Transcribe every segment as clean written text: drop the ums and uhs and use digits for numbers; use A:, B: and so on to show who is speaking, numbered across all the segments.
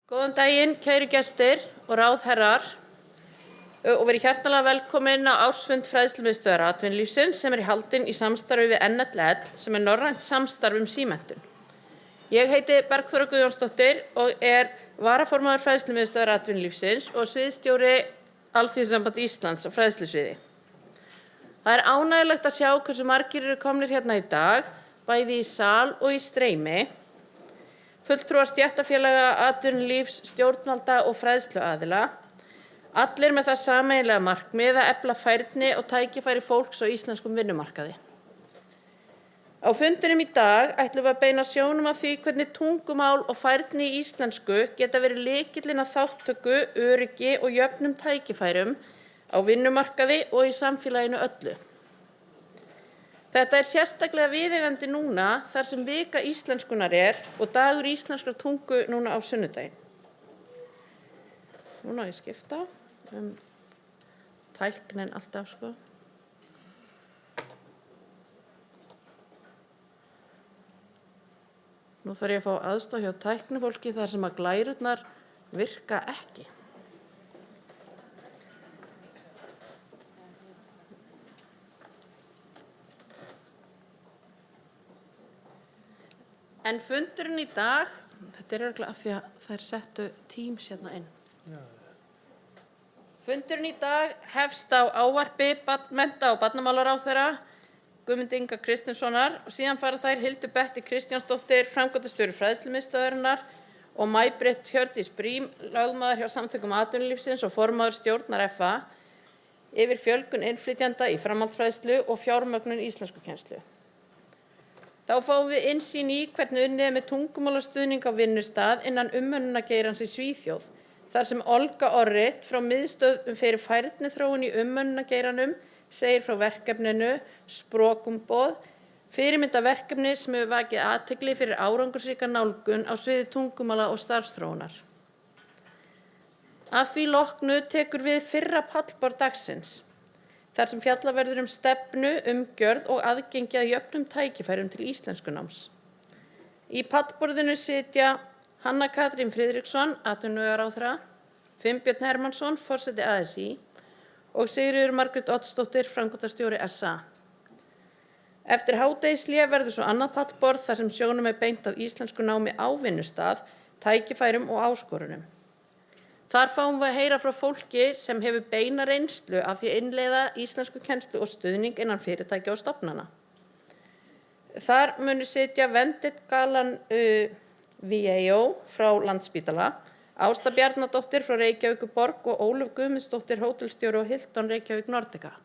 A: Góðan daginn, kæru gestir og ráðherrar og verið hjartanlega velkomin á ársfund Fræðslumiðstöðvar atvinnulífsins sem haldinn í samstarfi við NLL sem norrænt samstarf símenntun. Ég heiti Bergþóra Guðjónsdóttir og varaformaður Fræðslumiðstöðvar atvinnulífsins og sviðsstjóri Alþýðusambands Íslands á fræðslusviði. Það ánægjulegt að sjá hversu margir eru komnir hérna í dag, bæði í sal og í streymi. Fulltrúar stéttarfélaga, atvinnulífs, stjórnvalda og fræðsluaðila, allir með það sameiginlega markmið að efla færni og tækifæri fólks á íslenskum vinnumarkaði. Á fundinum í dag ætlum við að beina sjónum að því hvernig tungumál og færni í íslensku geta verið lykillinn að þátttöku, öryggi og jöfnum tækifærum á vinnumarkaði og í samfélaginu öllu. Þetta sérstaklega viðeigandi núna þar sem vika íslenskunnar og dagur íslenskrar tungu núna á sunnudaginn. Núna á ég skipta tæknin alltaf sko. Nú þarf ég að fá aðstoð hjá tæknifólki þar sem að glærurnar virka ekki. En fundurinn í dag, þetta örugglega af því að þær settu Teams hérna inn. Fundurinn í dag hefst á ávarpi mennta- og barnamálaráðherra Guðmundar Inga Kristinssonar og síðan fara þær Hildur Bettý Kristjánsdóttir, framkvæmdastjóri Fræðslumiðstöðvarinnar og May-Britt Hjördís Briem, lögmaður hjá Samtökum atvinnulífsins og formaður stjórnar FA, yfir fjölgun innflytjenda í framhaldsfræðslu og fjármögnun íslenskukennslu. Þá fáum við innsýn í hvernig unnið með tungumálastuðning á vinnustað innan umönnunargeirans í Svíþjóð, þar sem Olga Orrit frá miðstöð fyrir færniþróun í umönnunargeiranum segir frá verkefninu Språkumboð, fyrirmyndaverkefni sem hefur vakið athygli fyrir árangursríka nálgun á sviði tungumála og starfsþróunar. Að því loknu tekur við fyrra pallborð dagsins, þar sem fjallað verður stefnu, umgjörð og aðgengi að jöfnum tækifærum til íslenskunáms. Í pallborðinu sitja Hanna Katrín Friðriksson, atvinnuvegaráðherra, Finnbjörn Hermannsson, forseti ASÍ og Sigríður Margrét Oddsdóttir, framkvæmdastjóri SA. Eftir hádegishlé verður svo annað pallborð þar sem sjónum beint að íslenskunámi á vinnustað, tækifærum og áskorunum. Þar fáum við að heyra frá fólki sem hefur beina reynslu af því að innleiða íslenskukennslu og stuðning innan fyrirtækja og stofnana. Þar munu sitja Vendit Galan VAO frá Landspítala, Ásta Bjarnadóttir frá Reykjavíkurborg og Ólöf Guðmundsdóttir, hótelstjóri og Hilton Reykjavík Nordica.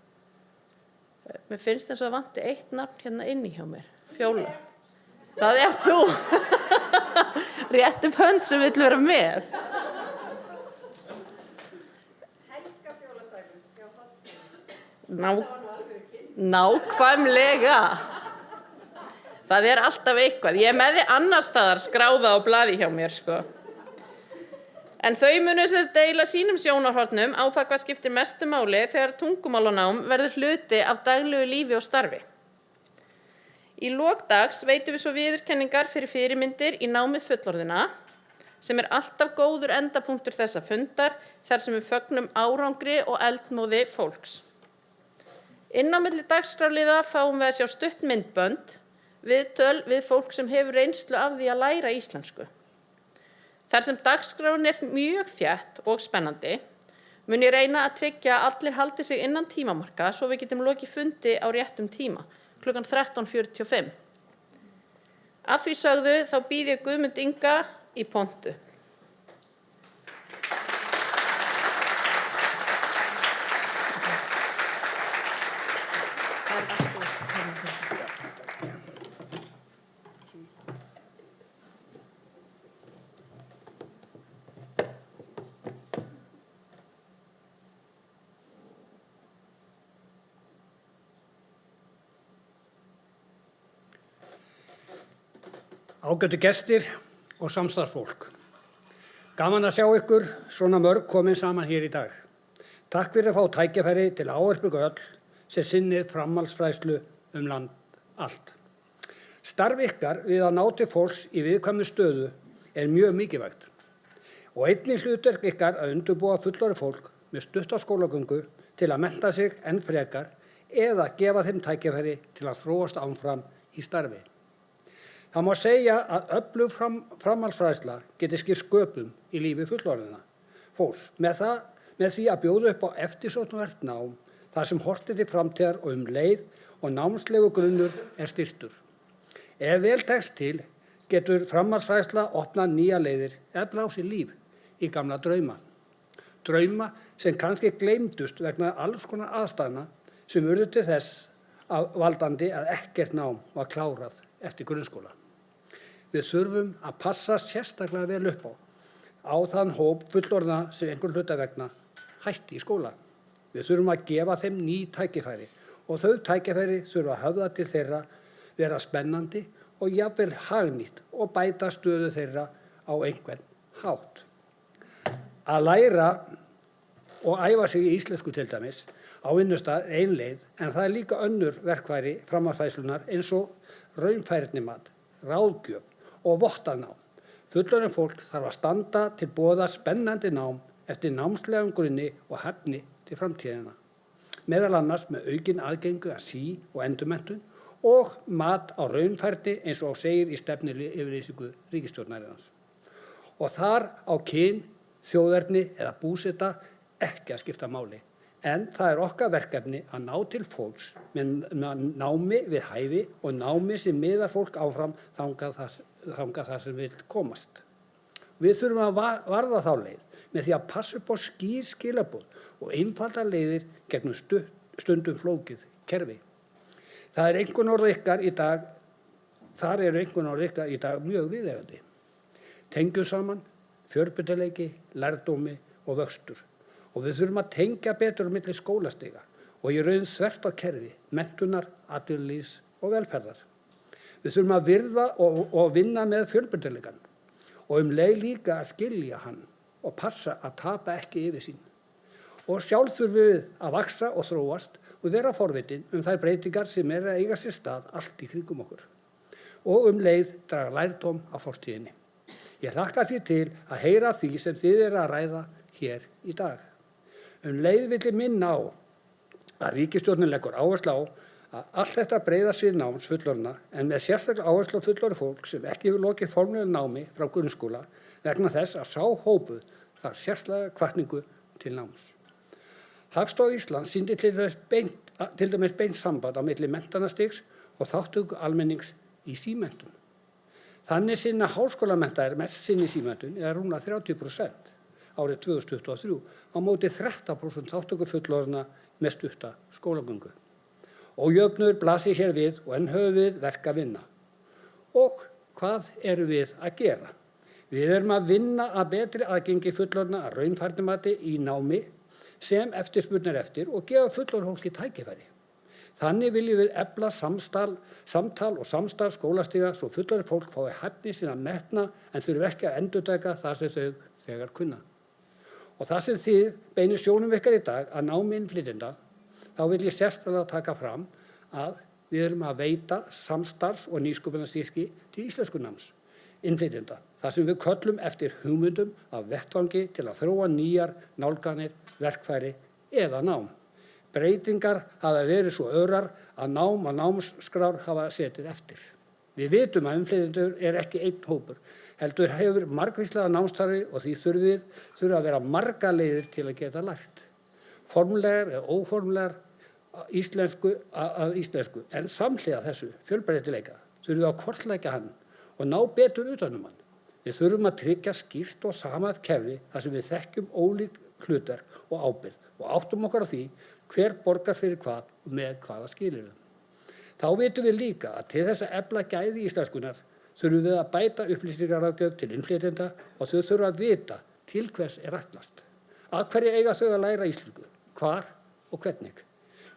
A: Mér finnst eins og það vanti eitt nafn hérna inni hjá mér, Fjóla. Það þú. Rétt upp hönd sem vill vera með. Nákvæmlega. Það alltaf eitthvað. Ég með því annars staðar skráða á blaði hjá mér sko. En þau munu deila sínum sjónarhornum á það hvað skiptir mestu máli þegar tungumálanám verður hluti af daglegu lífi og starfi. Í lok dags veitum við svo viðurkenningar fyrir fyrirmyndir í námi fullorðinna sem alltaf góður endapunktur þessa fundar þar sem við fögnum árangri og eldmóði fólks. Inn á milli dagskrárliða fáum við að sjá stutt myndbönd, viðtöl við fólk sem hefur reynslu af því að læra íslensku. Þar sem dagskráin mjög þétt og spennandi, mun ég reyna að tryggja að allir haldi sig innan tímamarka svo við getum lokið fundi á réttum tíma, klukkan 13:45. Að því sögðu þá býð ég Guðmund Inga í pontu.
B: Ágætu gestir og samstarfsfólk. Gaman að sjá ykkur svona mörg komin saman hér í dag. Takk fyrir að fá tækifæri til að ávarpa öll sem sinnið framhaldsfræðslu land allt. Starf ykkar við að ná til fólks í viðkvæmri stöðu mjög mikilvægt og einnig hlutverk ykkar að undirbúa fullorðið fólk með stutta skólagöngu til að mennta sig enn frekar eða gefa þeim tækifæri til að þróast áfram í starfi. Það má segja að öflug framhaldsfræðsla geti skipt sköpum í lífi fullorðinna fólks með því að bjóða upp á eftirsóknarvert nám þar sem horft er til framtíðar og leið og námslegu grunnur er styrktur. Ef vel tekst til getur framhaldsfræðsla opnað nýja leiðir eða blásið líf í gamla drauma. Drauma sem kannski gleymdust vegna alls konar aðstæðna sem urðu til þess valdandi að ekkert nám var klárað eftir grunnskóla. Við þurfum að passa sérstaklega vel upp á þann hóp fullorðna sem einhver hluta vegna hætti í skóla. Við þurfum að gefa þeim ný tækifæri og þau tækifæri þurfa að höfða til þeirra, vera spennandi og jafnvel hagnýtt og bæta stöðu þeirra á einhvern hátt. Að læra og æfa sig í íslensku til dæmis á vinnustað er ein leið en það er líka önnur verkfæri framhaldsfræðslunnar eins og raunfærnimat, ráðgjöf og vottanám. Fullorðið fólk þarf að standa til boða spennandi nám eftir námslegum grunni og hæfni til framtíðina. Meðal annars með aukin aðgengu að sí- og endurmenntun og mat á raunfærni eins og segir í stefnuyfirlýsingu ríkisstjórnarinnar. Og þar á kyn, þjóðerni eða búseta ekki að skipta máli. En það er okkar verkefni að ná til fólks með námi við hæfi og námi sem miðar fólk áfram þangað þar sem vill komast. Við þurfum að varða þá leið með því að passa upp á skýr skilaboð og einfaldar leiðir gegnum stundum flókið kerfi. Þar eru einkunnarorð ykkar í dag mjög viðeigandi. Tengjum saman, fjölbreytileiki, lærdómi og vöxtur. Og við þurfum að tengja betur á milli skólastiga og í raun þvert á kerfi, menntunar, atvinnulífs og velferðar. Við þurfum að virða og vinna með fjölbreytileikann og leið líka að skilja hann og passa að tapa ekki yfir sín. Og sjálf þurfum við að vaxa og þróast og vera forvitin þær breytingar sem að eiga sér stað allt í kringum okkur. Og leið draga lærdóm af fortíðinni. Ég hlakka því til að heyra því sem þið eru að ræða hér í dag. Leið vill ég minna á að ríkisstjórnin leggur áherslu á að allt þetta breiða svið náms fullorðinna en með sérstaklega áherslu á fullorðið fólk sem ekki hefur lokið formlegu námi frá grunnskóla vegna þess að sá hópur þarf sérstaklega hvatningu til náms. Hagstofa Íslands sýndi til dæmis beint samband á milli menntanastigs og þátttöku almennings í símenntun. Þannig sinna háskólamenntaðir mest sinni símenntun eða rúmlega 30% árið 2023 á móti 13% þátttöku fullorðinna með stutta skólagöngu. Ójöfnuður blasir hér við og enn höfum við verk að vinna. Og hvað erum við að gera? Við erum að vinna að betri aðgengi fullorðinna að raunfærnimati í námi sem eftirspurn er eftir og gefa fullorðnu fólki tækifæri. Þannig viljum við efla samtal og samstarf skólastiga svo fullorðið fólk fái hæfni sína metna en þurfi ekki að endurtaka það sem þau þegar kunna. Og það sem þið beinir sjónum ykkar í dag að námi innflytjenda, þá vil ég sérstaklega taka fram að við erum að veita samstarfs- og nýsköpunarstyrki til íslenskunáms innflytjenda, þar sem við köllum eftir hugmyndum af vettvangi til að þróa nýjar nálganir, verkfæri eða nám. Breytingar hafa verið svo örar að nám og námskrár hafa setið eftir. Við vitum að innflytjendur ekki einn hópur, heldur hefur margvíslega námsþarfir og því þurfa að vera margar leiðir til að geta lært. Formlegar eða óformlegar að íslensku, en samhliða þessu fjölbreytileika þurfum við að kortleggja hann og ná betur utanum hann. Við þurfum að tryggja skýrt og samhæft kerfi þar sem við þekkjum ólík hlutverk og ábyrgð og áttum okkur á því hver borgar fyrir hvað og með hvaða skilyrðum. Þá vitum við líka að til þess að efla gæði íslenskunnar þurfum við að bæta upplýsingaráðgjöf til innflytjenda og þau þurfa að vita til hvers er ætlast. Að hverju eiga þau að læra íslensku, hvar og hvernig.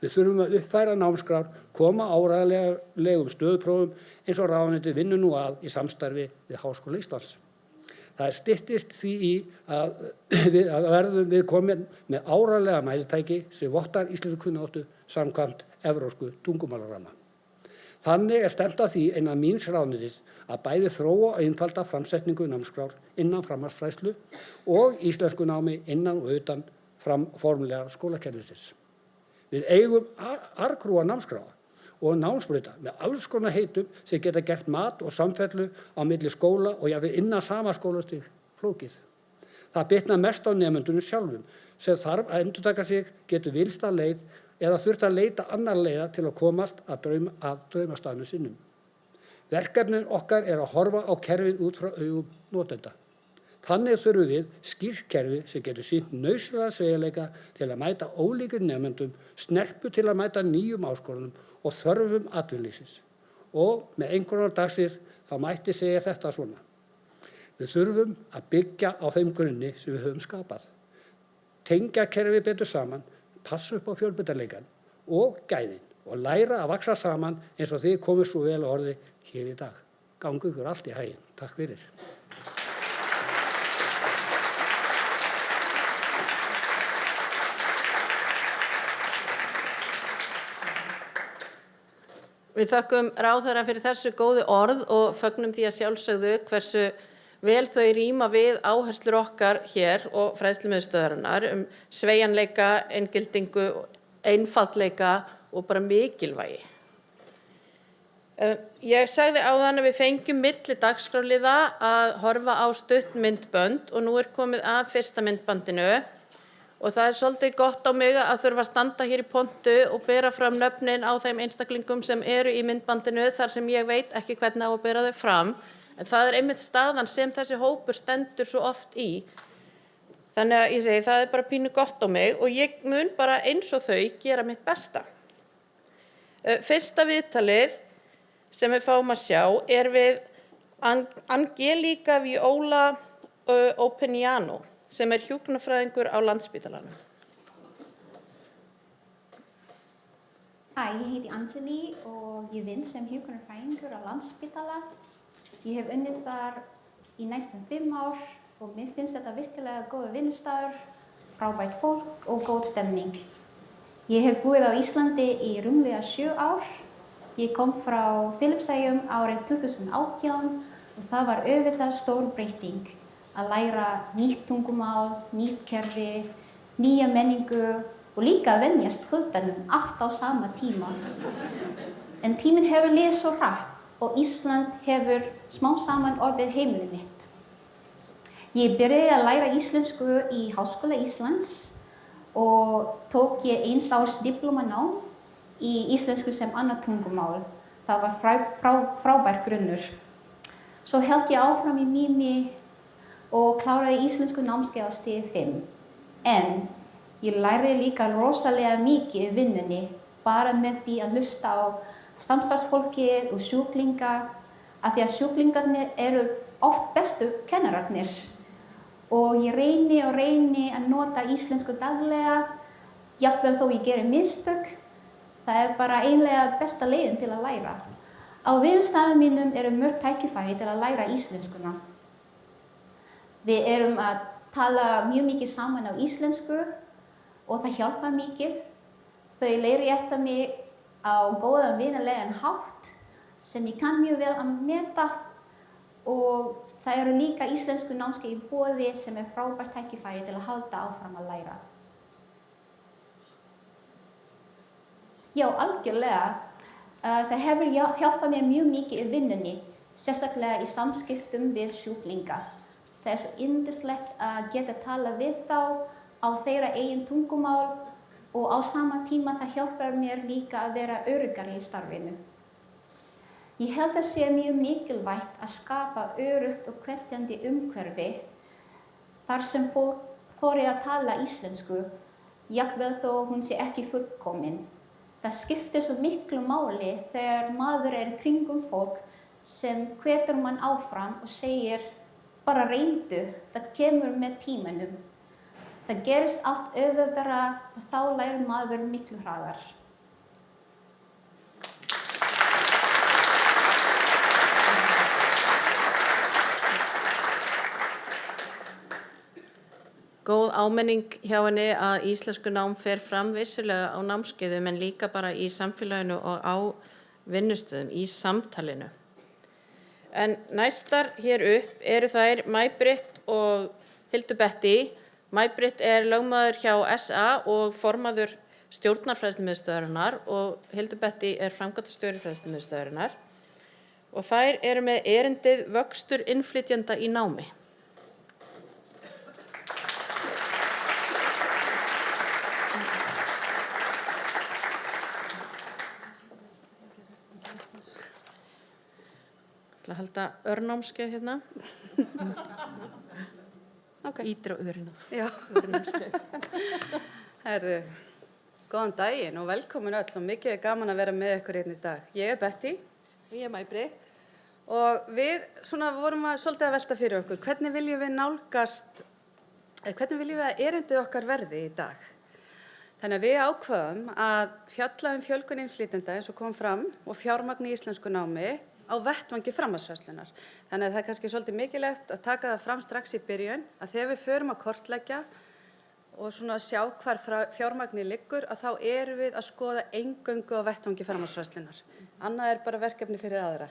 B: Við þurfum að uppfæra námskrár, koma áreiðanlegum stöðuprófum eins og ráðuneytið vinnur nú að í samstarfi við Háskóla Íslands. Það styttist því í að verðum við komin með áreiðanlega mælitæki sem vottar íslenskukunnáttu samkvæmt evrópsku tungumálaramma. Þannig stefnt að því innan míns ráðuneytis að bæði þróa og einfalda framsetningu námskrár innan framhaldsfræðslu og íslenskunámi innan og utan formlega skólakerfisins. Við eigum arðgrúa námskráa og námsbrauta með alls konar heitum sem geta gert mat og samfellu á milli skóla og jafnvel innan sama skólastig flókið. Það bitnar mest á nemendunum sjálfum sem þarf að endurtaka sig, getur vilst að leið eða þurft að leita annar leiða til að komast að draumastaðnum sínum. Verkefnin okkar að horfa á kerfin út frá augum notenda. Þannig þurfum við skýrt kerfi sem getur sýnt nauðsynlega sveigjanleika til að mæta ólíkum nemendum, snerpu til að mæta nýjum áskorunum og þörfum atvinnulífsins. Og með einhverjar dagsir þá mætti segja þetta svona. Við þurfum að byggja á þeim grunni sem við höfum skapað. Tengja kerfi betur saman, passa upp á fjölbreytileikann og gæðin og læra að vaxa saman eins og þið komið svo vel að orði hér í dag. Gangi ykkur allt í haginn. Takk fyrir.
A: Við þökkum ráðherra fyrir þessu góðu orð og fögnum því að sjálfsögðu hversu vel þau ríma við áherslur okkar hér og fræðslumiðstöðvarinnar sveigjanleika, inngildingu, einfaldleika og bara mikilvægi. Ég sagði áðan að við fengjum milli dagskrárliða að horfa á stutt myndbönd og nú komið að fyrsta myndbandinu. Og það svolítið gott á mig að þurfa að standa hér í pontu og bera fram nöfnin á þeim einstaklingum sem eru í myndbandinu þar sem ég veit ekki hvernig á að bera þau fram. En það einmitt staðan sem þessi hópur stendur svo oft í. Þannig að ég segi það bara pínu gott á mig og ég mun bara eins og þau gera mitt besta. Fyrsta viðtalið sem við fáum að sjá við Angelica Viola Openiano, sem hjúkrunarfræðingur á Landspítalanum.
C: Ég heiti Angeli og ég vinn sem hjúkrunarfræðingur á Landspítala. Ég hef unnið þar í næstum 5 ár og mér finnst þetta virkilega góður vinnustaður, frábært fólk og góð stemning. Ég hef búið á Íslandi í rúmlega 7 ár. Ég kom frá Filippseyjum árið 2018 og það var auðvitað stór breyting. Að læra nýtt tungumál, nýtt kerfi, nýja menningu og líka að venjast kuldanum allt á sama tíma. En tíminn hefur liðið svo hratt og Ísland hefur smám saman orðið heimilið mitt. Ég byrjaði að læra íslensku í Háskóla Íslands og tók ég 1 árs diplómanám í íslensku sem annað tungumál. Það var frábær grunnur. Svo hélt ég áfram í Mimi og kláraði íslensku námskeið á stigi 5. En ég lærði líka rosalega mikið í vinnunni, bara með því að hlusta á samstarfsfólkið og sjúklinga, af því að sjúklingarnir eru oft bestu kennararnir. Og ég reyni að nota íslensku daglega, jafnvel þó ég geri mistök. Það bara einlega besta leiðin til að læra. Á vinnustæðum mínum eru mörg tækifæri til að læra íslenskuna. Við erum að tala mjög mikið saman á íslensku og það hjálpar mikið. Þau leiðrétta mig á góðan vinalegan hátt sem ég kann mjög vel að meta og það eru líka íslensku námskeið í boði sem frábært tækifæri til að halda áfram að læra. Já, algjörlega. Það hefur hjálpað mér mjög mikið í vinnunni, sérstaklega í samskiptum við sjúklinga. Það svo yndislegt að geta tala við þá á þeirra eigin tungumál og á sama tíma það hjálpar mér líka að vera öruggari í starfinu. Ég held að sé mjög mikilvægt að skapa öruggt og hvetjandi umhverfi þar sem fólk þori að tala íslensku, jafnvel þó hún sé ekki fullkomin. Það skiptir svo miklu máli þegar maður í kringum fólk sem hvetur mann áfram og segir bara reyndu, það kemur með tímanum. Það gerist allt auðveldara og þá lærir maður miklu hraðar.
A: Góð áminning hjá henni að íslensku nám fer fram vissulega á námskeiðum en líka bara í samfélaginu og á vinnustöðum í samtalinu. En næstar hér upp eru þær May-Britt og Hildur Betty. May-Britt lögmaður hjá SA og formaður stjórnar fræðslumiðstöðvarinnar og Hildur Betty framkvæmdastjóri fræðslumiðstöðvarinnar. Og þær eru með erindið vöxtur innflytjenda í námi. Ég ætla að halda örnámskeið hérna.
D: Okay.
A: Ítra örina.
D: Já. Herðu, góðan daginn og velkomin öll og mikið gaman að vera með ykkur hérna í dag. Ég Betty. Og ég May-Britt. Og við vorum svolítið að velta fyrir okkur. Hvernig viljum við að erindið okkar verði í dag? Þannig að við ákváðum að fjalla fjölgun innflytjenda eins og kom fram og fjármagn í íslensku námi á vettvangi framhaldsfræðslunnar. Þannig að það kannski svolítið mikilvægt að taka það fram strax í byrjun að þegar við förum að kortleggja og sjá hvar fjármagni liggur að þá erum við að skoða eingöngu á vettvangi framhaldsfræðslunnar. Annað bara verkefni fyrir aðra.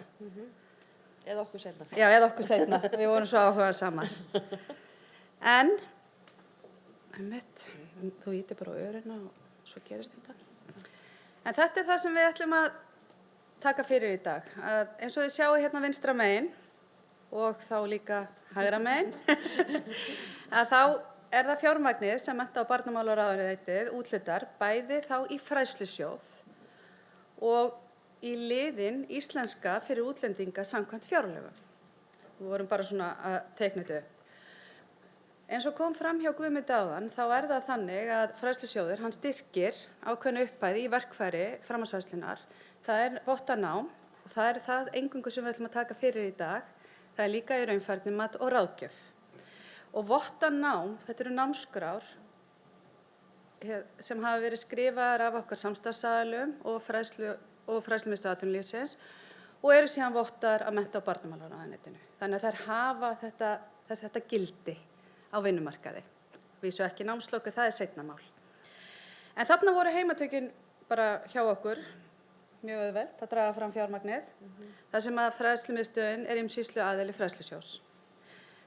A: Eða okkur seinna.
D: Já, eða okkur seinna. Við vorum svo áhugað saman. En, þú ítir bara á örina og svo gerist þetta. En þetta það sem við ætlum að taka fyrir í dag. Eins og þið sjáu hérna vinstra megin og þá líka hægra megin, að þá það fjármagnið sem mennta- og barnamálaráðuneytið úthlutar bæði þá í fræðslusjóð og í liðinn íslenska fyrir útlendinga samkvæmt fjárlögum. Við vorum bara að teikna þetta upp. Eins og kom fram hjá Guðmundi áðan, þá það þannig að fræðslusjóður, hann styrkir ákveðna upphæð í verkfæri framhaldsfræðslunnar. Það vottanám og það eingöngu sem við ætlum að taka fyrir í dag. Það líka í raunfærnimat og ráðgjöf. Og vottanám, þetta eru námskrár sem hafa verið skrifaðar af okkar samstarfsaðilum og fræðslumiðstöð atvinnulífsins og eru síðan vottar af mennta- og barnamálaráðuneytinu. Þannig að þær hafa þetta gildi á vinnumarkaði. Vísu ekki námslok, það seinna mál. En þarna voru heimatökin bara hjá okkur mjög auðvelt að draga fram fjármagnið, þar sem að fræðslumiðstöðin umsýsluaðili fræðslusjóðs.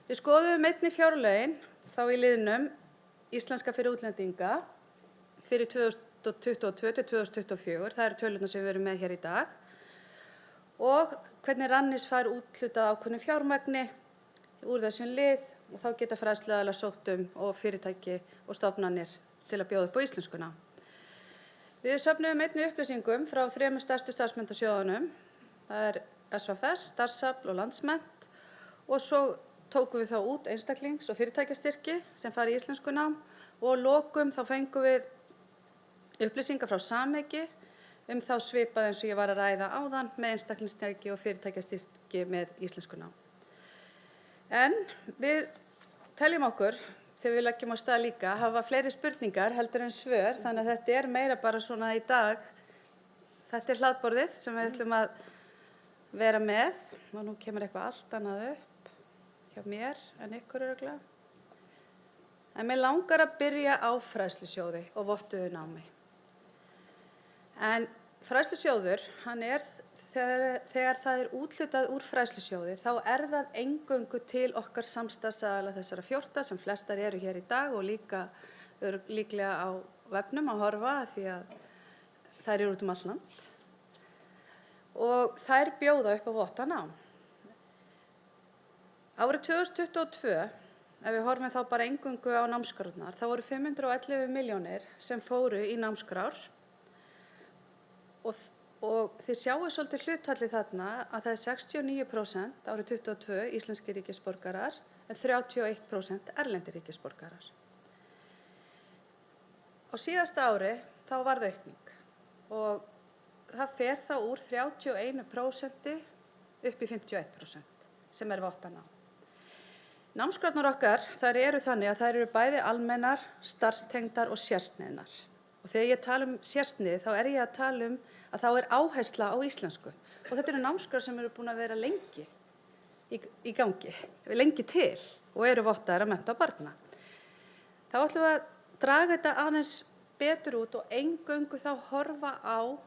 D: Við skoðum einnig fjárlögin þá í liðnum íslenska fyrir útlendinga fyrir 2022 til 2024, það eru tölurnar sem við erum með hér í dag, og hvernig Rannís fær úthlutað ákveðnu fjármagni úr þessum lið og þá geta fræðsluaðilar sótt og fyrirtæki og stofnanir til að bjóða upp á íslenskuna. Við söfnuðum einnig upplýsingum frá 3 stærstu starfsmenntasjóðunum, það SVFS, Starfsafl og Landsmennt, og svo tókum við þá út einstaklings- og fyrirtækjastyrki sem fara í íslenskunám og að lokum þá fengum við upplýsingar frá Samhyggi þá svipað eins og ég var að ræða áðan með einstaklingsstyrki og fyrirtækjastyrki með íslenskunám. En við teljum okkur, þegar við leggjum á stað líka, hafa fleiri spurningar heldur en svör, þannig að þetta meira bara í dag. Þetta hlaðborðið sem við ætlum að vera með og nú kemur eitthvað allt annað upp hjá mér en ykkur örugglega. En mig langar að byrja á fræðslusjóði og vottuðu námi. En fræðslusjóður, þegar það úthlutað úr fræðslusjóði, þá það eingöngu til okkar samstarfsaðila þessara 14 sem flestar eru hér í dag og líklega á vefnum að horfa því að þær eru út allt land. Og þær bjóða upp á vottanám. Árið 2022, ef við horfum þá bara eingöngu á námskrárnar, þá voru 511 milljónir sem fóru í námskrár og þið sjáu svolítið hlutfallið þarna að það 69% árið 2022 íslenskir ríkisborgarar en 31% erlendir ríkisborgarar. Á síðasta ári þá varð aukning og það fer þá úr 31% upp í 51% sem vottanám. Námskrárnar okkar þær eru þannig að þær eru bæði almennar, starfstengdar og sérsniðnar. Og þegar ég tala sérsnið þá ég að tala að þá áhersla á íslensku. Og þetta eru námskrár sem eru búin að vera lengi í gangi, lengi til og eru vottaðar af mennta- og barna. Þá ætlum við að draga þetta aðeins betur út og eingöngu þá horfa á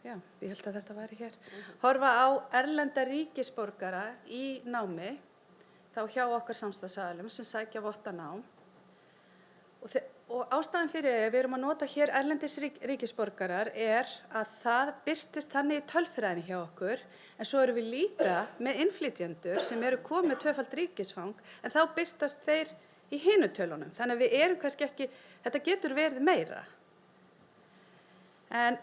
D: já, ég held að þetta væri hér. Horfa á erlenda ríkisborgara í námi, þá hjá okkar samstarfsaðilum sem sækja votta nám. Og ástæðan fyrir að við erum að nota hér erlendis ríkisborgarar að það birtist þannig í tölfræðinni hjá okkur, en svo erum við líka með innflytjendur sem eru komið með tvöfalt ríkisfang, en þá birtast þeir í hinu tölunum. Þannig að við erum kannski ekki, þetta getur verið meira. En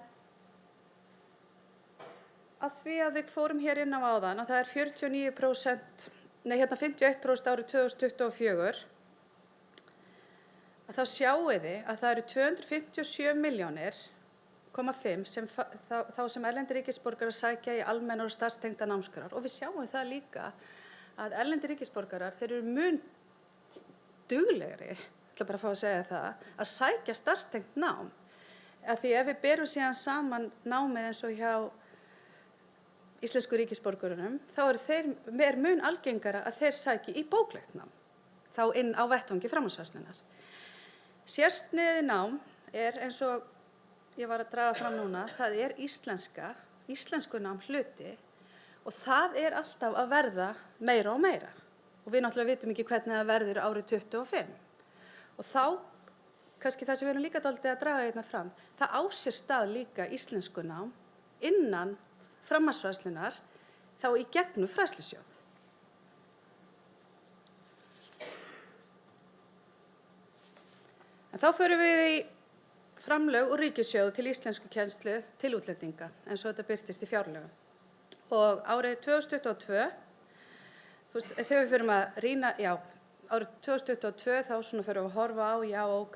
D: að því að við fórum hér inn á áðan að það er 51% árið 2024, að þá sjáið þið að það eru 257,5 milljónir sem erlendir ríkisborgarar sækja í almennar og starfstengdar námskrár, og við sjáum það líka að erlendir ríkisborgarar, þeir eru mun duglegri, ég ætla bara að fá að segja það, að sækja starfstengt nám. Að því ef við berum síðan saman námið eins og hjá íslensku ríkisborgurunum, þá er mun algengara að þeir sæki í bóklegt nám, þá inn á vettvangi framhaldsfræðslunnar. Sérsniðið nám eins og ég var að draga fram núna, það íslensku nám hluti, og það alltaf að verða meira og meira. Og við náttúrulega vitum ekki hvernig það verður árið 2025. Og þá, kannski það sem við erum líka dálítið að draga hérna fram, það á sér stað líka íslensku nám innan framhaldsfræðslunnar, þá í gegnum fræðslusjóð. En þá förum við í framlög úr ríkissjóði til íslenskukennslu til útlendinga, eins og þetta birtist í fjárlögum. Og árið 2022, þegar við förum að rýna, árið 2022 þá förum við að horfa á,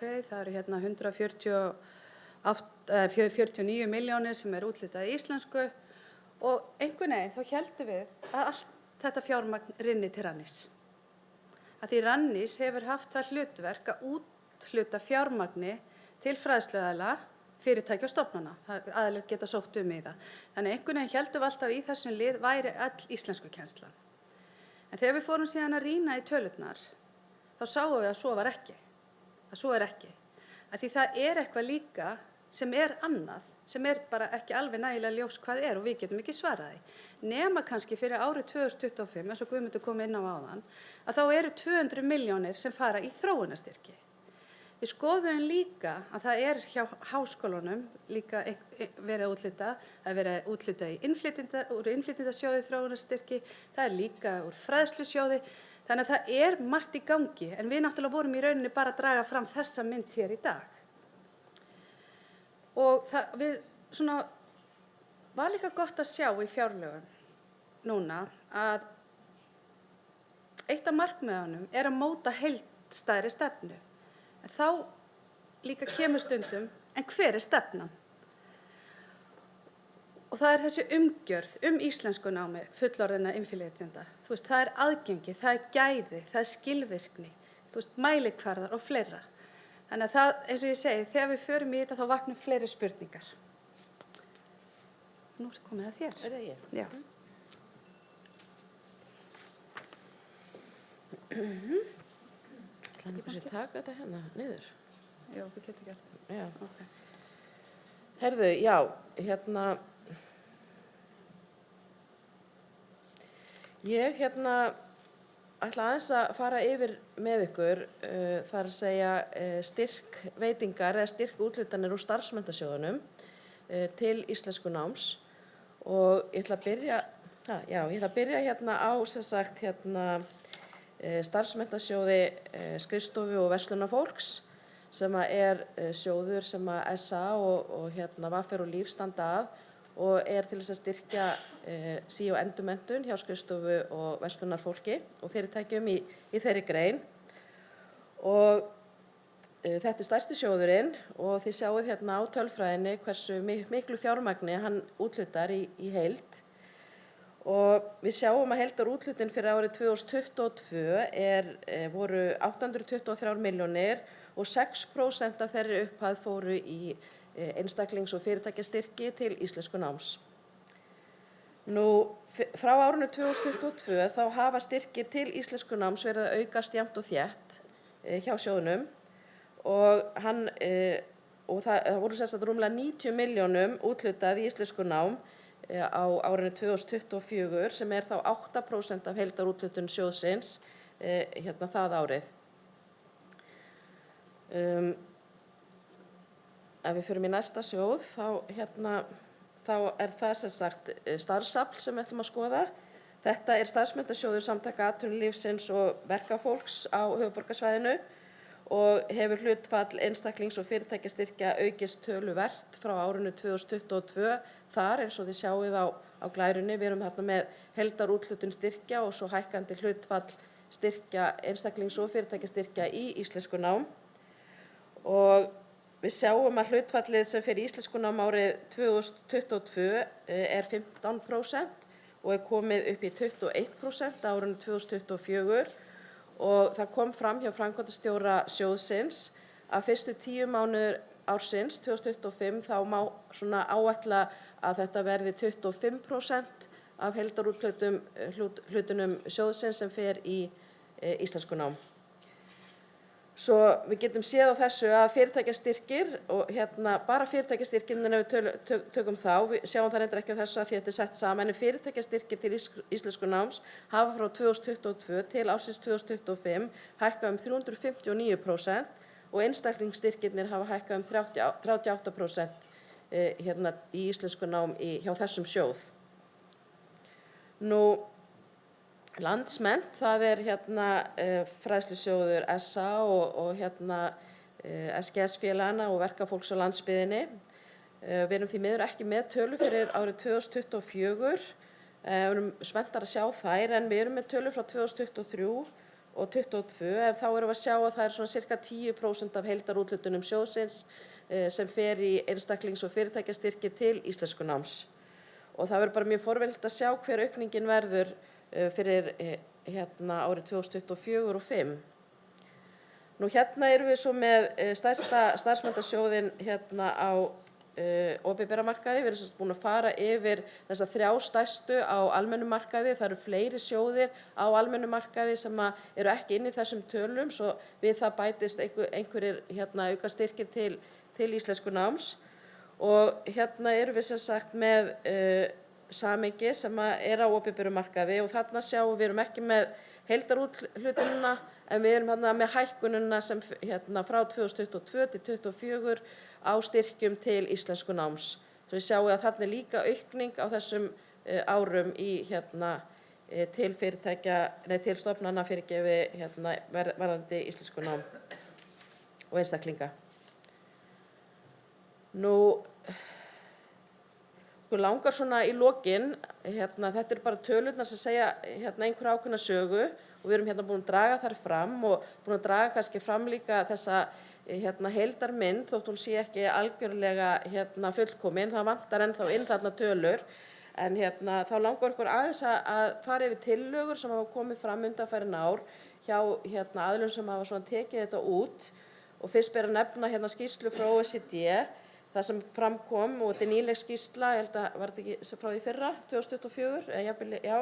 D: það eru hérna 149 milljónir sem úthlutað í íslensku, og einhvern veginn þá héldum við að allt þetta fjármagn rynni til Rannís. Að því Rannís hefur haft það hlutverk að úthluta fjármagni til fræðsluaðila, fyrirtækja og stofnana. Aðilar geta sótt í það. Þannig einhvern veginn héldum við alltaf í þessum lið væri öll íslenskukennslan. En þegar við fórum síðan að rýna í tölurnar, þá sáum við að svo var ekki. Að svo ekki. Að því það eitthvað líka sem annað, sem bara ekki alveg nægilega ljós hvað og við getum ekki svarað því. Nema kannski fyrir árið 2025, eins og Guðmundur kom inn á áðan, að þá eru 200 milljónir sem fara í þróunarstyrki. Við skoðum líka að það hjá háskólunum líka verið að úthluta, það verið að úthluta úr innflytjendasjóði þróunarstyrki, það líka úr fræðslusjóði, þannig að það margt í gangi, en við náttúrulega vorum í rauninni bara að draga fram þessa mynd hér í dag. Og var líka gott að sjá í fjárlögum núna að eitt af markmiðunum að móta heildstæðri stefnu. En þá líka kemur stundum, en hver stefnan? Og það þessi umgjörð íslenskunámi fullorðinna innflytjenda. Það aðgengi, það gæði, það skilvirkni, mælikvarðar og fleira. Þannig að það, eins og ég segi, þegar við förum í þetta þá vaknum fleiri spurningar. Nú komið að þér.
A: Það ég?
D: Já.
A: Þannig að ég taka þetta hérna niður.
D: Já, við getum gert það.
A: Já.
D: Okay.
A: Herðu, hérna, ég ætla aðeins að fara yfir með ykkur, þar að segja styrkveitingar eða styrkúthlutanir úr starfsmenntasjóðunum til íslenskunáms, og ég ætla að byrja hérna á starfsmenntasjóði skrifstofu og verslunarfólks, sem sjóður sem SA og VR og Líf standa að, og til þess að styrkja sí- og endurmenntun hjá skrifstofu og verslunarfólki og fyrirtækjum í þeirri grein. Og þetta stærsti sjóðurinn, og þið sjáið hérna á tölfræðinni hversu miklu fjármagni hann úthlutar í heild. Og við sjáum að heildarúthlutin fyrir árið 2022 voru 823 milljónir og 6% af þeirri upphæð fóru í einstaklings- og fyrirtækjastyrki til íslenskunáms. Frá árinu 2022 þá hafa styrkir til íslenskunáms verið að aukast jafnt og þétt hjá sjóðnum, og hann og það voru sem sagt rúmlega 90 milljónum úthlutað í íslensku nám á árinu 2024 sem þá 8% af heildarúthlutun sjóðsins það árið. Ef við förum í næsta sjóð þá það sem sagt starfsafl sem við ætlum að skoða. Þetta starfsmenntasjóður Samtaka atvinnulífsins og verkafólks á höfuðborgarsvæðinu og hefur hlutfall einstaklings- og fyrirtækjastyrkja aukist töluvert frá árinu 2022 þar eins og þið sjáið á glærunni. Við erum þarna með heildarúthlutun styrkja og svo hækkandi hlutfall styrkja einstaklings- og fyrirtækjastyrkja í íslensku nám. Og við sjáum að hlutfallið sem fer í íslensku nám árið 2022 15% og komið upp í 21% á árinu 2024 og það kom fram hjá framkvæmdastjóra sjóðsins að fyrstu 10 mánuðir ársins 2025 þá má svona áætla að þetta verði 25% af heildarúthlutunum sjóðsins sem fer í íslensku nám. Svo við getum séð á þessu að fyrirtækjastyrkir og bara fyrirtækjastyrkir ef við tökum þá, við sjáum það reyndar ekki á þessu að því að þetta sett saman, en fyrirtækjastyrkir til íslensku náms hafa frá 2022 til ársins 2025 hækkað 359% og einstaklingsstyrkirnir hafa hækkað 38% í íslensku nám hjá þessum sjóð. Landsmennt, það fræðslusjóður SA og SGS-félagana og verkafólks á landsbyggðinni. Við erum því miður ekki með tölu fyrir árið 2024. Við erum spenntar að sjá þær en við erum með tölu frá 2023 og 2022 en þá erum við að sjá að það svona cirka 10% af heildarúthlutunum sjóðsins sem fer í einstaklings- og fyrirtækjastyrki til íslensku náms. Og það verður bara mjög forvitnilegt að sjá hver aukningin verður fyrir árið 2024 og 2025. Erum við svo með stærsta starfsmenntasjóðinn á opinbera markaði. Við erum búin að fara yfir þessa 3 stærstu á almennum markaði. Það eru fleiri sjóðir á almennum markaði sem eru ekki inn í þessum tölum, svo við það bætist einhverjir auka styrkir til íslensku náms. Og erum við sem sagt með Samhengi sem á opinberum markaði og þarna sjáum við erum ekki með heildarúthlutunina en við erum með hækkunina sem frá 2022 til 2024 á styrkjum til íslensku náms. Svo við sjáum að þarna líka aukning á þessum árum til stofnana varðandi íslensku nám og einstaklinga. Langar svona í lokin, þetta bara tölurnar sem segja einhverja ákveðna sögu og við erum búin að draga þær fram og búin að draga kannski fram líka þessa heildarmynd þótt hún sé ekki algjörlega fullkomin, það vantar ennþá inn þarna tölur en þá langar okkur aðeins að fara yfir tillögur sem hafa komið fram undanfarin ár hjá aðilum sem hafa svona tekið þetta út og fyrst ber að nefna skýrslu frá OECD. Það sem fram kom, og þetta er nýleg skýrsla, ég held að var þetta ekki frá því fyrra, 2024, eða jafnvel, já,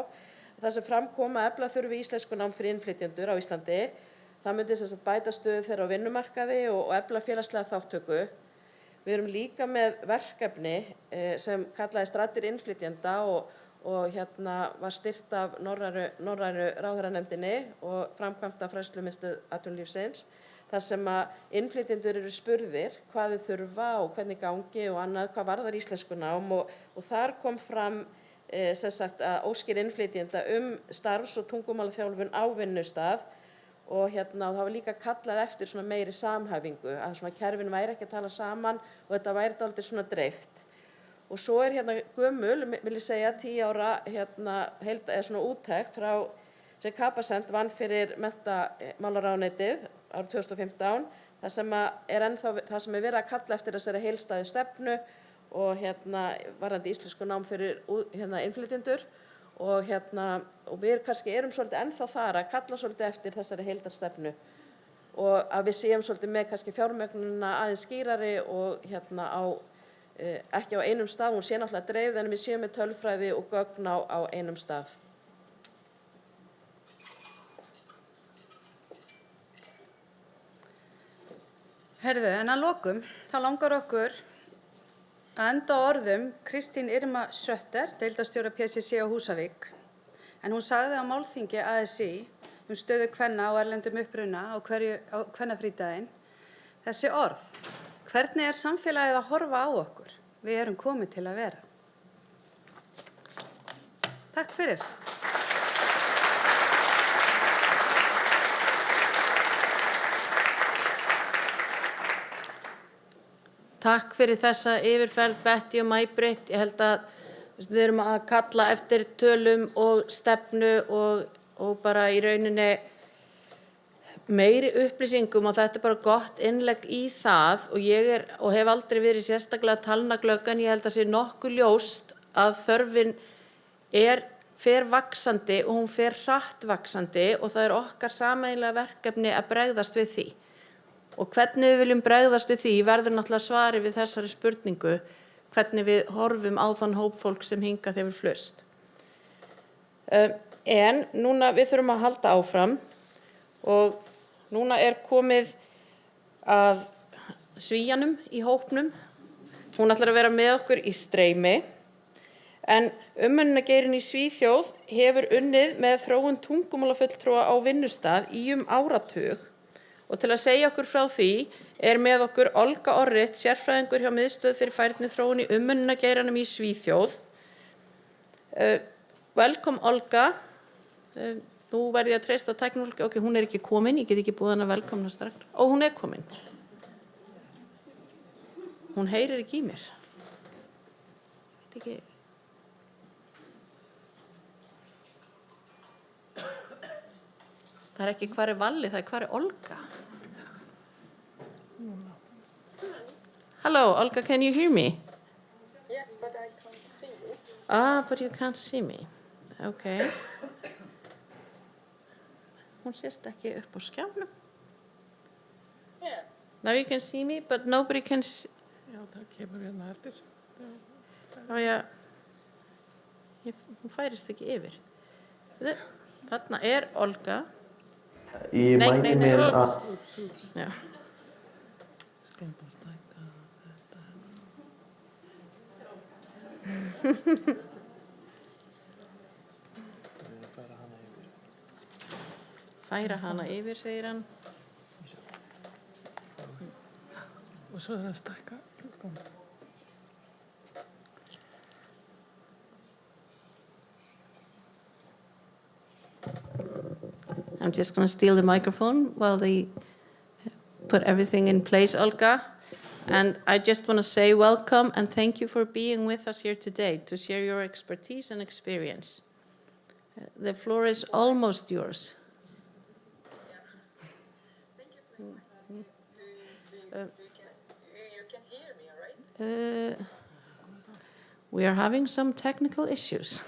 A: það sem fram kom að efla þurfi íslensku nám fyrir innflytjendur á Íslandi. Það myndi sem sagt bæta stöðu þeirra á vinnumarkaði og efla félagslega þátttöku. Við erum líka með verkefni sem kallaðist Raddir innflytjenda og var styrkt af norrænu ráðherranefndinni og framkvæmt af Fræðslumiðstöð atvinnulífsins. Þar sem innflytjendur eru spurðir hvað þau þurfa og hvernig gangi og annað hvað varðar íslensku nám og þar kom fram sem sagt að óskir innflytjenda starfs- og tungumálaþjálfun á vinnustað og það var líka kallað eftir svona meiri samhæfingu, að svona kerfin væri ekki að tala saman og þetta væri dálítið svona dreift. Og svo gömul, vil ég segja, 10 ára svona úttekt frá sem Capacent vann fyrir menntamálaráðuneytið árið 2015, það sem verið að kalla eftir þessari heildstæðu stefnu og varðandi íslensku nám fyrir innflytjendur og við kannski erum svolítið ennþá þar að kalla svolítið eftir þessari heildarstefnu og að við séum svolítið með kannski fjármögnunina aðeins skýrari og ekki á einum stað, hún sé náttúrulega dreifð en við séum með tölfræði og gögn á einum stað.
D: Herðu, en að lokum, þá langar okkur að enda á orðum Kristín Irma Sötter, deildarstjóra PCC á Húsavík. En hún sagði á málþingi ASÍ stöðu kvenna á erlendum uppruna á kvennafrídaginn þessi orð: hvernig er samfélagið að horfa á okkur? Við erum komin til að vera. Takk fyrir.
A: Takk fyrir þessa yfirferð Betty og May-Britt. Ég held að við erum að kalla eftir tölum og stefnu og bara í rauninni meiri upplýsingum og þetta er bara gott innlegg í það og ég hef aldrei verið sérstaklega talnaglögg en ég held að sé nokkuð ljóst að þörfin fer vaxandi og hún fer hratt vaxandi og það er okkar sameiginlega verkefni að bregðast við því. Og hvernig við viljum bregðast við því verður náttúrulega svari við þessari spurningu, hvernig við horfum á þann hóp fólk sem hingað hefur flust. En núna við þurfum að halda áfram og núna er komið að Svíanum í hópnum. Hún ætlar að vera með okkur í streymi. En umönnunargeirinn í Svíþjóð hefur unnið með þróun tungumálafulltrúa á vinnustað í áratug. Og til að segja okkur frá því er með okkur Olga Orrit, sérfræðingur hjá Miðstöð fyrir færniþróun í umönnunargeiranum í Svíþjóð. Welcome Olga. Nú verð ég að treysta á tæknifólki. Ok, hún er ekki komin, ég get ekki búið hana velkomna strax. Ó, hún er komin. Hún heyrir ekki í mér. Veit ekki. Það er ekki hvar er Valli, það er hvar er Olga. Hello, Olga, can you hear me?
E: Yes, but I can't see you.
A: Ah, but you can't see me. Okay. Hún sést ekki upp á skjánum.
E: Yeah.
A: Now you can see me, but nobody can see.
F: Já, það kemur hérna eftir.
A: Já, hún færist ekki yfir. Þarna er Olga.
G: Ég mæli með að
A: Já.
F: Skulum bara stækka þetta.
A: Færa hana yfir, segir hann.
F: Og svo er að stækka.
A: I'm just going to steal the microphone while they put everything in place, Olga. And I just want to say welcome and thank you for being with us here today to share your expertise and experience. The floor is almost yours.
E: You can hear me, right?
A: We are having some technical issues.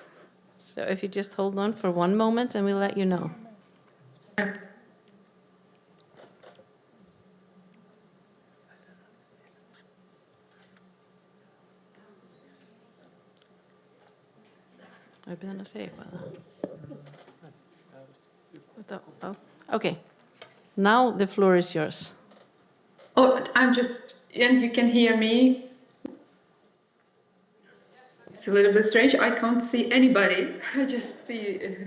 A: So if you just hold on for one moment and we'll let you know. Okay, now the floor is yours.
E: Oh, and you can hear me. It's a little bit strange. I can't see anybody. I just see.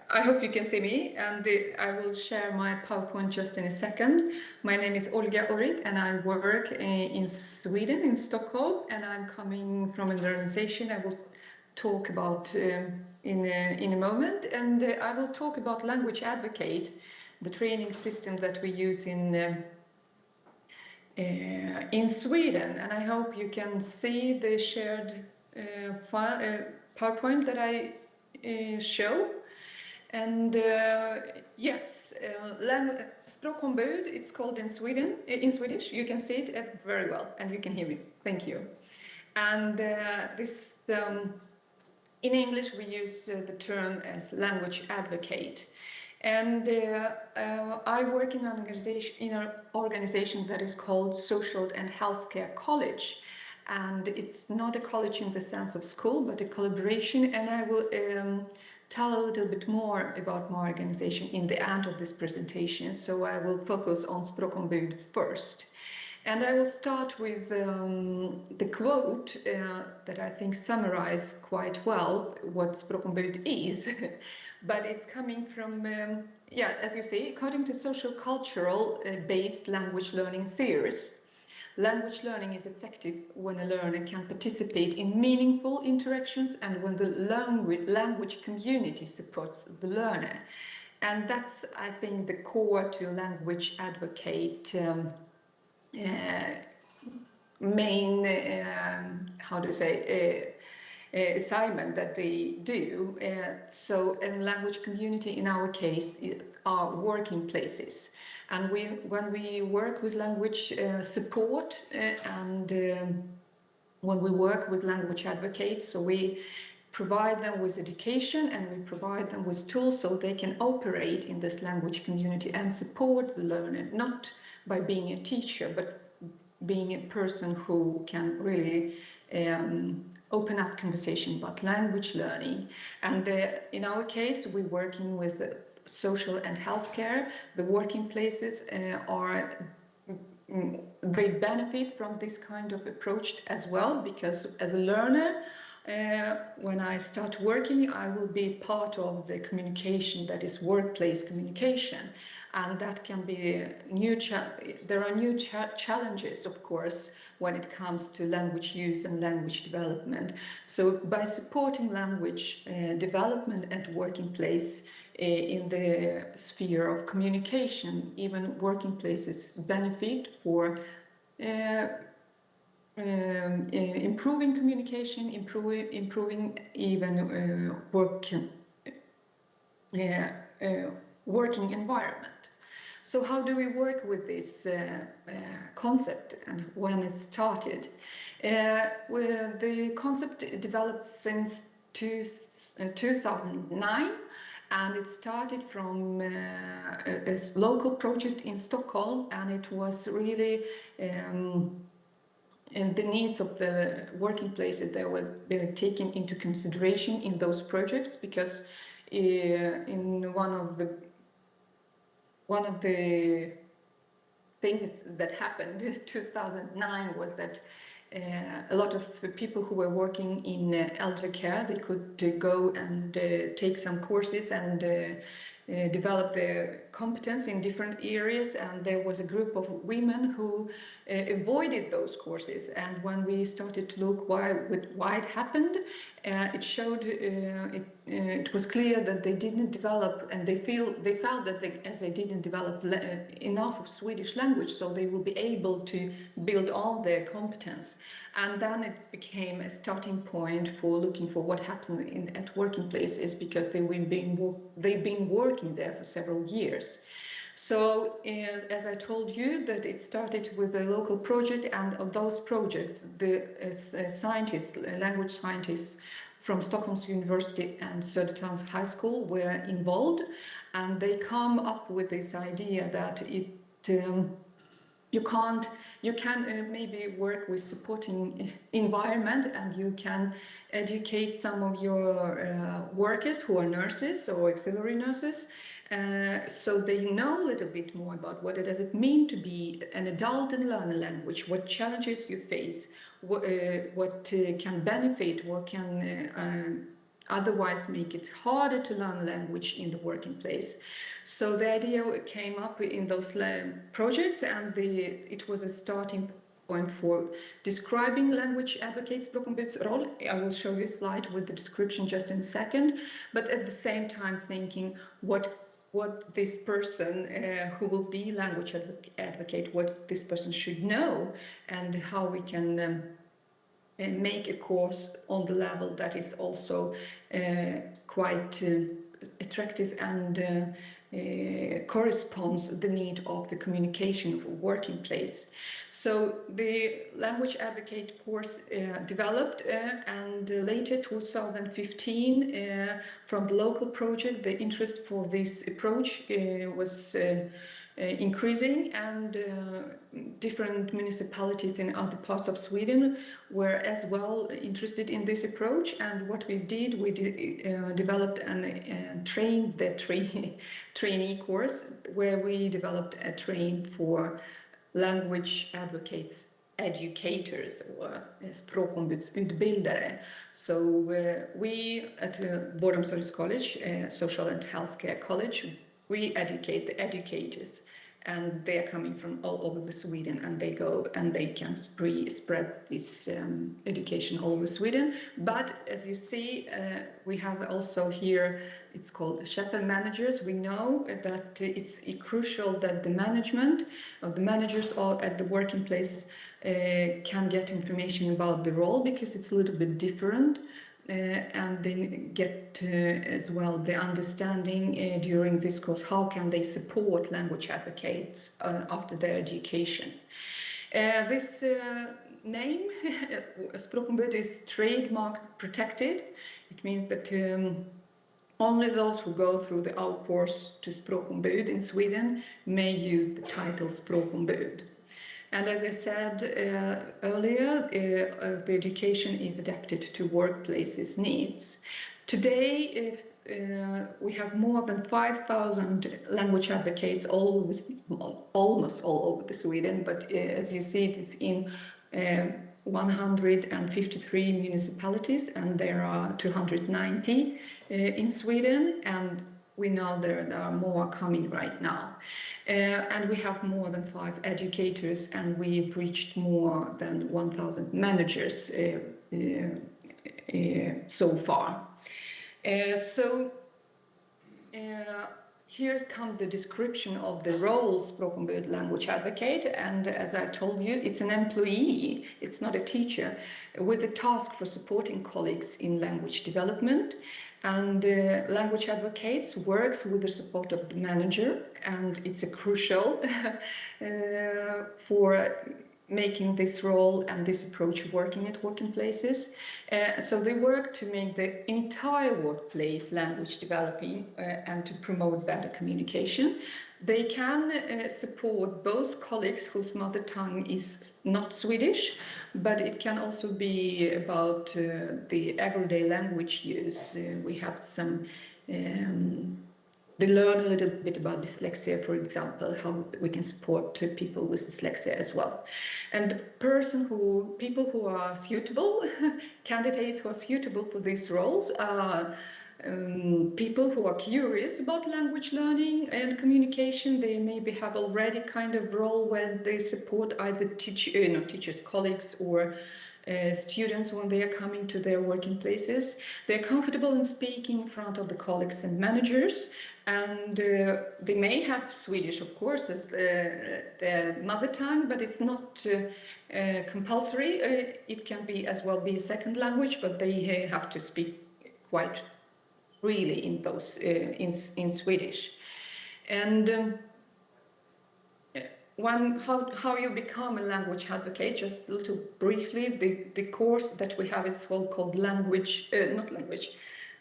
E: I hope you can see me, and I will share my PowerPoint just in a second. My name is Olga Orrit, and I work in Sweden, in Stockholm, and I'm coming from an organization I will talk about in a moment. And I will talk about Language Advocate, the training system that we use in Sweden. And I hope you can see the shared PowerPoint that I show. And yes, språkombud, it's called in Swedish. You can see it very well, and you can hear me. Thank you. And this, in English, we use the term as language advocate. And I work in an organization that is called Social and Healthcare College. And it's not a college in the sense of school, but a collaboration. And I will tell a little bit more about my organization in the end of this presentation, so I will focus on Språkombud first. And I will start with the quote that I think summarizes quite well what Språkombud is. But it's coming from, as you say, according to social-cultural based language learning theories. Language learning is effective when a learner can participate in meaningful interactions and when the language community supports the learner. And that's, I think, the core to language advocate main, assignment that they do. So in language community, in our case, are working places. And when we work with language support and when we work with language advocates, so we provide them with education and we provide them with tools so they can operate in this language community and support the learner, not by being a teacher, but being a person who can really open up conversation about language learning. And in our case, we're working with social and healthcare. The working places they benefit from this kind of approach as well, because as a learner, when I start working, I will be part of the communication that is workplace communication. And that can be there are new challenges, of course, when it comes to language use and language development. So by supporting language development at working place in the sphere of communication, even working places benefit for improving communication, improving even working environment. So how do we work with this concept and when it started? The concept developed since 2009, and it started from a local project in Stockholm, and it was really and the needs of the working places that were taken into consideration in those projects, because in one of the things that happened in 2009 was that a lot of people who were working in elder care, they could go and take some courses and develop their competence in different areas, and there was a group of women who avoided those courses. And when we started to look why it happened, it showed it was clear that they didn't develop, and they felt that as they didn't develop enough of Swedish language, so they will be able to build on their competence. And then it became a starting point for looking for what happened at working places, because they've been working there for several years. So as I told you, that it started with a local project, and of those projects, the language scientists from Stockholm's University and Södertörns High School were involved, and they come up with this idea that you can maybe work with supporting environment, and you can educate some of your workers who are nurses or auxiliary nurses, so they know a little bit more about what does it mean to be an adult and learn a language, what challenges you face, what can benefit, what can otherwise make it harder to learn a language in the working place. So the idea came up in those projects, and it was a starting point for describing language advocates Språkombud's role. I will show you a slide with the description just in a second, but at the same time thinking what this person who will be language advocate, what this person should know, and how we can make a course on the level that is also quite attractive and corresponds to the need of the communication of a working place. So the language advocate course developed, and later 2015 from the local project, the interest for this approach was increasing, and different municipalities in other parts of Sweden were as well interested in this approach. And what we did, we developed and trained the trainee course, where we developed a train for language advocates, educators, or språkombudsutbildare. So we at Vård och Omsorgs College, Social and Healthcare College, we educate the educators, and they are coming from all over Sweden, and they go and they can spread this education all over Sweden. But as you see, we have also here, it's called chapter managers. We know that it's crucial that the management of the managers or at the working place can get information about the role, because it's a little bit different. And then get as well the understanding during this course, how can they support language advocates after their education. This name, Språkombud, is trademark protected. It means that only those who go through our course to Språkombud in Sweden may use the title Språkombud. And as I said earlier, the education is adapted to workplaces' needs. Today, we have more than 5,000 language advocates almost all over Sweden, but as you see, it's in 153 municipalities, and there are 290 in Sweden, and we know there are more coming right now. And we have more than 5 educators, and we've reached more than 1,000 managers so far. Here comes the description of the role Språkombud language advocate, and as I told you, it's an employee, it's not a teacher, with a task for supporting colleagues in language development. And language advocates works with the support of the manager, and it's a crucial for making this role and this approach working at working places. So they work to make the entire workplace language developing and to promote better communication. They can support both colleagues whose mother tongue is not Swedish, but it can also be about the everyday language use. We have some, they learn a little bit about dyslexia, for example, how we can support people with dyslexia as well. And people who are suitable, candidates who are suitable for these roles are people who are curious about language learning and communication. They maybe have already kind of role where they support either teachers, colleagues, or students when they are coming to their working places. They're comfortable in speaking in front of the colleagues and managers, and they may have Swedish, of course, as their mother tongue, but it's not compulsory. It can be as well be a second language, but they have to speak quite really in those in Swedish. And how you become a language advocate, just a little briefly, the course that we have is called language,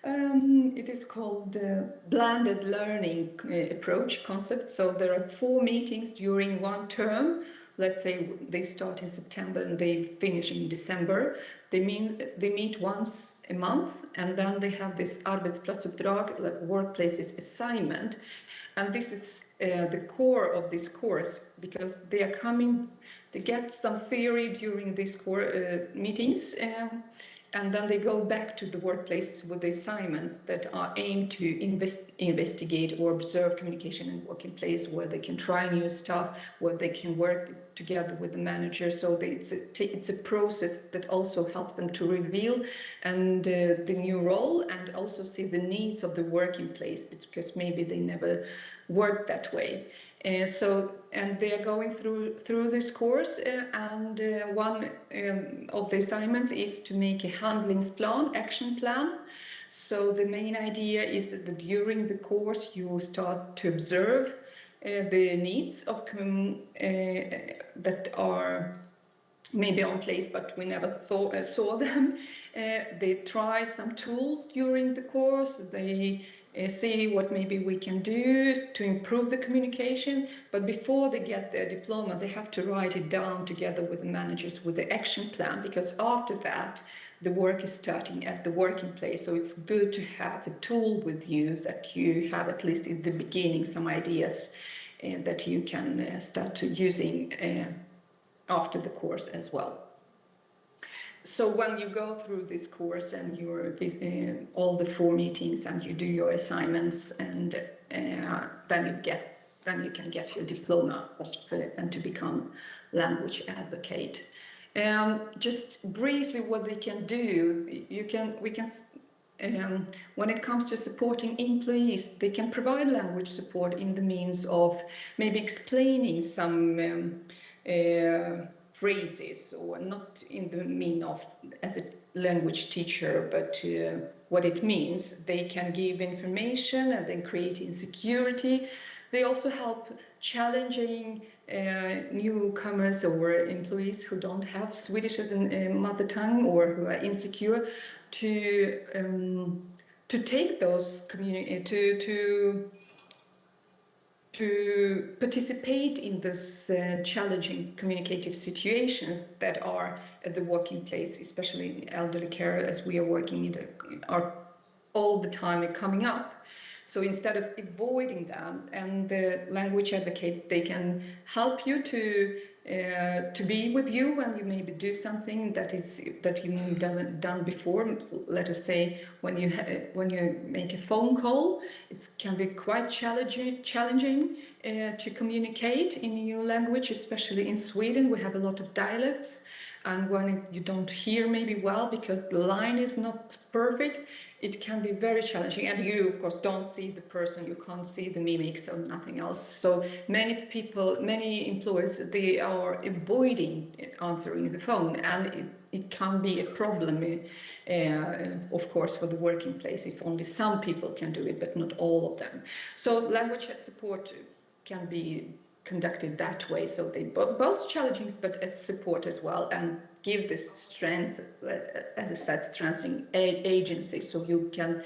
E: it is called blended learning approach concept. So there are 4 meetings during one term. Let's say they start in September and they finish in December. They meet once a month, and then they have this arbetsplatsuppdrag, like workplaces assignment. And this is the core of this course, because they are coming, they get some theory during these meetings, and then they go back to the workplace with the assignments that are aimed to investigate or observe communication in working place, where they can try new stuff, where they can work together with the manager. So it's a process that also helps them to reveal and the new role, and also see the needs of the working place, because maybe they never worked that way. And they are going through this course, and one of the assignments is to make a handlingsplan, action plan. So the main idea is that during the course you start to observe the needs of that are maybe on place, but we never saw them. They try some tools during the course. They see what maybe we can do to improve the communication. But before they get their diploma, they have to write it down together with the managers with the action plan, because after that, the work is starting at the working place. So it's good to have a tool with you that you have at least in the beginning some ideas that you can start to using after the course as well. So when you go through this course and you're all the 4 meetings and you do your assignments, and then you can get your diploma and to become language advocate. Just briefly, what they can do, when it comes to supporting employees, they can provide language support in the means of maybe explaining some phrases, or not in the mean of as a language teacher, but what it means. They can give information and then create insecurity. They also help challenging newcomers or employees who don't have Swedish as a mother tongue or who are insecure to take those to participate in those challenging communicative situations that are at the working place, especially in elderly care, as we are working are all the time coming up. So instead of avoiding them, and the language advocate, they can help you to be with you when you maybe do something that you done before. Let us say when you make a phone call, it can be quite challenging to communicate in a new language, especially in Sweden. We have a lot of dialects, and when you don't hear maybe well because the line is not perfect, it can be very challenging. And you, of course, don't see the person, you can't see the mimics or nothing else. So many employers, they are avoiding answering the phone, and it can be a problem, of course, for the working place if only some people can do it, but not all of them. So language support can be conducted that way, so they both challenging but it's support as well, and give this strength, as I said, strengthening agency, so you can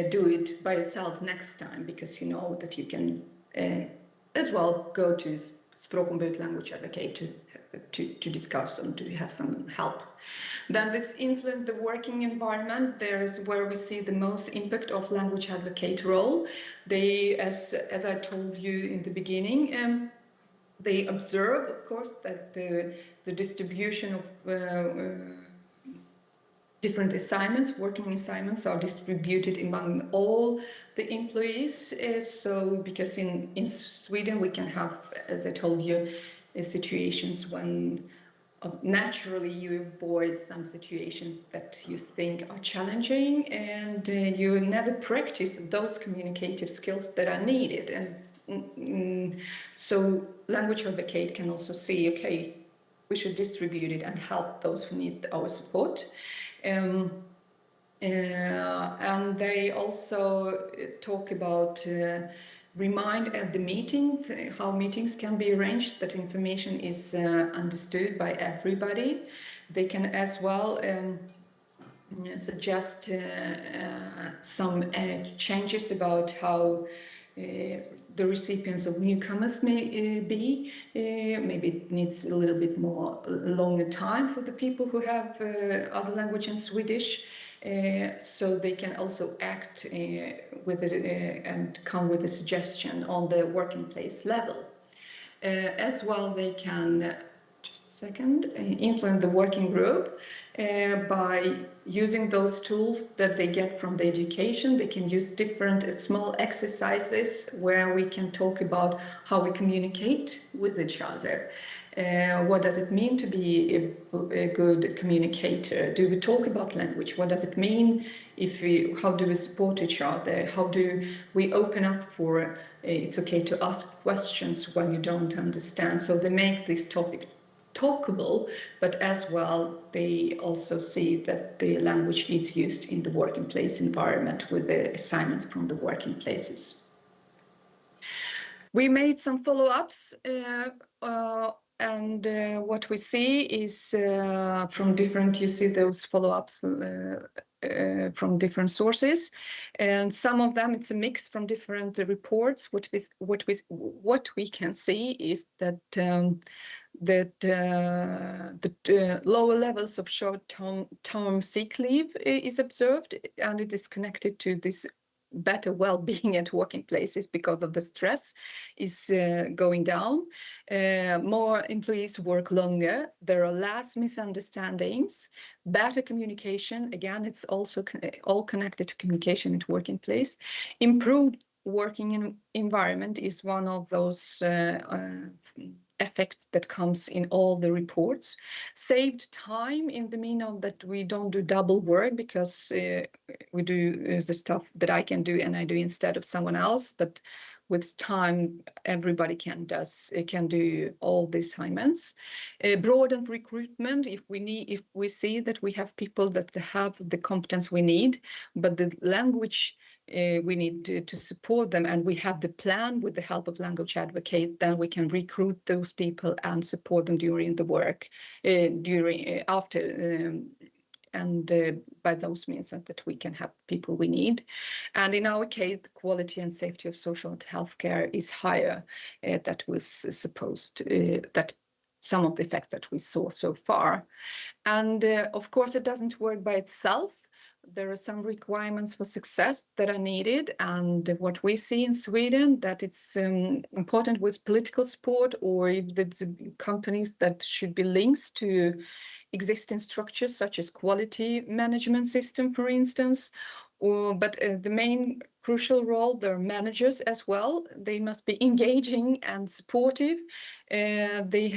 E: do it by yourself next time, because you know that you can as well go to Språkombud language advocate to discuss and to have some help. Then this influence the working environment. There is where we see the most impact of language advocate role. They, as I told you in the beginning, they observe, of course, that the distribution of different assignments, working assignments, are distributed among all the employees. So because in Sweden we can have, as I told you, situations when naturally you avoid some situations that you think are challenging, and you never practice those communicative skills that are needed. And so language advocate can also see, okay, we should distribute it and help those who need our support. And they also talk about remind at the meeting how meetings can be arranged, that information is understood by everybody. They can as well suggest some changes about how the recipients of newcomers may be. Maybe it needs a little bit more longer time for the people who have other language than Swedish. So they can also act with it and come with a suggestion on the working place level. As well, they can, just a second, influence the working group by using those tools that they get from the education. They can use different small exercises where we can talk about how we communicate with each other. What does it mean to be a good communicator? Do we talk about language? What does it mean how do we support each other? How do we open up for it's okay to ask questions when you don't understand? So they make this topic talkable, but as well they also see that the language is used in the working place environment with the assignments from the working places. We made some follow-ups and what we see is from different, you see those follow-ups from different sources, and some of them it's a mix from different reports. What we can see is that lower levels of short-term sick leave is observed, and it is connected to this better well-being at working places because of the stress is going down. More employees work longer. There are less misunderstandings, better communication. Again, it's also all connected to communication at working place. Improved working environment is one of those effects that comes in all the reports. Saved time in the meaning of that we don't do double work, because we do the stuff that I can do and I do instead of someone else, but with time everybody can do all the assignments. Broadened recruitment, if we see that we have people that have the competence we need, but the language we need to support them, and we have the plan with the help of language advocate, then we can recruit those people and support them during the work, after, and by those means that we can have people we need. And in our case, the quality and safety of social and healthcare is higher. That was supposed that some of the effects that we saw so far. And of course, it doesn't work by itself. There are some requirements for success that are needed, and what we see in Sweden, that it's important with political support, or if there's companies that should be links to existing structures such as quality management system, for instance. But the main crucial role, their managers as well, they must be engaging and supportive. They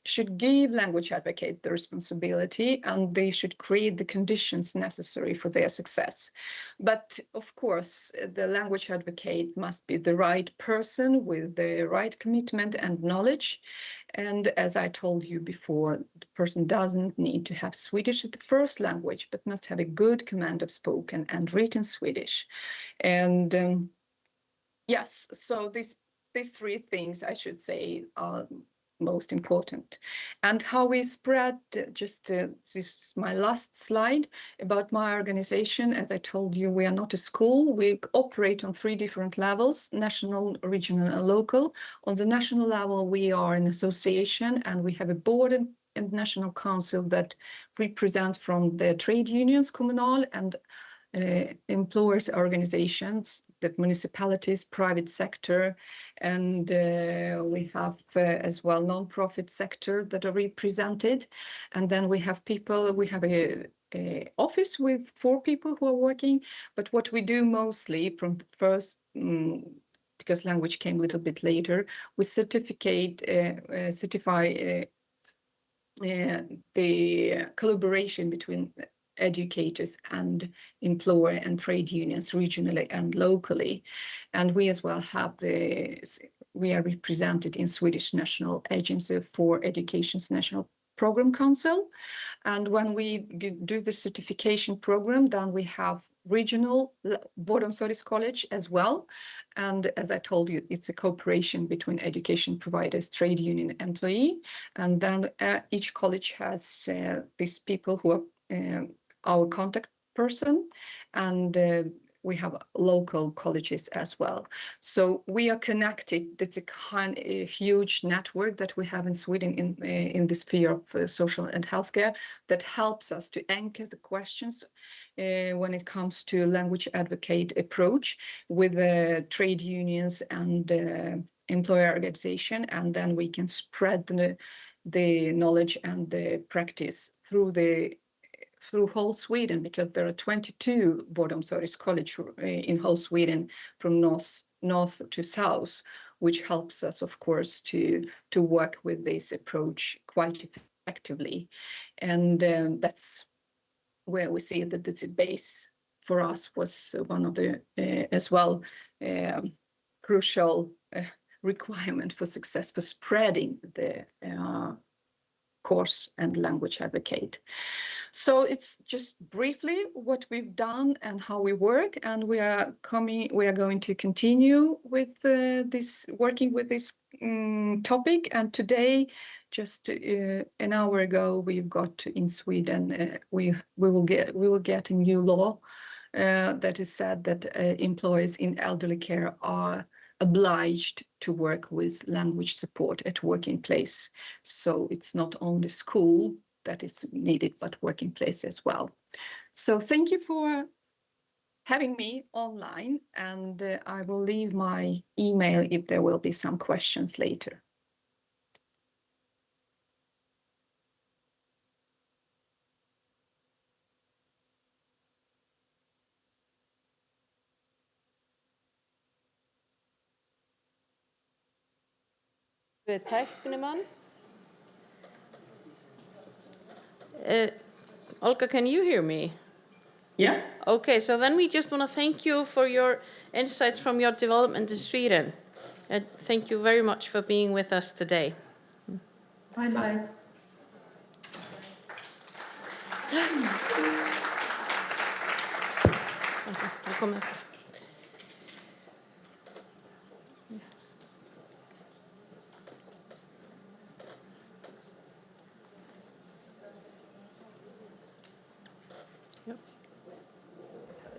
E: should give language advocate the responsibility, and they should create the conditions necessary for their success. But of course, the language advocate must be the right person with the right commitment and knowledge. And as I told you before, the person doesn't need to have Swedish as the first language, but must have a good command of spoken and written Swedish. And yes, so these three things, I should say, are most important. And how we spread, just this is my last slide about my organization. As I told you, we are not a school. We operate on 3 different levels: national, regional, and local. On the national level, we are an association, and we have a board and national council that represents from the trade unions, Kommunal, and employers organizations, that municipalities, private sector, and we have as well non-profit sector that are represented. And then we have people, we have a office with 4 people who are working, but what we do mostly from the first, because language came a little bit later, we certify the collaboration between educators and employer and trade unions regionally and locally. And we as well have we are represented in Swedish National Agency for Education's National Program Council. And when we do the certification program, then we have regional Vårdomsorgs College as well. And as I told you, it's a cooperation between education providers, trade union, employee. And then each college has these people who are our contact person, and we have local colleges as well. So we are connected. It's a huge network that we have in Sweden in the sphere of social and healthcare that helps us to anchor the questions when it comes to language advocate approach with trade unions and employer organization, and then we can spread the knowledge and the practice through whole Sweden, because there are 22 Vårdomsorgs College in whole Sweden from north to south, which helps us, of course, to work with this approach quite effectively. And that's where we see that the base for us was one of the as well crucial requirement for success for spreading the course and language advocate. So it's just briefly what we've done and how we work, and we are going to continue with working with this topic. And today, just an hour ago, we've got in Sweden, we will get a new law that is said that employees in elderly care are obliged to work with language support at working place. So it's not only school that is needed, but working place as well. So thank you for having me online, and I will leave my email if there will be some questions later.
A: Við tæknimann. Olga, can you hear me?
E: Yeah.
A: Okay, so then we just want to thank you for your insights from your development in Sweden. And thank you very much for being with us today.
E: Bye-bye.
A: Velkommen eftir.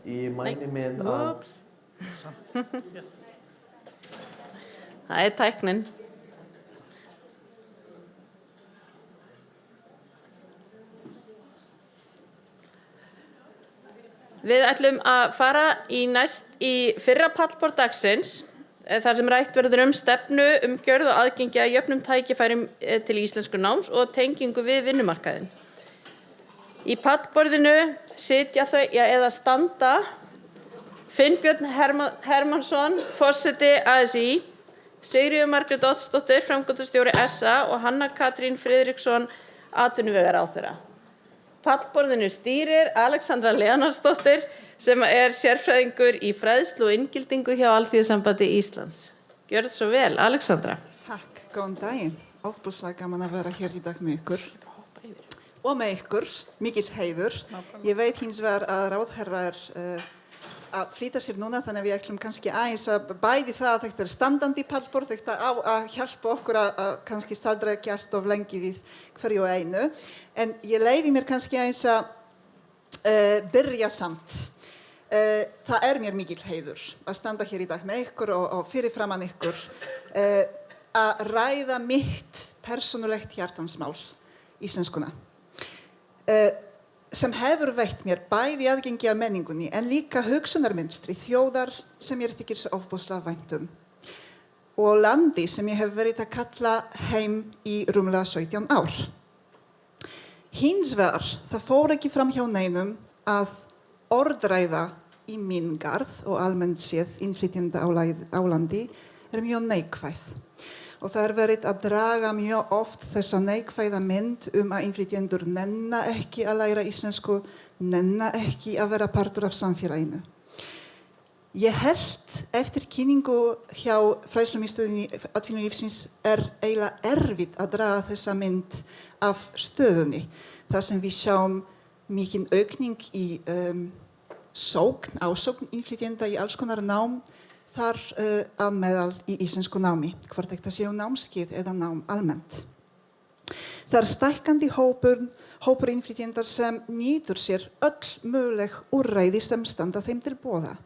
G: Í mæli minn að
A: Það tæknin. Við ætlum að fara í fyrra pallborð dagsins, þar sem rætt verður stefnu, umgjörð og aðgengi að jöfnum tækifærum til íslensku náms og tengingu við vinnumarkaðinn. Í pallborðinu sitja þau eða standa Finnbjörn Hermannsson, forseti ASÍ, Sigríður Margrét Oddsdóttir, framkvæmdastjóri SA og Hanna Katrín Friðriksson, atvinnuvegaráðherra. Pallborðinu stýrir Alexandra Leonardsdóttir, sem sérfræðingur í fræðslu og inngildingu hjá Alþýðusambandi Íslands. Gjörðu svo vel, Alexandra.
H: Takk, góðan daginn. Ofboðslega gaman að vera hér í dag með ykkur. Og með ykkur, mikill heiður. Ég veit hins vegar að ráðherra að flýta sér núna, þannig að við ætlum kannski aðeins að bæði það að þetta standandi pallborð, þetta á að hjálpa okkur að kannski staldra ekki allt of lengi við hverju og einu. En ég leyfi mér kannski aðeins að byrja samt. Það mér mikill heiður að standa hér í dag með ykkur og fyrirframan ykkur að ræða mitt persónulegt hjartansmál, íslenskuna. Sem hefur veitt mér bæði aðgengi að menningunni en líka hugsunarmynstri þjóðar sem mér þykir svo ofboðslega vænt og landi sem ég hef verið að kalla heim í rúmlega 17 ár. Hins vegar, það fór ekki fram hjá neinum að orðræða í minn garð og almennt séð innflytjenda á landi mjög neikvæð. Og það verið að draga mjög oft þessa neikvæða mynd að innflytjendur nenna ekki að læra íslensku, nenna ekki að vera partur af samfélaginu. Ég held eftir kynningu hjá fræðslumiðstöðinni atvinnulífsins eiginlega erfitt að draga þessa mynd af stöðunni. Það sem við sjáum mikinn aukning í ásókn innflytjenda í alls konar nám, þar að meðal í íslensku námi, hvort þetta séu námskeið eða nám almennt. Það stækkandi hópur innflytjendar sem nýtur sér öll möguleg úrræði sem standa þeim til boða.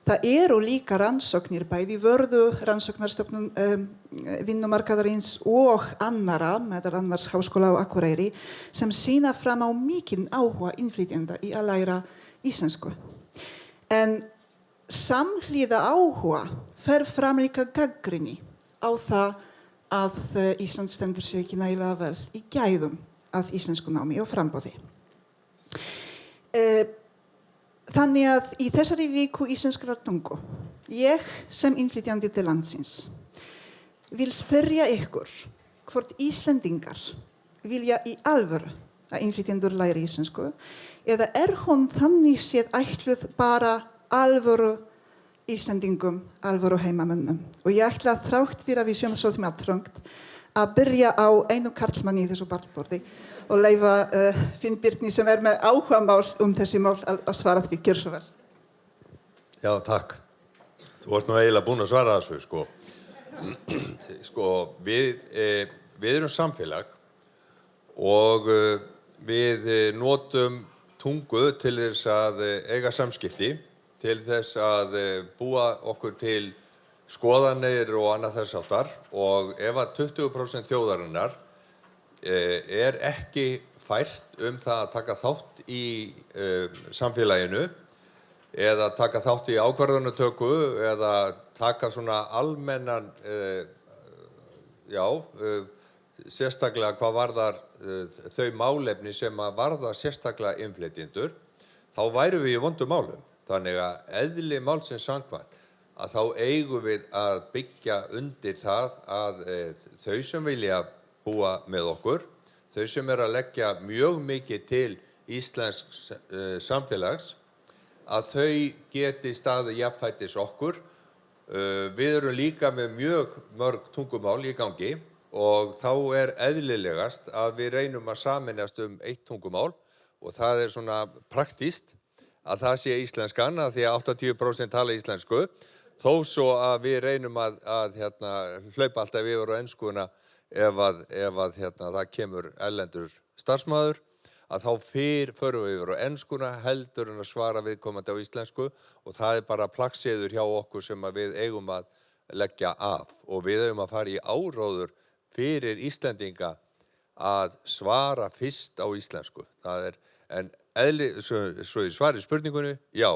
H: Það eru líka rannsóknir, bæði Vörðu, rannsóknarstofnun vinnumarkaðarins og annarra, meðal annars Háskóla á Akureyri, sem sýna fram á mikinn áhuga innflytjenda í að læra íslensku. En samhliða áhuga fer fram líka gagnrýni á það að Ísland stendur sig ekki nægilega vel í gæðum að íslensku námi og framboði. Þannig að í þessari viku íslenskrar tungu, ég sem innflytjandi til landsins vil spyrja ykkur hvort Íslendingar vilja í alvöru að innflytjendur læri íslensku eða hún þannig séð ætluð bara alvöru Íslendingum, alvöru heimamönnum. Og ég ætla þrátt fyrir að við séum svolítið með þröngt að byrja á einu karlmanni í þessu pallborði og leyfa Finnbirni sem með áhugamál þessi mál að svara því. Gjör svo vel.
I: Já, takk. Þú varst nú eiginlega búin að svara þessu, Við við erum samfélag og við notum tungu til þess að eiga samskipti, til þess að búa okkur til skoðanir og annað þess háttar og ef að 20% þjóðarinnar er ekki fært það að taka þátt í samfélaginu eða taka þátt í ákvarðanatöku eða taka svona almennan, sérstaklega hvað varðar þau málefni sem að varða sérstaklega innflytjendur, þá værum við í vondum málum. Þannig að eðli málsins samkvæmt að þá eigum við að byggja undir það að þau sem vilja búa með okkur, þau sem að leggja mjög mikið til íslensks samfélags, að þau geti staðið jafnfætis okkur. Við erum líka með mjög mörg tungumál í gangi og þá eðlilegast að við reynum að sameinast eitt tungumál og það svona praktískt að það sé íslenskan, að því að 80% tala íslensku, þó svo að við reynum að hlaupa alltaf yfir á enskuna ef það kemur erlendur starfsmaður, að þá förum við yfir á enskuna heldur en að svara viðkomandi á íslensku og það bara plagsiður hjá okkur sem að við eigum að leggja af og við eigum að fara í áróður fyrir Íslendinga að svara fyrst á íslensku. Það en svo í svari spurningunni, já,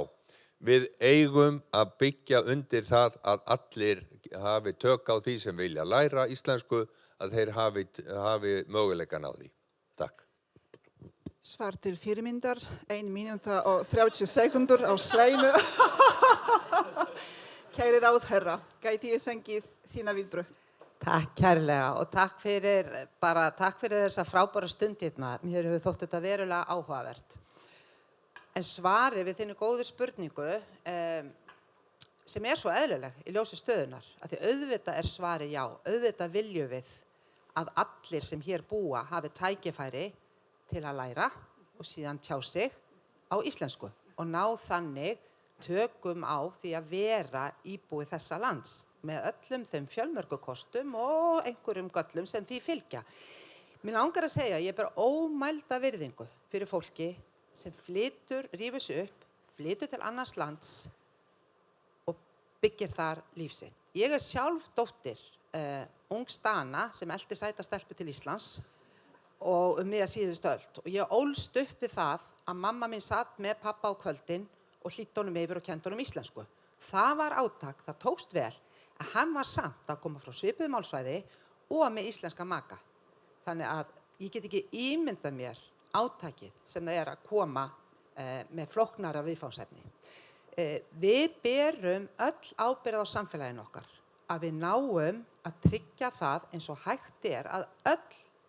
I: við eigum að byggja undir það að allir hafi tök á því sem vilja læra íslensku, að þeir hafi möguleikan á því. Takk.
H: Svar til fyrirmyndar, 1 mínúta og 30 sekúndur á slænu. Kæri ráðherra, gæti ég fengið þína viðbrögð?
J: Takk kærlega og takk fyrir þessa frábæra stund hérna. Mér hefur þótt þetta verulega áhugavert. En svari við þinni góðu spurningu sem svo eðlileg í ljósi stöðunar, að því auðvitað svari já, auðvitað viljum við að allir sem hér búa hafi tækifæri til að læra og síðan tjá sig á íslensku og ná þannig tökum á því að vera íbúi þessa lands með öllum þeim fjölmörgu kostum og einhverjum göllum sem því fylgja. Mér langar að segja, ég ber ómælda virðingu fyrir fólki sem rífur sig upp, flytur til annars lands og byggir þar líf sitt. Ég sjálf dóttir ung Dana sem elti sæta stelpu til Íslands og miðja síðustu öld og ég ólst upp við það að mamma mín satt með pappa á kvöldin og hlýddi honum yfir og kenndi honum íslensku. Það var átak, það tókst vel, að hann var samt að koma frá svipuðu málsvæði og með íslenska maka. Þannig að ég get ekki ímyndað mér átakið sem það að koma með flóknara viðfangsefni. Við berum öll ábyrgð á samfélaginu okkar, að við náum að tryggja það eins og hægt að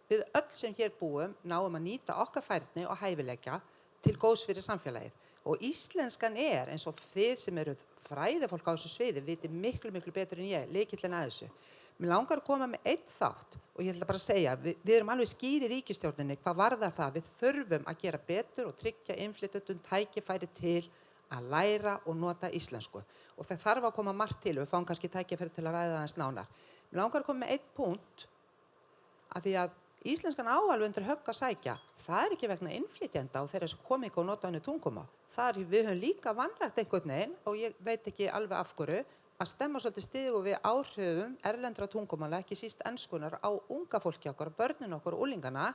J: við öll sem hér búum náum að nýta okkar færni og hæfileika til góðs fyrir samfélagið. Og íslenskan eins og þið sem eru fræðifólk á þessu sviði viti miklu betur en ég, lykillinn að þessu. Mér langar að koma með einn þátt og ég ætla bara að segja, við erum alveg skýr í ríkisstjórninni hvað varðar það, við þurfum að gera betur og tryggja innflytjendum tækifæri til að læra og nota íslensku. Og það þarf að koma margt til og við fáum kannski tækifæri til að ræða aðeins nánar. Mér langar að koma með einn punkt að því að íslenskan á alveg undir högg að sækja, það ekki vegna innflytjenda og þeirra sem komi ekki og nota henni tungumál. Við höfum líka vanrækt einhvern veginn og ég veit ekki alveg af hverju að stemma svolítið stigu við áhrifum erlendra tungumála, ekki síst enskunar, á unga fólki okkar, börnin okkar og úlingana.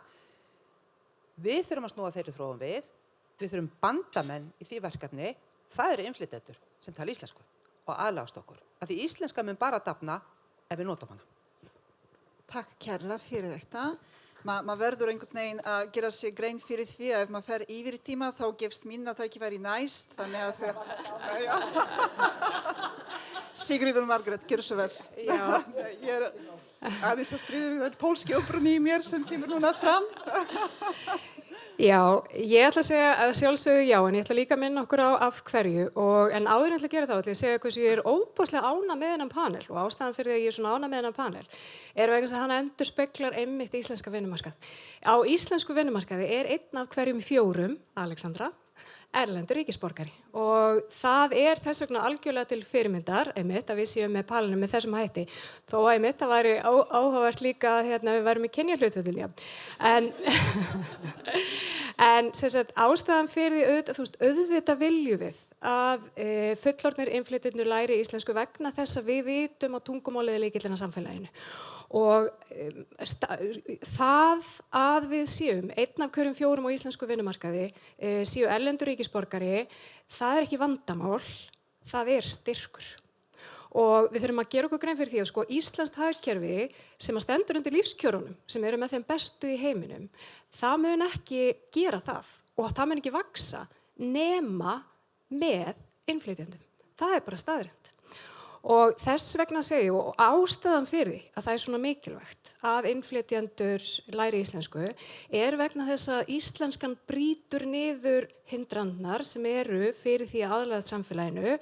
J: Við þurfum að snúa þeirri þróun við þurfum bandamenn í því verkefni, það eru innflytjendur sem tala íslensku og aðlagast okkur. Af því íslenska mun bara dafna ef við notum hana.
H: Takk kærlega fyrir þetta. Maður verður einhvern veginn að gera sér grein fyrir því að ef maður fer yfir tíma þá gefst minna tækifæri næst, þannig að Sigríður Margrét, gjörðu svo vel. Já. Ég aðeins að stríður við pólski uppruni í mér sem kemur núna fram.
K: Já, ég ætla að segja að sjálfsögðu já, en ég ætla líka að minna okkur á af hverju en áður en ég ætla að gera það, ætla ég að segja hversu ég óbúslega ánægð með þennan panel og ástæðan fyrir því að ég svona ánægð með þennan panel vegna þess að hann endurspeglar einmitt íslenska vinnumarkað. Á íslensku vinnumarkaði einn af hverjum 4, Alexandra, erlendur ríkisborgari og það þess vegna algjörlega til fyrirmyndar einmitt að við séum með palinu með þessum hætti þó að einmitt það væri áhugavert líka að við værum í kynjahlutföllum en sem sagt ástæðan fyrir því auðvitað viljum við að fullorðnir innflytjendur læri íslensku vegna þess að við vitum að tungumálið er lykillinn að samfélaginu og það að við séum 1 af hverjum 4 á íslensku vinnumarkaði séu erlendur ríkisborgari, það ekki vandamál, það styrkur. Og við þurfum að gera okkur grein fyrir því að íslenskt hagkerfi sem að stendur undir lífskjörunum, sem eru með þeim bestu í heiminum, það mun ekki gera það og það mun ekki vaxa nema með innflytjendum. Það bara staðreynd. Og þess vegna segi ég og ástæðan fyrir því að það svona mikilvægt að innflytjendur læri íslensku vegna þess að íslenskan brýtur niður hindranirnar sem eru fyrir því að aðlagast samfélaginu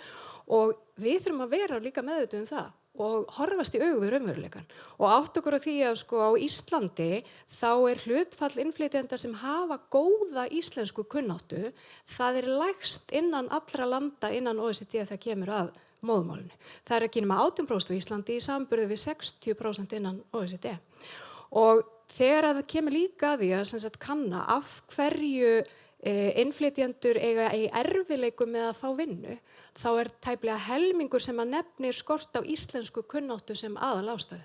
K: og við þurfum að vera líka meðvituð það og horfast í augu við raunveruleikann og átt okkur á því að á Íslandi þá hlutfall innflytjenda sem hafa góða íslensku kunnáttu, það lægst innan allra landa innan OECD þegar kemur að móðumálinu. Það ekki nema 18% á Íslandi í samanburði við 60% innan OECD. Og þegar það kemur líka að því að kanna af hverju innflytjendur eiga í erfiðleikum með að fá vinnu, þá tæplega helmingur sem að nefnir skort á íslensku kunnáttu sem aðalástæðu.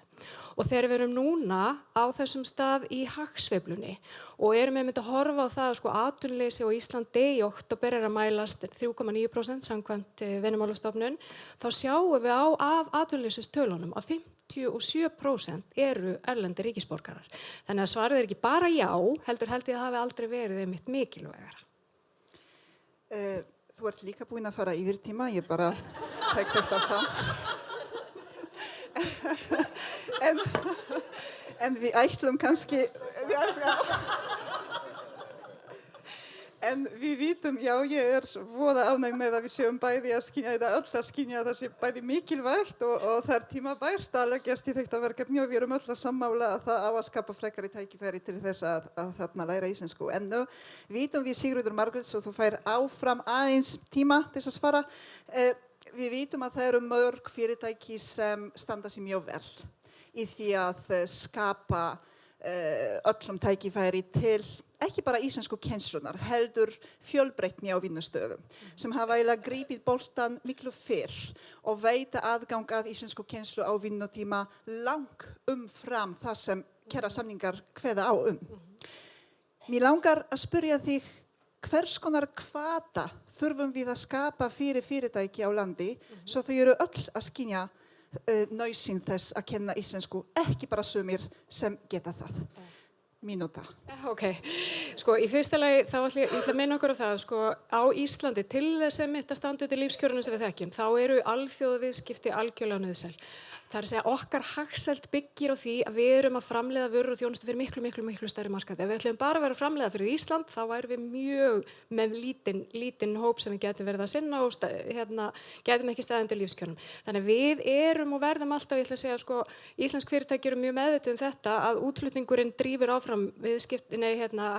K: Og þegar við erum núna á þessum stað í hagsveiflunni og erum einmitt að horfa á það að atvinnuleysi á Íslandi í október að mælast 3,9% samkvæmt Vinnumálastofnun, þá sjáum við af atvinnuleysistölunum að 57% eru erlendir ríkisborgarar. Þannig að svarið ekki bara já, heldur held ég að það hafi aldrei verið einmitt mikilvægara.
H: Þú líka búin að fara yfir tíma, ég bara tek þetta fram. En við ætlum kannski en við vitum, já, ég voða ánægð með að við séum bæði að skynja þetta öll að skynja það sé bæði mikilvægt og það tímabært að leggjast í þetta verkefni og við erum öll að sammála að það á að skapa frekari tækifæri til þess að þarna læra íslensku. En nú vitum við Sigríður Margrét og þú fær áfram aðeins tíma til að svara. Við vitum að það eru mörg fyrirtæki sem standa sig mjög vel í því að skapa öllum tækifæri til ekki bara íslensku kennslunar, heldur fjölbreytni á vinnustöðum sem hafa eiginlega gripið boltan miklu fyrr og veita aðgang að íslensku kennslu á vinnutíma lang umfram það sem kjarasamningar kveða á Mér langar að spyrja þig hvers konar hvata þurfum við að skapa fyrir fyrirtæki á landi svo þau eru öll að skynja nauðsyn þess að kenna íslensku, ekki bara sumir sem geta það. Mínúta.
K: Ok, í fyrsta lagi þá ætla ég að minna okkur á það, á Íslandi til þess að standa undir lífskjörunum sem við þekkjum, þá eru alþjóðaviðskipti algjörlega nauðsæl. Það að segja okkar hagsæld byggir á því að við erum að framleiða vörur og þjónustu fyrir miklu stærri markaði. Ef við ætlum bara að vera að framleiða fyrir Ísland, þá værum við mjög með lítinn hóp sem við getum verið að sinna og getum ekki staðið undir lífskjörnum. Þannig að við erum og verðum alltaf, ég ætla að segja, íslensk fyrirtæki eru mjög meðvituð þetta að útflutningurinn drífur áfram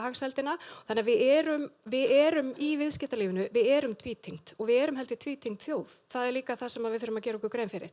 K: hagsældina. Þannig að við erum í viðskiptalífinu, við erum tvítengt og við erum heldur tvítengt þjóð. Það líka það sem við þurfum að gera okkur grein fyrir.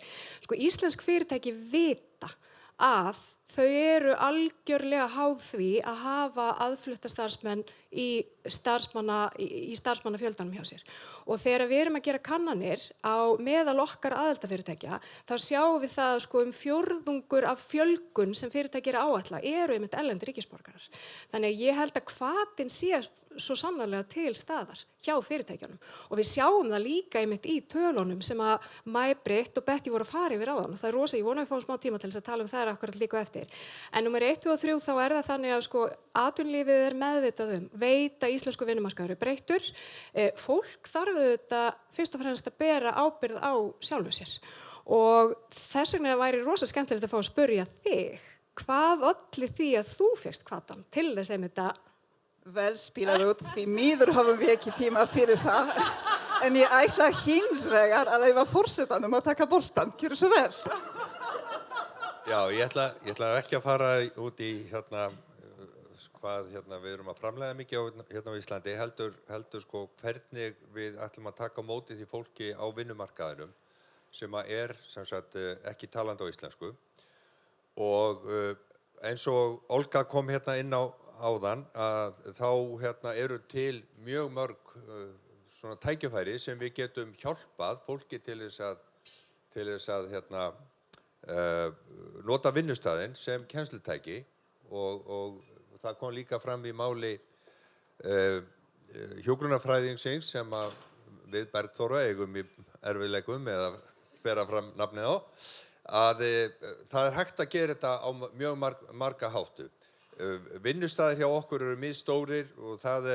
K: Íslensk fyrirtæki vita að þau eru algjörlega háð því að hafa aðflutta starfsmenn í starfsmannafjöldanum hjá sér. Og þegar við erum að gera kannanir á meðal okkar aðildafyrirtækja, þá sjáum við það fjórðungur af fjölgun sem fyrirtæki eru áætla eru einmitt erlendir ríkisborgarar. Þannig að ég held að hvatinn sé svo sannarlega til staðar hjá fyrirtækjunum. Og við sjáum það líka einmitt í tölunum sem að Maj-Britt og Betty voru að fara yfir áðan. Og það rosa, ég vona að við fáum smá tíma til þess að tala þær akkurat líka eftir. En númer 1 og 3 þá það þannig að atvinnulífið meðvitað veita íslensku vinnumarkaður breyttur. Fólk þarf auðvitað fyrst og fremst að bera ábyrgð á sjálfu sér. Og þess vegna væri rosa skemmtilegt að fá að spyrja þig, hvað olli því að þú fékkst hvatann til þess einmitt að
H: Vel spilað út, því miður höfum við ekki tíma fyrir það. En ég ætla hins vegar að leyfa forsetanum að taka boltan. Gjörðu svo vel.
I: Já, ég ætla ekki að fara út í hvað við erum að framleiða mikið hérna á Íslandi, heldur sko hvernig við ætlum að taka á móti því fólki á vinnumarkaðinum sem sem sagt ekki talandi á íslensku. Og eins og Olga kom hérna inn á áðan að þá eru til mjög mörg svona tækifæri sem við getum hjálpað fólki til þess að nota vinnustaðinn sem kennslutæki og það kom líka fram í máli hjúkrunarfræðingsins sem að við Bergþóra eigum í erfiðleikum með að bera fram nafnið á, að það hægt að gera þetta á mjög marga háttu. Vinnustaðir hjá okkur eru misstórir og það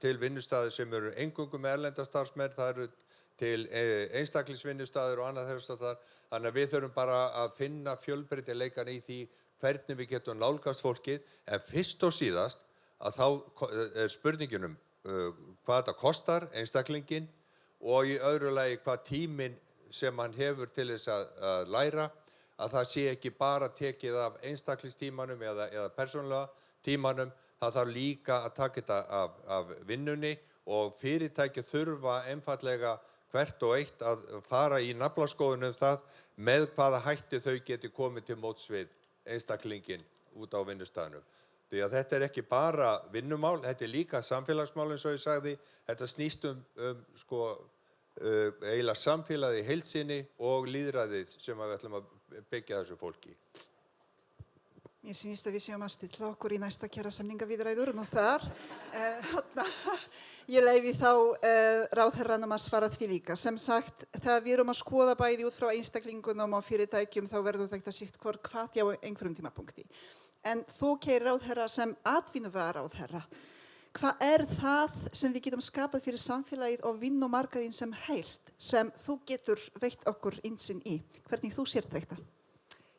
I: til vinnustaðir sem eru eingöngu með erlenda starfsmenn, það eru til einstaklingsvinnustaðir og annað þess að þannig að við þurfum bara að finna fjölbreytileikann í því hvernig við getum nálgast fólkið, en fyrst og síðast að þá spurningin hvað þetta kostar einstaklingin og í öðru lagi hvað tíminn sem hann hefur til þess að læra, að það sé ekki bara tekið af einstaklingstímanum eða persónulega tímanum, það þarf líka að taka þetta af vinnunni og fyrirtæki þurfa einfaldlega hvert og eitt að fara í naflaskoðun það með hvaða hætti þau geti komið til móts við einstaklingin út á vinnustaðnum. Því að þetta ekki bara vinnumál, þetta líka samfélagsmál eins og ég sagði, þetta snýst eiginlega samfélagið í heild sinni og lýðræðið sem við ætlum að byggja þessu fólki.
H: Mér sýnist að við séum að stilla okkur í næsta kjarasamningaviðræður og þar. Ég leyfi þá ráðherranum að svara því líka. Sem sagt, þegar við erum að skoða bæði út frá einstaklingunum og fyrirtækjum þá verður þetta sitt hvort hvað á einhverjum tímapunkti. En þú, kæri ráðherra, sem atvinnuvegaráðherra, hvað það sem við getum skapað fyrir samfélagið og vinnumarkaðinn sem heilt sem þú getur veitt okkur innsýn í? Hvernig þú sér þetta?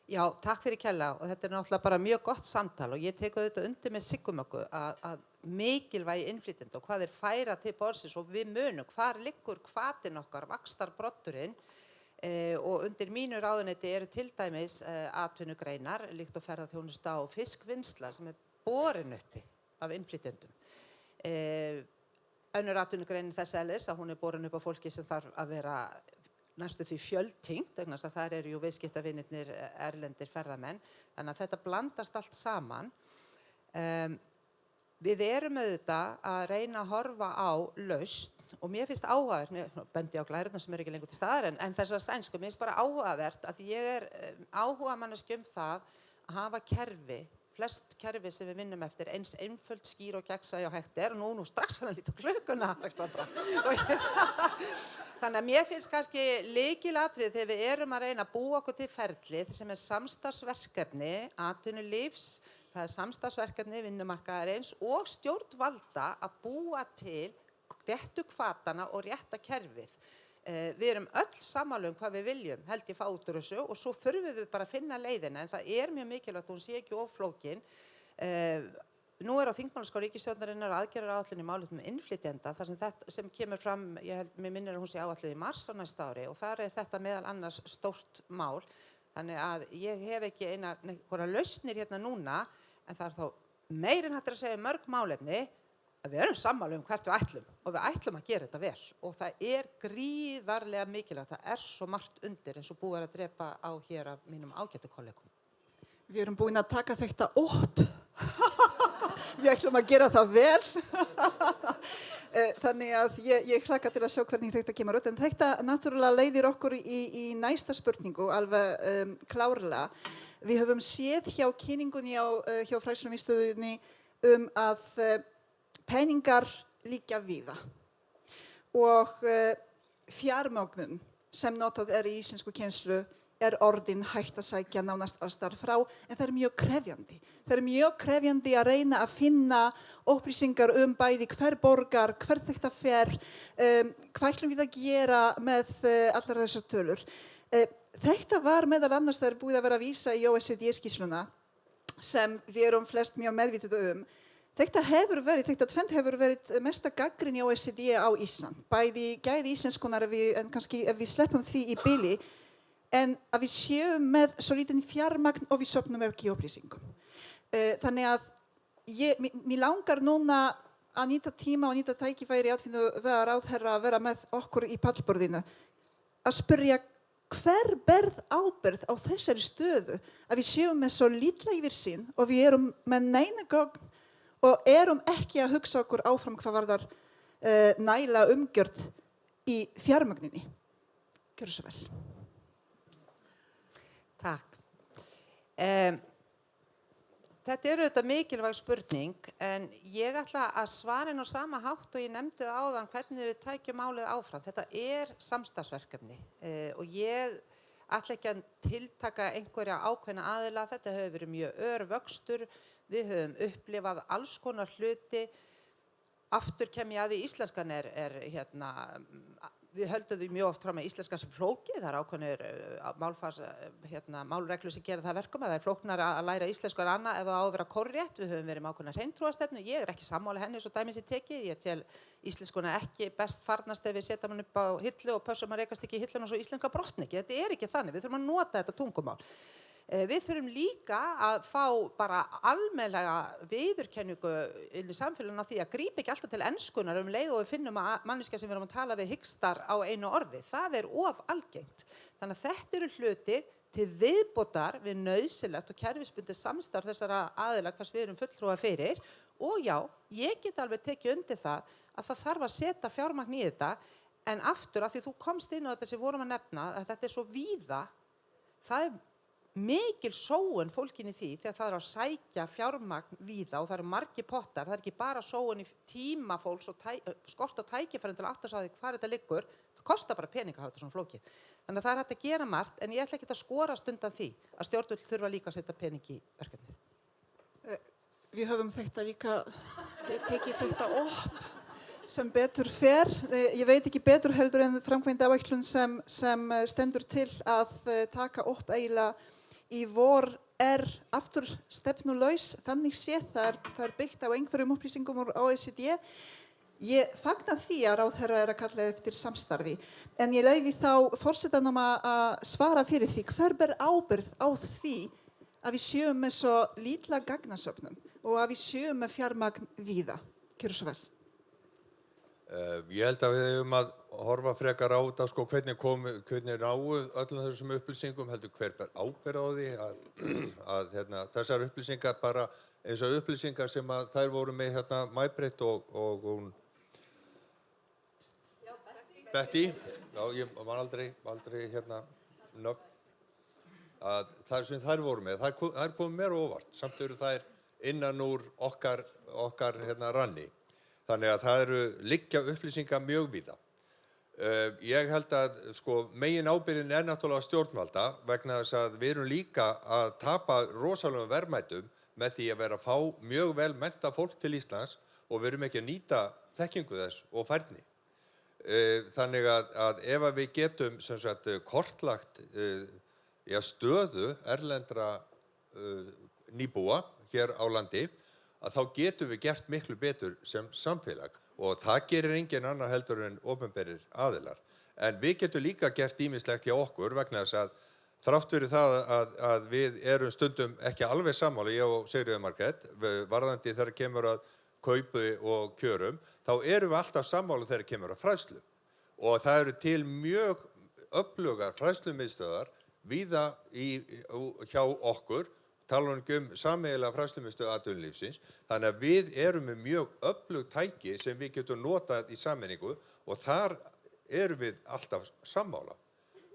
J: Já, takk fyrir kærlega og þetta náttúrulega bara mjög gott samtal og ég tek auðvitað undir með Siggumöggu að mikilvægi innflytjenda og hvað færa til borðsins og við munum hvar liggur hvatinn okkar, vaxtarbroddurinn og undir mínu ráðuneyti eru til dæmis atvinnugreinar, líkt og ferðaþjónusta og fiskvinnsla sem borin uppi af innflytjendum. Önnur atvinnugrein þess eðlis að hún borin upp á fólki sem þarf að vera næstu því fjöldtengt, vegna þess að þar eru jú viðskiptavinirnir erlendir ferðamenn, þannig að þetta blandast allt saman. Við erum auðvitað að reyna að horfa á lausn og mér finnst áhugavert, bendi á glærurnar sem ekki lengur til staðar en þessar sænsku, mér finnst bara áhugavert að ég áhugamanneskja það að hafa kerfi, flest kerfi sem við vinnum eftir eins einföld, skýr og gegnsæ og hægt og nú strax fann að líta klukkuna, Alexandra. Þannig að mér finnst kannski lykilatriði þegar við erum að reyna að búa okkur til ferlið sem samstarfsverkefni atvinnulífs, það samstarfsverkefni vinnumarkaðarins og stjórnvalda að búa til réttu hvatana og rétta kerfið. Við erum öll sammála hvað við viljum, held ég fá út úr þessu og svo þurfum við bara að finna leiðina en það mjög mikilvægt að hún sé ekki of flókin. Nú á þingmálaskrá ríkisstjórnarinnar aðgerðaráætlun í málefnum innflytjenda þar sem þetta sem kemur fram, mig minnir að hún sé áætluð í mars á næsta ári og þar þetta meðal annars stórt mál. Þannig að ég hef ekki einhverjar lausnir hérna núna en það þá meirinn hægt að segja mörg málefni að við erum sammála hvert við ætlum og við ætlum að gera þetta vel og það gríðarlega mikilvægt, það svo margt undir eins og búið að drepa á hér af mínum ágætu kollegum.
H: Við erum búin að taka þetta upp. Við ætlum að gera það vel. Þannig að ég hlakka til að sjá hvernig þetta kemur út. En þetta náttúrulega leiðir okkur í næsta spurningu, alveg klárlega. Við höfum séð hjá kynningunni hjá Fræðslumiðstöðinni að peningar liggja víða. Og fjármögnun sem notað í íslensku kennslu orðin hægt að sækja nánast alls þar frá, en það mjög krefjandi. Það mjög krefjandi að reyna að finna upplýsingar bæði hver borgar, hvert þetta fer, hvað ætlum við að gera með allar þessar tölur. Þetta var meðal annars það búið að vera að vísa í OECD-skýrsluna sem við erum flest mjög meðvituð Þetta tvennt hefur verið mesta gagnrýni OECD á Ísland. Bæði gæði íslenskunar en kannski ef við sleppum því í bili, en að við séum með svo lítinn fjármagn og við söfnum ekki upplýsingum. Þannig að mér langar núna að nýta tíma og nýta tækifæri atvinnuvegaráðherra að vera með okkur í pallborðinu að spyrja hver berð ábyrgð á þessari stöðu að við séum með svo lítla yfirsýn og við erum með neina gögn og erum ekki að hugsa okkur áfram hvað varðar nægilega umgjörð í fjármögninni. Gjörðu svo vel.
J: Takk. Þetta auðvitað mikilvæg spurning en ég ætla að svara á sama hátt og ég nefndi það áðan hvernig við tækjum málið áfram. Þetta samstarfsverkefni og ég ætla ekki að tiltaka einhverja ákveðna aðila. Þetta hefur verið mjög örvöxtur. Við höfum upplifað alls konar hluti. Aftur kem ég að því íslenskan við höldum því mjög oft fram að íslenskan sem flókið, það ákveðnir málreglur sem gera það verkum að það flóknar að læra íslensku en annað ef það á að vera kórrétt. Við höfum verið með ákveðna hreintrúarstefnu, ég ekki sammála henni svo dæmis í tekið, ég tel íslenskuna ekki best farnast ef við setjum hann upp á hillu og pössum að rekast ekki í hilluna svo íslenska brotni ekki, þetta ekki þannig, við þurfum að nota þetta tungumál. Við þurfum líka að fá bara almennilega viðurkenningu inn í samfélaginu á því að grípa ekki alltaf til enskunnar leið og við finnum að manneskja sem við erum að tala við hyggst á einu orði. Það of algengt. Þannig að þetta eru hlutir til viðbótar við nauðsynlegt og kerfisbundið samstarf þessara aðila hvers við erum fulltrúa fyrir. Og já, ég get alveg tekið undir það að það þarf að setja fjármagn í þetta en aftur af því þú komst inn á þetta sem vorum að nefna að þetta svo víða, það mikil sóun fólkin í því þegar það að sækja fjármagn víða og það eru margir pottar, það ekki bara sóun í tíma fólks og skort á tækifærum til að átta sig á því hvar þetta liggur, það kostar bara pening að hafa þetta svona flókið. Þannig að það hægt að gera margt en ég ætla ekki að skorast undan því að stjórnvöld þurfa líka að setja pening í verkefnið.
H: Við höfum þetta líka tekið þetta upp sem betur fer. Ég veit ekki betur heldur en framkvæmdaáætlun sem stendur til að taka upp eiginlega í vor aftur stefnulaus, þannig séð það byggt á einhverjum upplýsingum úr OECD. Ég fagna því að ráðherra að kalla eftir samstarfi, en ég leyfi þá forsetanum að svara fyrir því hver ber ábyrgð á því að við séum með svo lítla gagnasöfnun og að við séum með fjármagn víða. Gjörðu svo vel.
I: Ég held að við eigum að horfa frekar á þetta, hvernig náu öllum þessum upplýsingum, heldur hver ber ábyrgð á því að þessar upplýsingar bara eins og upplýsingar sem að þær voru með Mæbritt og hún Betty, já ég man aldrei nöfn, að það sem þær voru með, þær komu mér á óvart, samt eru þær innan úr okkar ranni. Þannig að það liggja upplýsingar mjög víða. Ég held að megin ábyrgðin náttúrulega stjórnvalda vegna þess að við erum líka að tapa rosalegum verðmætum með því að vera að fá mjög vel menntað fólk til Íslands og við erum ekki að nýta þekkingu þess og færni. Þannig að ef við getum kortlagt stöðu erlendra nýbúa hér á landi að þá getum við gert miklu betur sem samfélag og það gerir engin annar heldur en opinberir aðilar. En við getum líka gert ýmislegt hjá okkur vegna þess að þrátt fyrir það að við erum stundum ekki alveg sammála, ég og Sigríður Margrét, varðandi þegar kemur að kaupi og kjörum, þá erum við alltaf sammála þegar kemur að fræðslu. Og það eru til mjög öflugar fræðslumiðstöðvar víða hjá okkur, tala sameiginlega fræðslumiðstöð atvinnulífsins, þannig að við erum með mjög öflug tæki sem við getum notað í sameiningu og þar erum við alltaf sammála.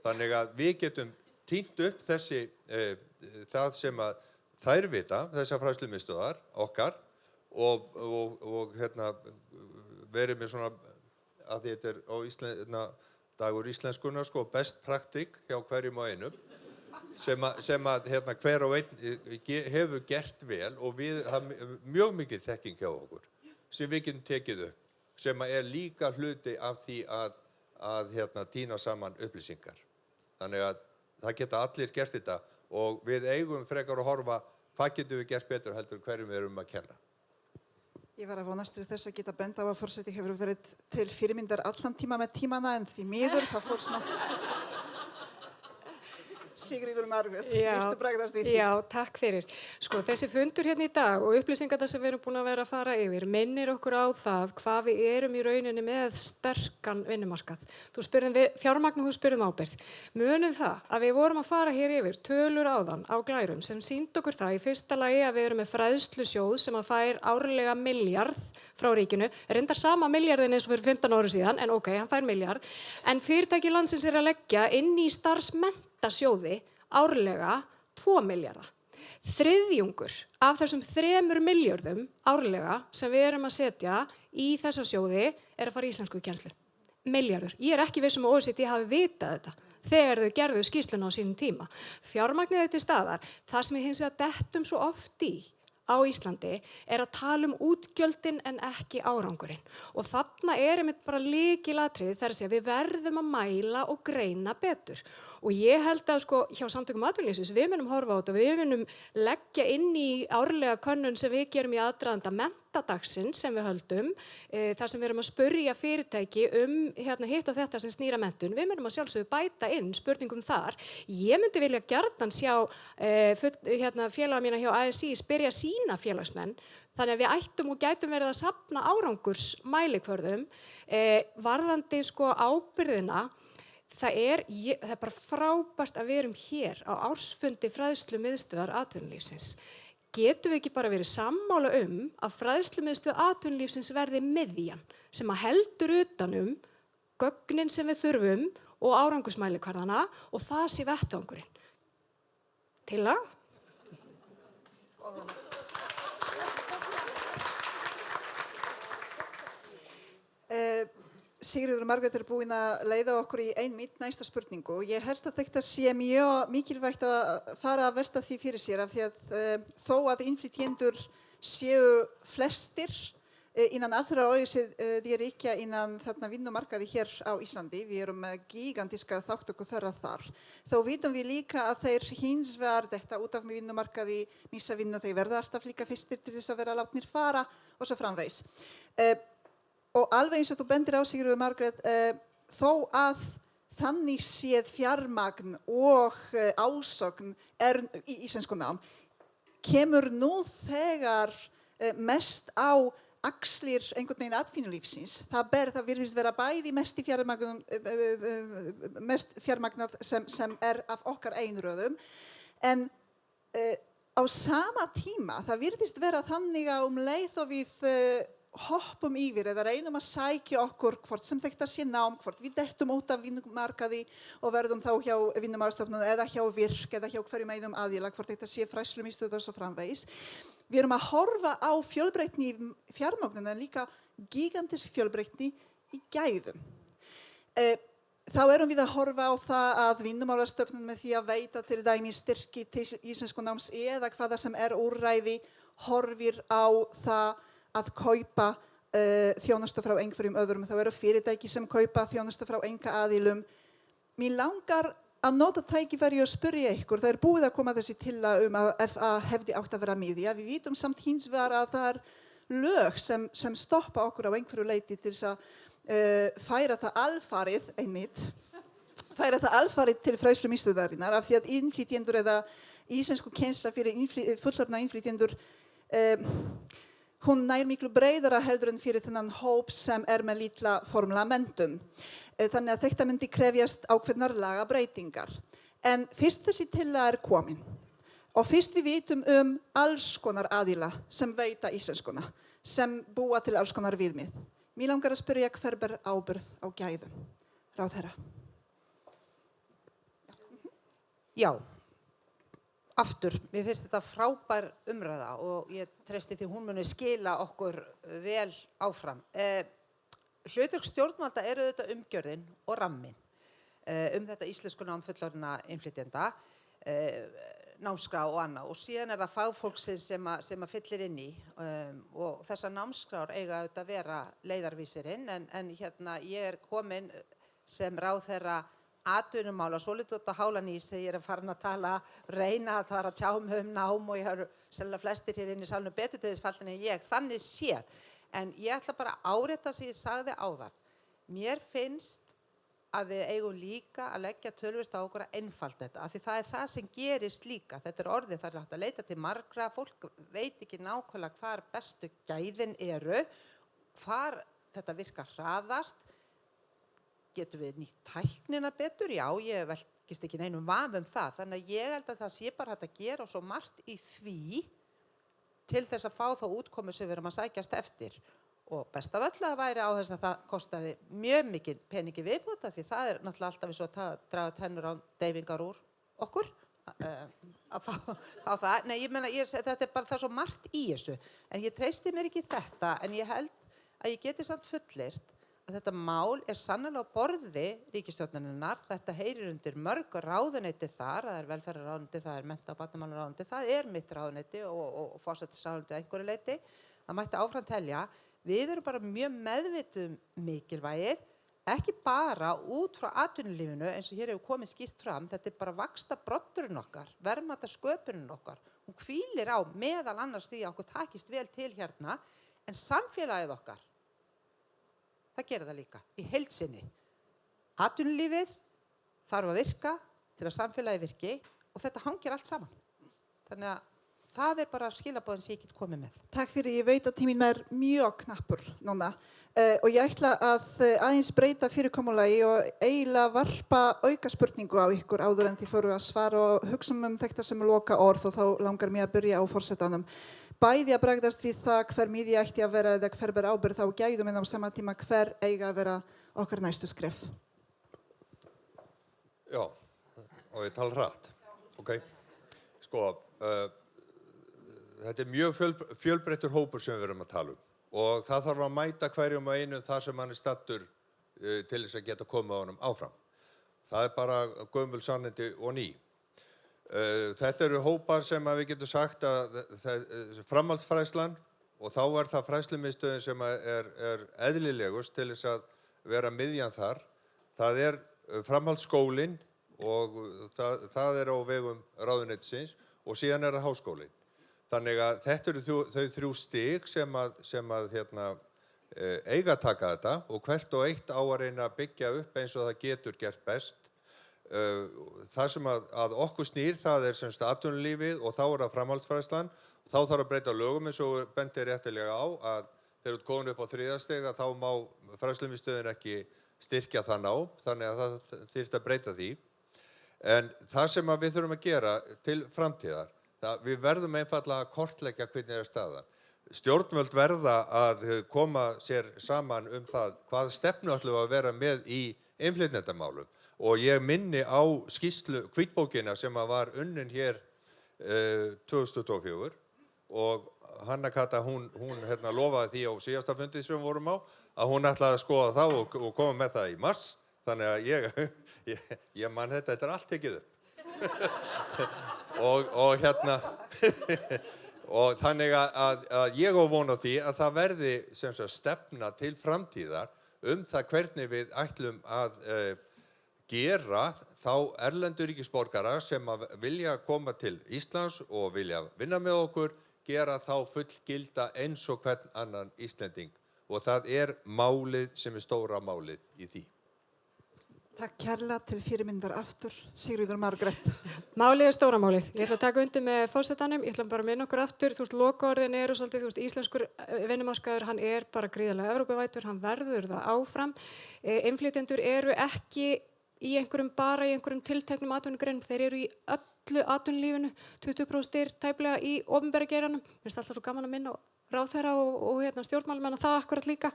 I: Þannig að við getum tínt upp það sem að þær vita, þessar fræðslumiðstöðvar okkar og verið með svona, að þetta á dagur íslenskunnar, best praktík hjá hverjum og einum, sem að hver og einn hefur gert vel og við mjög mikil þekking hjá okkur sem við getum tekið upp, sem er líka hluti af því að tína saman upplýsingar. Þannig að það geta allir gert þetta og við eigum frekar að horfa hvað getum við gert betur heldur hverjum við erum að kenna.
H: Ég var að vonast til þess að geta bent á að forseti hefur verið til fyrirmyndar allan tíma með tímana en því miður það fór Sigríður Margrét,
K: Já.
H: viltu bregðast við því?
K: Já, takk fyrir. Sko, þessi fundur hérna í dag og upplýsingarna sem við erum búin að vera að fara yfir minnir okkur á það hvað við erum í rauninni með sterkan vinnumarkað. Þú spurðum fjármagn og þú spurðum ábyrgð. Munum það að við vorum að fara hér yfir tölur áðan á Glærum sem sýnd okkur það í fyrsta lagi að við erum með fræðslusjóð sem að fær árlega milljarð frá ríkinu, reyndar sama milljarðin eins og fyrir 15 árum síðan, en ok, hann fær milljarð, en fyrirtæki landsins er að leggja inn í starfsmenntasjóði árlega 2 milljarða. Þriðjungur af þessum 3 milljörðum árlega sem við erum að setja í þessa sjóði er að fara í íslenskukennslu. Milljarður. Ég er ekki viss um að OECD hafi vitað þetta þegar þau gerðu skýrsluna á sínum tíma. Fjármagnið er til staðar. Það sem við hins vegar dettum svo oft í á Íslandi er að tala um útgjöldin en ekki árangurinn. Og þarna er einmitt bara lykilatriði þar að segja við verðum að mæla og greina betur. Og ég held að sko hjá Samtökum atvinnulífsins við munum horfa á þetta, við munum leggja inn í árlega könnun sem við gerum í aðdraganda menntadagsins sem við höldum, þar sem við erum að spurja fyrirtæki hitt og þetta sem snýra menntun. Við munum að sjálfsögðu bæta inn spurningum þar. Ég myndi vilja gjarnan sjá félaga mína hjá ASÍ spyrja sína félagsmenn, þannig að við ættum og gætum verið að safna árangursmælikvörðum varðandi sko ábyrgðina. Það er bara frábært að við erum hér á ársfundi fræðslumiðstöðvar atvinnulífsins. Getum við ekki bara verið sammála að fræðslumiðstöð atvinnulífsins verði miðjan sem að heldur utanum gögnin sem við þurfum og árangursmælikvarðana og það sé vettvangurinn. Tilla?
H: Sigríður Margrét er búin að leiða okkur í einmitt næsta spurningu. Ég held að þetta sé mjög mikilvægt að fara að velta því fyrir sér af því að þó að innflytjendur séu flestir innan allra OECD-ríkja innan þarna vinnumarkaði hér á Íslandi, við erum með gigantíska þátttöku þeirra þar, þá vitum við líka að þeir hins vegar þetta út af vinnumarkaði missa vinnu, þeir verða alltaf líka fyrstir til þess að vera látnir fara og svo framvegis. Og alveg eins og þú bendir á, Sigríður Margrét, þó að þannig séð fjármagn og ásókn í íslensku nám, kemur nú þegar mest á axlir einhvern veginn atvinnulífsins. Það virðist vera bæði mest fjármagnað sem af okkar einröðum, en á sama tíma það virðist vera þannig að leið og við hoppum yfir eða reynum að sækja okkur hvort sem þetta sé nám, hvort við dettum út af vinnumarkaði og verðum þá hjá Vinnumálastofnun eða hjá VIRK eða hjá hverjum einum aðila, hvort þetta sé fræðslumiðstöð og svo framvegis. Við erum að horfa á fjölbreytni í fjármögnun en líka gigantísk fjölbreytni í gæðum. Þá erum við að horfa á það að Vinnumálastofnun með því að veita til dæmis styrki til íslensku náms eða hvaða sem úrræði horfir á það að kaupa þjónustu frá einhverjum öðrum. Það eru fyrirtæki sem kaupa þjónustu frá einkaaðilum. Mér langar að nota tækifæri og spyrja ykkur, það er búið að koma þessi tillaga að FA hefði átt að vera miðja. Við vitum samt hins vegar að það er lög sem stoppa okkur á einhverju leyti til þess að færa það alfarið til fræðslumiðstöðvarinnar af því að innflytjendur eða íslenskukennsla fyrir fullorðna innflytjendur hún nær miklu breiðara heldur en fyrir þennan hóp sem með lítla formlega menntun. Þannig að þetta myndi krefjast ákveðnar lagabreytingar. En fyrst þessi tillaga komin og fyrst við vitum alls konar aðila sem veita íslenskuna, sem búa til alls konar viðmið. Mér langar að spyrja hver ber ábyrgð á gæðum. Ráðherra.
J: Já. Aftur, mér finnst þetta frábær umræða og ég treysti því hún muni skila okkur vel áfram. Hlutverk stjórnvalda eru auðvitað umgjörðin og ramminn þetta íslensku nám fullorðinna innflytjenda, námskrá og annað og síðan það fagfólksins sem fyllir inn í og þessar námskrár eiga auðvitað að vera leiðarvísirinn en ég komin sem ráðherra atvinnumála svolítið út á Hálanís þegar ég farin að tala, reyna að fara að tjá mig nám og ég har sennilega flestir hér inn í salnum betur til þess fallin en ég, þannig séð. En ég ætla bara að árétta sem ég sagði áðan. Mér finnst að við eigum líka að leggja töluvert á okkur að einfalda þetta, af því það það sem gerist líka. Þetta orðið, það hægt að leita til margra, fólk veit ekki nákvæmlega hvar bestu gæðin eru, hvar þetta virkar hraðast. Getum við nýtt tæknina betur? Já, ég velkist ekki neinum vafa það. Þannig að ég held að það sé bara hægt að gera svo margt í því til þess að fá þá útkomu sem við erum að sækjast eftir. Og best af öllu að væri á þess að það kostaði mjög mikið peningi viðbóta, því það náttúrulega alltaf eins og að draga tennur á deyfingar úr okkur að fá það. Nei, ég meina, þetta bara það svo margt í þessu. En ég treysti mér ekki þetta, en ég held að ég geti samt fullyrt að þetta mál sannarlega á borði ríkisstjórnarinnar. Þetta heyrir undir mörg ráðuneyti þar, það velferðarráðuneyti, það mennta- og barnamálaráðuneyti, það mitt ráðuneyti og forsætisráðuneyti að einhverju leyti. Það mætti áfram telja. Við erum bara mjög meðvituð mikilvægið, ekki bara út frá atvinnulífinu eins og hér hefur komið skýrt fram. Þetta bara vaxtabroddurinn okkar, verðmætasköpunin okkar. Hún hvílir á meðal annars því að okkur takist vel til hérna, en samfélagið okkar, það gerir það líka í heild sinni. Atvinnulífið þarf að virka til að samfélagið virki og þetta hangir allt saman. Þannig að það bara skilaboðin sem ég get komið með.
H: Takk fyrir, ég veit að tíminn mjög knappur núna og ég ætla að aðeins breyta fyrirkomulagi og eiginlega varpa aukaspurningu á ykkur áður en þið fóru að svara og hugsa þetta sem loka orð og þá langar mér að byrja á forsetanum. Bæði að bregðast við það hver miðja ætti að vera eða hver ber ábyrgð á gæðum en á sama tíma hver eiga að vera okkar næstu skref.
I: Já, og ég tala hratt. Ok, sko, þetta mjög fjölbreyttur hópur sem við erum að tala og það þarf að mæta hverjum og einum þar sem hann stattur til þess að geta komið á honum áfram. Það bara gömul sannindi og ný. Þetta eru hópar sem við getum sagt að framhaldsfræðslan og þá það fræðslumiðstöðin sem eðlilegust til þess að vera miðjan þar. Það framhaldsskólinn og það á vegum ráðuneytisins og síðan það háskólinn. Þannig að þetta eru þau 3 stig sem eiga að taka þetta og hvert og eitt á að reyna að byggja upp eins og það getur gert best. Það sem að okkur snýr, það semst atvinnulífið og þá það framhaldsfræðslan. Þá þarf að breyta lögum eins og bendir réttilega á að þegar þú komin upp á 3. stig þá má fræðslumiðstöðin ekki styrkja það nám, þannig að það þyrfti að breyta því. En það sem við þurfum að gera til framtíðar, við verðum einfaldlega að kortleggja hvernig staðan. Stjórnvöld verða að koma sér saman það hvað stefnu ætlum við að vera með í innflytjendamálum. Og ég minni á skýrslu hvítbókina sem var unnin hér 2024 og Hanna Kata hún lofaði því á síðasta fundi sem við vorum á að hún ætlaði að skoða það og koma með það í mars. Þannig að ég man þetta allt tekið upp. og þannig að ég á von á því að það verði sem sagt stefna til framtíðar það hvernig við ætlum að gera þá erlendu ríkisborgara sem vilja koma til Íslands og vilja vinna með okkur, gera þá fullgilda eins og hvern annan Íslending og það málið sem stóra málið í því.
H: Takk kærlega til fyrirmyndar aftur, Sigríður Margrét.
K: Málið stóra málið. Ég ætla að taka undir með forsetanum, ég ætla bara að minna okkur aftur, lokaorðin eru svolítið, íslenskur vinnumarkaður, hann bara gríðarlega Evrópuvætur, hann verður það áfram. Innflytjendur eru ekki í einhverjum tilteknum atvinnugreinum, þeir eru í öllu atvinnulífinu, 20% tæplega í opinbera geiranum. Mér finnst alltaf svo gaman að minna á ráðherra og stjórnmálamenn það akkurat líka.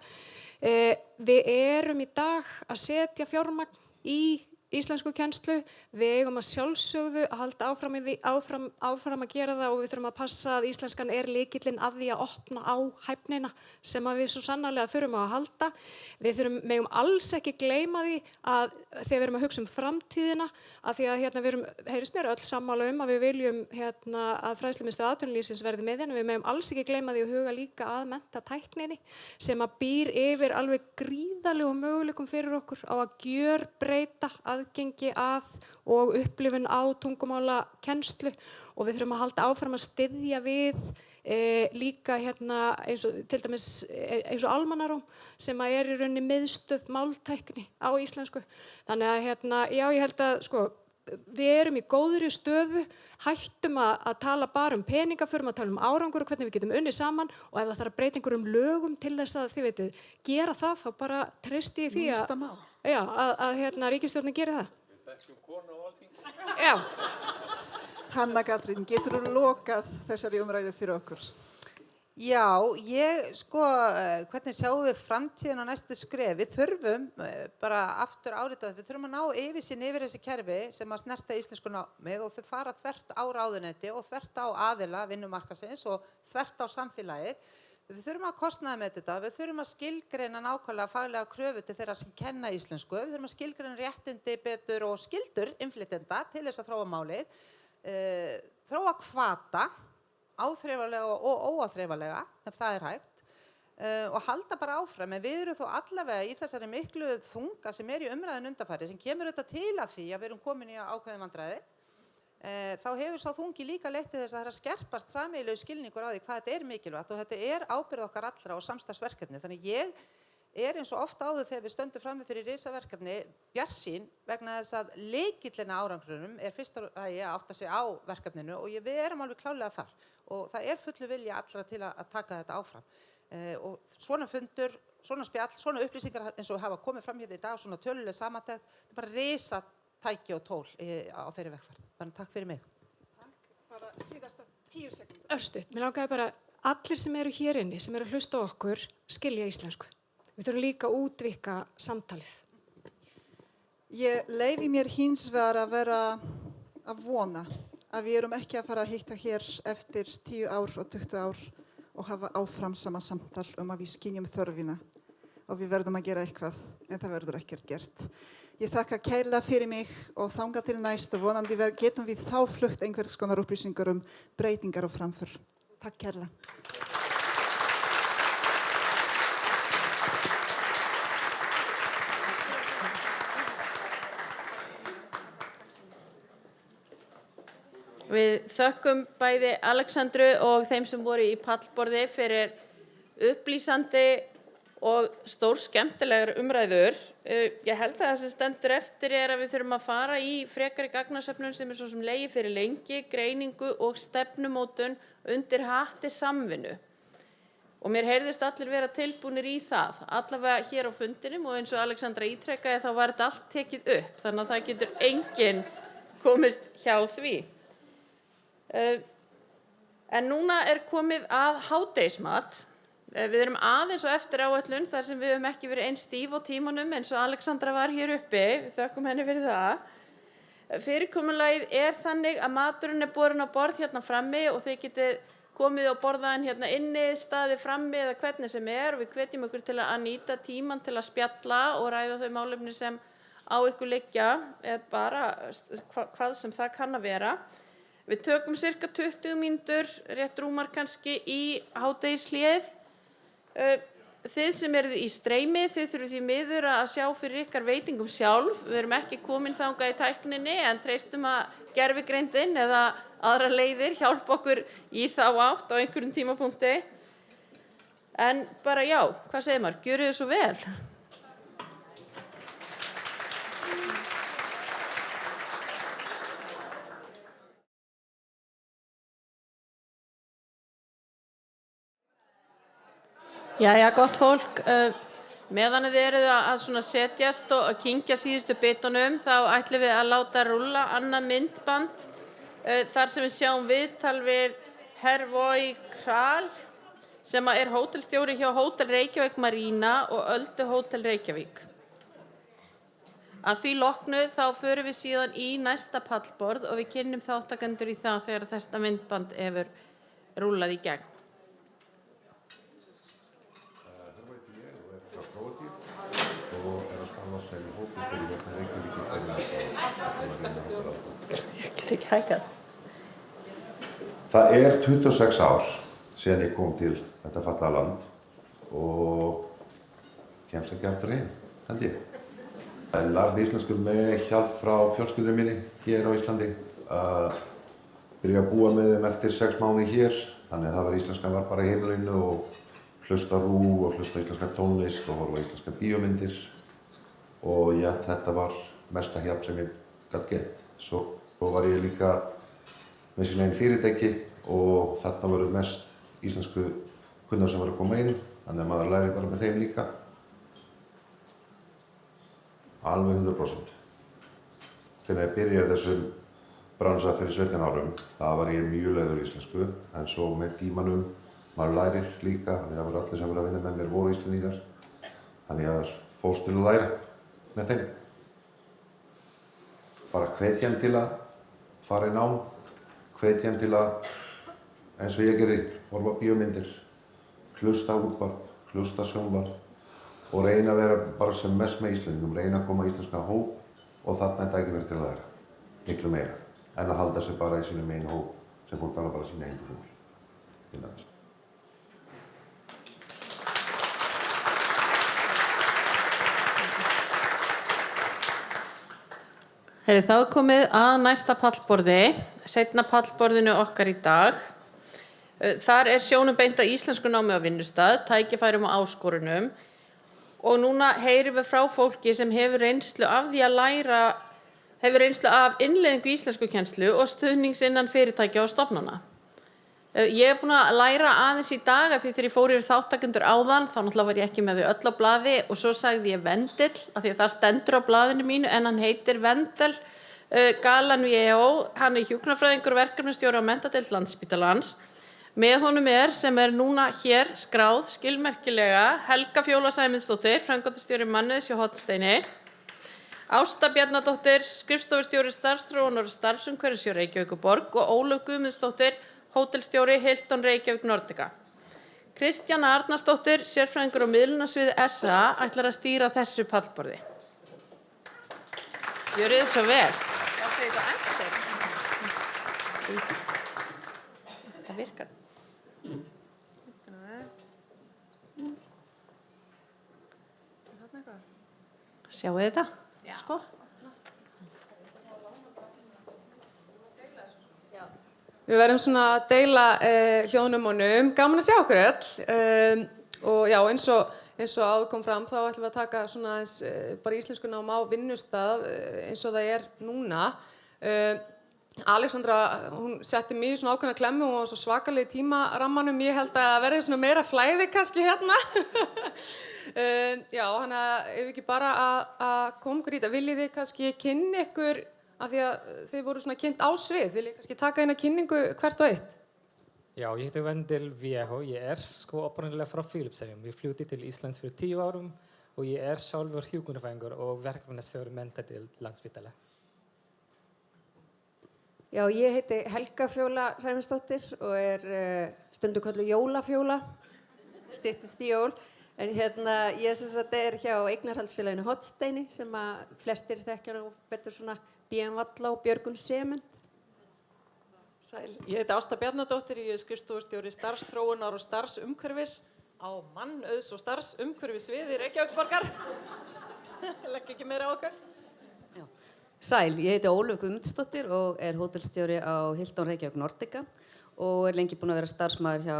K: Við erum í dag að setja fjármagn í íslensku kennslu. Við eigum að sjálfsögðu að halda áfram að gera það og við þurfum að passa að íslenskan lykillinn að því að opna á hæfnina sem við svo sannarlega þurfum að halda. Við megum alls ekki gleyma því að þegar við erum að hugsa framtíðina, að því að við heyrist mér öll sammála að við viljum að fræðslumiðstöð atvinnulífsins verði með við megum alls ekki gleyma því að huga líka að menntatækninni sem býr yfir alveg gríðarlegum möguleikum fyrir okkur á að gjörbreyta aðgengi að og upplifun á tungumálakennslu og við þurfum að halda áfram að styðja við líka hérna eins og til dæmis eins og Almannaróm sem að í rauninni miðstöð máltækni á íslensku. Þannig að hérna, já, ég held að sko, við erum í góðri stöðu, hættum að tala bara um peninga, förum að tala um árangur og hvernig við getum unnið saman og ef það þarf að breyta einhverjum lögum til þess að þið veitir gera það, þá bara treysti ég því að hérna, ríkisstjórnin geri það. Já.
H: Hanna Katrín, getur þú lokað þessari umræðu fyrir okkur?
J: Já, hvernig sjáum við framtíðin á næstu skref? Við þurfum bara aftur áritað, við þurfum að ná yfirsýn yfir þessi kerfi sem að snerta íslensku námið og þau fara þvert á ráðuneyti og þvert á aðila vinnumarkaðsins og þvert á samfélagið. Við þurfum að kostnaðarmeta þetta, við þurfum að skilgreina nákvæmlega faglega kröfu til þeirra sem kenna íslensku, við þurfum að skilgreina réttindi betur og skyldur innflytjenda til þess að þróa málið, þróa hvata, áþreifanlega og óáþreifanlega, ef það hægt, og halda bara áfram. En við erum þó allavega í þessari miklu þunga sem í umræðun undanfari, sem kemur þetta til af því að við erum komin í ákveðin vandræði. Þá hefur sá þungi líka leitt til þess að það er að skerpast sameiginlegur skilningur á því hvað þetta mikilvægt og þetta ábyrgð okkar allra og samstarfsverkefni. Þannig ég eins og oft áður þegar við stöndum frammi fyrir risaverkefni bjartsýn vegna þess að lykillinn að árangrinum fyrst að átta sig á verkefninu og við erum alveg klárlega þar og það fullu vilja allra til að taka þetta áfram. Og svona fundur, svona spjall, svona upplýsingar eins og hafa komið fram hérna í dag, svona töluleg samantekt, þetta bara risatæki og tól á þeirri vegferð. Þannig takk fyrir mig.
H: Bara síðasta 10 sekúndur.
K: Örstutt, mér langaði bara allir sem eru hér inni, sem eru að hlusta á okkur, skilja íslensku. Við þurfum líka að útvíkka samtalið.
H: Ég leyfi mér hins vegar að vera að vona að við erum ekki að fara að hitta hér eftir 10 ár og 20 ár og hafa áfram sama samtal að við skynjum þörfina og við verðum að gera eitthvað en það verður ekkert gert. Ég þakka kærlega fyrir mig og þangað til næst og vonandi getum við þá flutt einhvers konar upplýsingar breytingar og framför. Takk kærlega.
A: Við þökkum bæði Alexandru og þeim sem voru í pallborði fyrir upplýsandi og stór skemmtilegar umræður. Ég held að það sem stendur eftir að við þurfum að fara í frekari gagnasöfnun sem svo sem legið fyrir lengi, greiningu og stefnumótun undir hatti samvinnu. Og mér heyrðist allir vera tilbúnir í það, allavega hér á fundinum og eins og Alexandra ítrekkaði þá var þetta allt tekið upp, þannig að það getur enginn komist hjá því. En núna komið að hádegismat. Við erum aðeins á eftir áætlun þar sem við höfum ekki verið eins stíf á tímanum eins og Alexandra var hér uppi. Við þökkum henni fyrir það. Fyrirkomulagið þannig að maturinn borinn á borð hérna frammi og þið getið komið og borðað hérna inni, staðið frammi eða hvernig sem og við hvetjum ykkur til að nýta tímann til að spjalla og ræða þau málefni sem á ykkur liggja eða bara hvað sem það kann að vera. Við tökum cirka 20 mínútur, rétt rúmar kannski í hádegishléið. Þið sem eruð í streymi, þið þurfið því miður að sjá fyrir ykkar veitingum sjálf. Við erum ekki komin þangað í tækninni en treystum að gervigreindin eða aðrar leiðir hjálpa okkur í þá átt á einhverjum tímapunkti. En bara já, hvað segir maður? Gjörið þið svo vel. Jæja, gott fólk, meðan þið eruð að svona setjast og að kyngja síðustu bitunum, þá ætlum við að láta rúlla annað myndband þar sem við sjáum viðtal við Hervoy Kral sem hótelstjóri hjá Hótel Reykjavík Marina og Öldu Hótel Reykjavík. Að því loknu þá förum við síðan í næsta pallborð og við kynnum þáttakendur í það þegar þetta myndband hefur rúllað í gegn. Ég get ekki hækkað.
L: Það 26 ár síðan ég kom til þetta fallega land og kemst ekki aftur heim, held ég. Ég lærði íslensku með hjálp frá fjölskyldunni minni hér á Íslandi. Byrja að búa með þeim eftir 6 mánuði hér Þannig að það var íslenska var bara í heimilinu og hlusta RÚV og hlusta íslenska tónlist og horfa íslenska bíómyndir og já, þetta var mesta hjálp sem ég gat gett. Svo var ég líka með sín einn fyrirtæki og þarna voru mest íslensku kundar sem var að koma inn, þannig að maður læri bara með þeim líka. Alveg 100%. Þegar ég byrjaði þessum bransa fyrir 17 árum, það var ég mjög leiður íslensku, en svo með tímanum maður lærir líka, þannig að það voru allir sem voru að vinna með mér voru Íslendingar, þannig að fórst til að læra með þeim. Bara hvetja þeim til að fara í nám, hvetja þeim til að, eins og ég geri, horfa bíómyndir, hlusta útvarp, hlusta sjónvarp og reyna að vera bara sem mest með Íslendingum, reyna að koma í íslenska hóp og þarna tækifæri til að læra, miklu meira, en að halda sig bara í sínum einu hóp sem fólk tala bara sína einu fólk.
A: Þá er komið að næsta pallborði, seinna pallborðinu okkar í dag. Þar er sjónum beint að íslensku námi á vinnustað, tækifærum og áskorunum og núna heyrum við frá fólki sem hefur reynslu af því að læra, hefur reynslu af innleiðingu íslenskukennslu og stuðnings innan fyrirtækja og stofnana. Ég er búin að læra aðeins í dag af því þegar ég fór yfir þáttakendur áðan, þá náttúrulega var ég ekki með þau öll á blaði og svo sagði ég Vendill, af því að það stendur á blaðinu mínu en hann heitir Vendel Galan V.O. Hann er hjúkrunarfræðingur og verkefnastjóri á Menntadeild Landspítalans. Með honum sem er núna hér skráð skilmerkilega Helga Fjóla Sæmundsdóttir, framkvæmdastjóri Mannauðs hjá Hornsteini, Ásta Bjarnadóttir, skrifstofustjóri starfsþróunar og starfsumhverfis hjá Reykjavíkurborg og Ólöf Guðmundsdóttir, hótelstjóri Hilton Reykjavík Nordica. Kristjana Arnarsdóttir, sérfræðingur á miðlunarsviði SA, ætlar að stýra þessu pallborði. Gjörið þið svo vel. Áttu eitthvað eftir? Þetta virkar. Sjáu þetta? Sko.
K: Við verðum svona að deila hljóðnumunum. Gaman að sjá okkur öll. Og já, eins og áður kom fram, þá ætlum við að taka svona bara íslensku nám á vinnustað eins og það er núna. Alexandra, hún setti mig í svona ákveðna klemmu og hún var svo svakaleg í tímarammanum. Ég held að verði svona meira flæði kannski hérna. Já, þannig að ef ekki bara að koma ykkur í þetta, viljið þið kannski kynna ykkur af því að þið voru svona kynnt á svið, viljið kannski taka eina kynningu hvert og eitt?
M: Já, ég heiti Vendel V.O. Ég er upprunalega frá Filippseyjum. Ég flutti til Íslands fyrir 10 árum og ég er sjálfur hjúkrunarfræðingur og verkefnastjóri Menntadeild Landspítala.
N: Já, ég heiti Helga Fjóla Sæmundsdóttir og er stundum kölluð Jólafjóla, styttist í jól. En ég sem sagt er hjá eignarhaldsfélaginu Hornsteini sem að flestir þekkja nú betur svona BM Valla og Björgun Sement.
O: Sæl, ég heiti Ásta Bjarnadóttir, ég er skrifstofustjóri starfsþróunar og starfsumhverfis á Mannauðs- og starfsumhverfissviði Reykjavíkurborgar. Legg ekki meira á okkar.
P: Sæl, ég heiti Ólöf Guðmundsdóttir og er hótelstjóri á Hilton Reykjavík Nordica og er lengi búin að vera starfsmaður hjá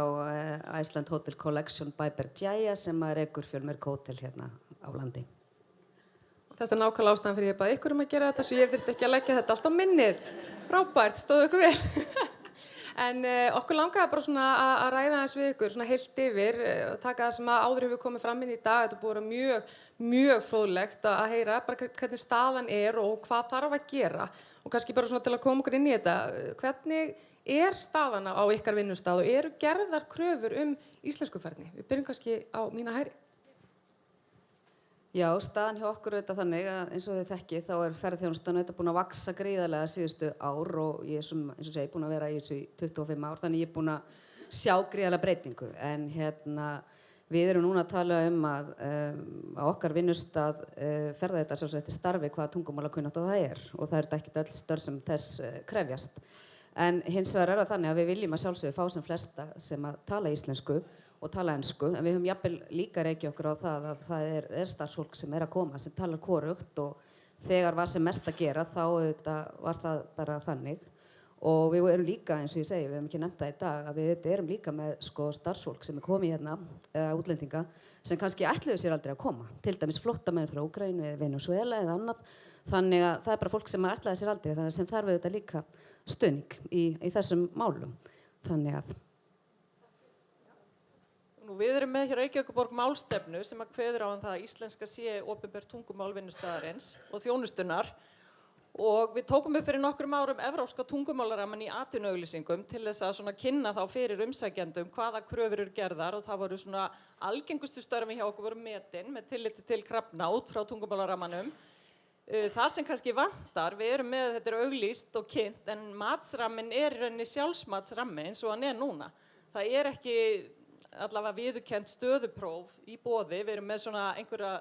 P: Iceland Hotel Collection by Bergæja sem að rekur fjölmörg hótel hérna á landi.
K: Þetta er nákvæmlega ástæðan fyrir ég bað ykkur að gera þetta svo ég þurfti ekki að leggja þetta allt á minnið. Frábært, stóðu ykkur vel. En okkur langaði bara svona að ræða aðeins við ykkur, svona heilt yfir, taka það sem að áður hefur komið fram inn í dag. Þetta búið að vera mjög fróðlegt að heyra bara hvernig staðan er og hvað þarf að gera. Og kannski bara svona til að koma okkur inn í þetta, hvernig er staðan á ykkar vinnustað og eru gerðar kröfur íslenskufærni? Við byrjum kannski á mína hægri.
P: Já, staðan hjá okkur er þetta þannig að eins og þið þekkið þá er ferðaþjónustan búin að vaxa gríðarlega síðustu ár og ég er eins og segi búin að vera í þessu í 25 ár þannig ég er búin að sjá gríðarlega breytingu en við erum núna að tala að á okkar vinnustað ferða þetta sjálfsagt eftir starfi hvaða tungumálakunnáttu það er og það eru ekki öll störf sem þess krefjast en hins vegar er það þannig að við viljum að sjálfsögðu fá sem flesta sem að tala íslensku og tala ensku, en við höfum jafnvel líka rekið okkur á það að það er starfsfólk sem er að koma, sem talar hvorugt og þegar var sem mest að gera þá var það bara þannig Og við erum líka, eins og ég segi, við hefum ekki nefnt það í dag, að við erum líka með sko, starfsfólk sem komið hérna, eða útlendinga, sem kannski ætluðu sér aldrei að koma. Til dæmis flóttamenn frá Úkraínu eða Venezuela eða annað. Þannig að það bara fólk sem ætlaði sér aldrei, þannig sem þarf auðvitað líka stuðning í þessum málum. Þannig að...
O: Nú, við erum með hér Reykjavíkurborg málstefnu sem að kveður á það að íslenska sé opinbert tungumál vinnustaðarins og þjónustunnar. Og við tókum upp fyrir nokkrum árum evrópska tungumálarammann í atvinnuauglýsingum til þess að svona kynna þá fyrir umsækjendum hvaða kröfur eru gerðar og það voru svona algengustu störfin hjá okkur voru metin með tilliti til krafna út frá tungumálarammanum. Það sem kannski vantar, við erum með þetta er auglýst og kynnt en matsrammin er í rauninni sjálfsmatsrammi eins og hann er núna. Það er ekki allavega viðurkennt stöðupróf í boði, við erum með svona einhverja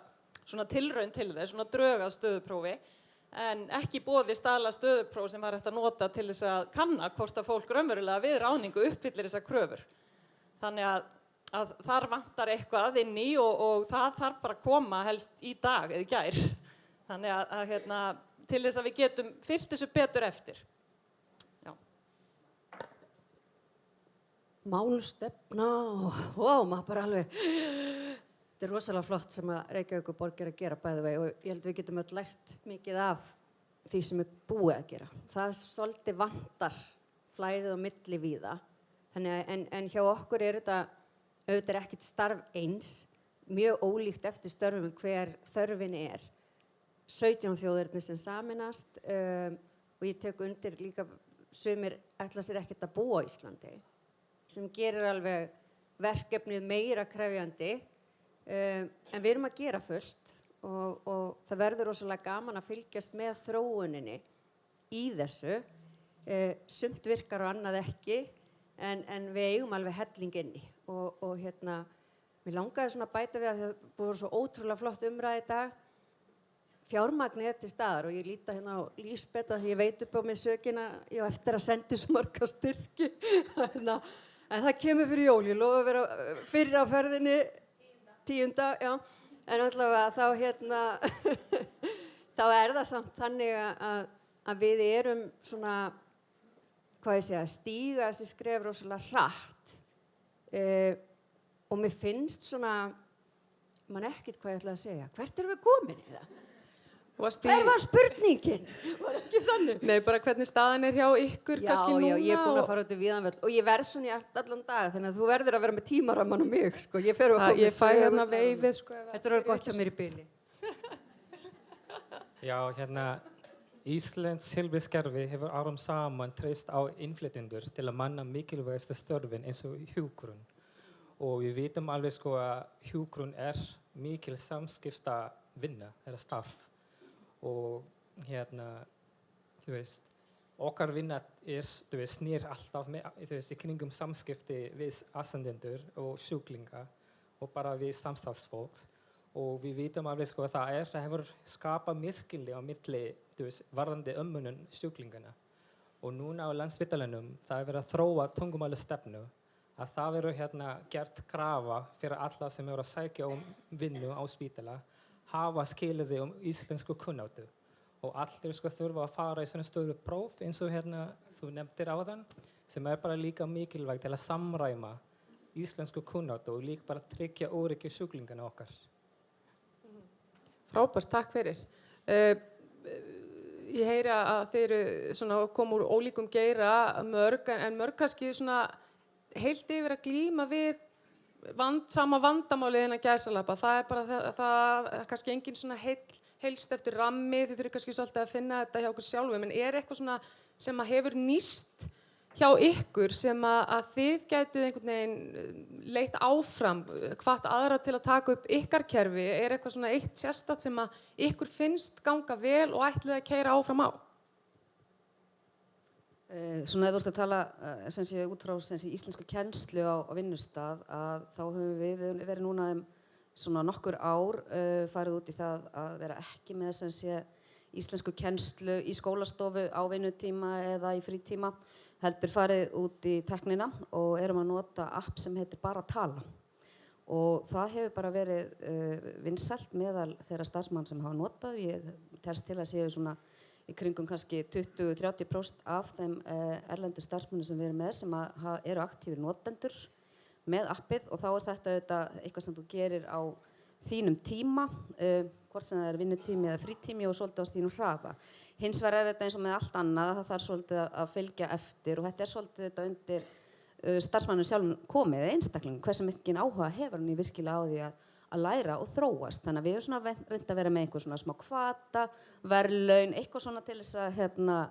O: svona tilraun til þess, svona drög að stöðuprófi. En ekki boði staðla stöðupróf sem var hægt að nota til þess að kanna hvort að fólk raunverulega við ráðningu uppfyllir þessar kröfur. Þannig að þar vantar eitthvað inn í og það þarf bara að koma helst í dag eða í gær. Þannig að til þess að við getum fyllt þessu betur eftir. Já.
N: Málstefna og maður bara alveg... Þetta er rosalega flott sem að Reykjavíkurborg er að gera bæði vegi og ég held við getum öll lært mikið af því sem er búið að gera. Það svolítið vantar flæðið á milli víða. Þannig að en hjá okkur er þetta auðvitað ekkert starf eins, mjög ólíkt eftir störfum hver þörfin er. 17 þjóðirnir sem saminast og ég tek undir líka sumir ætla sér ekkert að búa á Íslandi sem gerir alveg verkefnið meira krefjandi. En við erum að gera fullt og það verður rosalega gaman að fylgjast með þróuninni í þessu. Sumt virkar og annað ekki, en við eigum alveg helling inni. Og mér langaði svona að bæta við að það búið svo ótrúlega flott umræða í dag. Fjármagnið til staðar og ég líta hérna á Lísbet að ég veit upp á mig sökina, ég á eftir að senda svo marga styrki. En það kemur fyrir jól, ég lofa að vera fyrir á ferðinni. 10. já, en allavega þá þá er það samt þannig að við erum svona, hvað ég segja, stíga þessi skref rosalega hratt og mér finnst svona, man ekkert hvað ég ætla að segja, hvert erum við komin í það? Hver var spurningin? Var ekki þannig?
K: Nei, bara hvernig staðan er hjá ykkur kannski núna.
N: Já, ég er búin að fara út í víðanvöll og ég verð svona í allan dag, þannig að þú verður að vera með tímaramman á mig, sko. Ég fer og komið
K: ég fæ hérna veifið, sko.
N: Þetta er gott hjá mér í bili.
M: Já, Íslands heilbrigðiskerfi hefur árum saman treyst á innflytjendur til að manna mikilvægustu störfin eins og hjúkrun. Og við vitum alveg sko að hjúkrun er mikil samskipta vinna, eða starf. Og þú veist, okkar vinna snýr alltaf í kringum samskipti við aðstandendur og sjúklinga og bara við samstarfsfólk. Og við vitum alveg sko að það hefur skapað misskilning á milli varðandi umönnun sjúklingana. Og núna á Landspítalanum það er verið að þróa tungumálastefnu að það verður gert krafa fyrir alla sem eru að sækja vinnu á spítala hafa skilyrði íslensku kunnáttu. Og allir sko þurfa að fara í svona stöðu próf eins og þú nefndir áðan sem bara líka mikilvægt til að samræma íslensku kunnáttu og líka bara tryggja öryggi sjúklingana okkar.
K: Frábært, takk fyrir. Ég heyri að þeir eru svona koma úr ólíkum geira mörg, en mörg kannski svona heilt yfir að glíma við sama vandamálið innan gæsalappa. Það er bara það er kannski engin svona heilst eftir rammi, þið þurfum kannski svolítið að finna þetta hjá okkur sjálfum, en er eitthvað svona sem að hefur nýst hjá ykkur sem að þið gætuð einhvern veginn leitt áfram, hvatt aðra til að taka upp ykkar kerfi, er eitthvað svona eitt sérstakt sem að ykkur finnst ganga vel og ætlið að keyra áfram á?
P: Svona ef þú ert að tala út frá íslensku kennslu á vinnustað að þá höfum við verið núna svona nokkur ár farið út í það að vera ekki með íslensku kennslu í skólastofu á vinnutíma eða í frítíma, heldur farið út í teknina og erum að nota app sem heitir Bara tala. Og það hefur bara verið vinsælt meðal þeirra starfsmann sem hafa notað. Ég telst til að séu svona í kringum kannski 20-30% af þeim erlendu starfsmönnum sem við erum með sem eru aktífir notendur með appið og þá þetta auðvitað eitthvað sem þú gerir á þínum tíma, hvort sem það vinnutími eða frítími og svolítið á þínum hraða. Hins vegar þetta eins og með allt annað, það þarf svolítið að fylgja eftir og þetta svolítið þetta undir starfsmannum sjálfum komið einstaklingum, hversu mikinn áhuga hefur hann í virkilega á því að læra og þróast. Þannig að við höfum svona reynt að vera með einhver svona smá hvata, verðlaun, eitthvað svona til þess að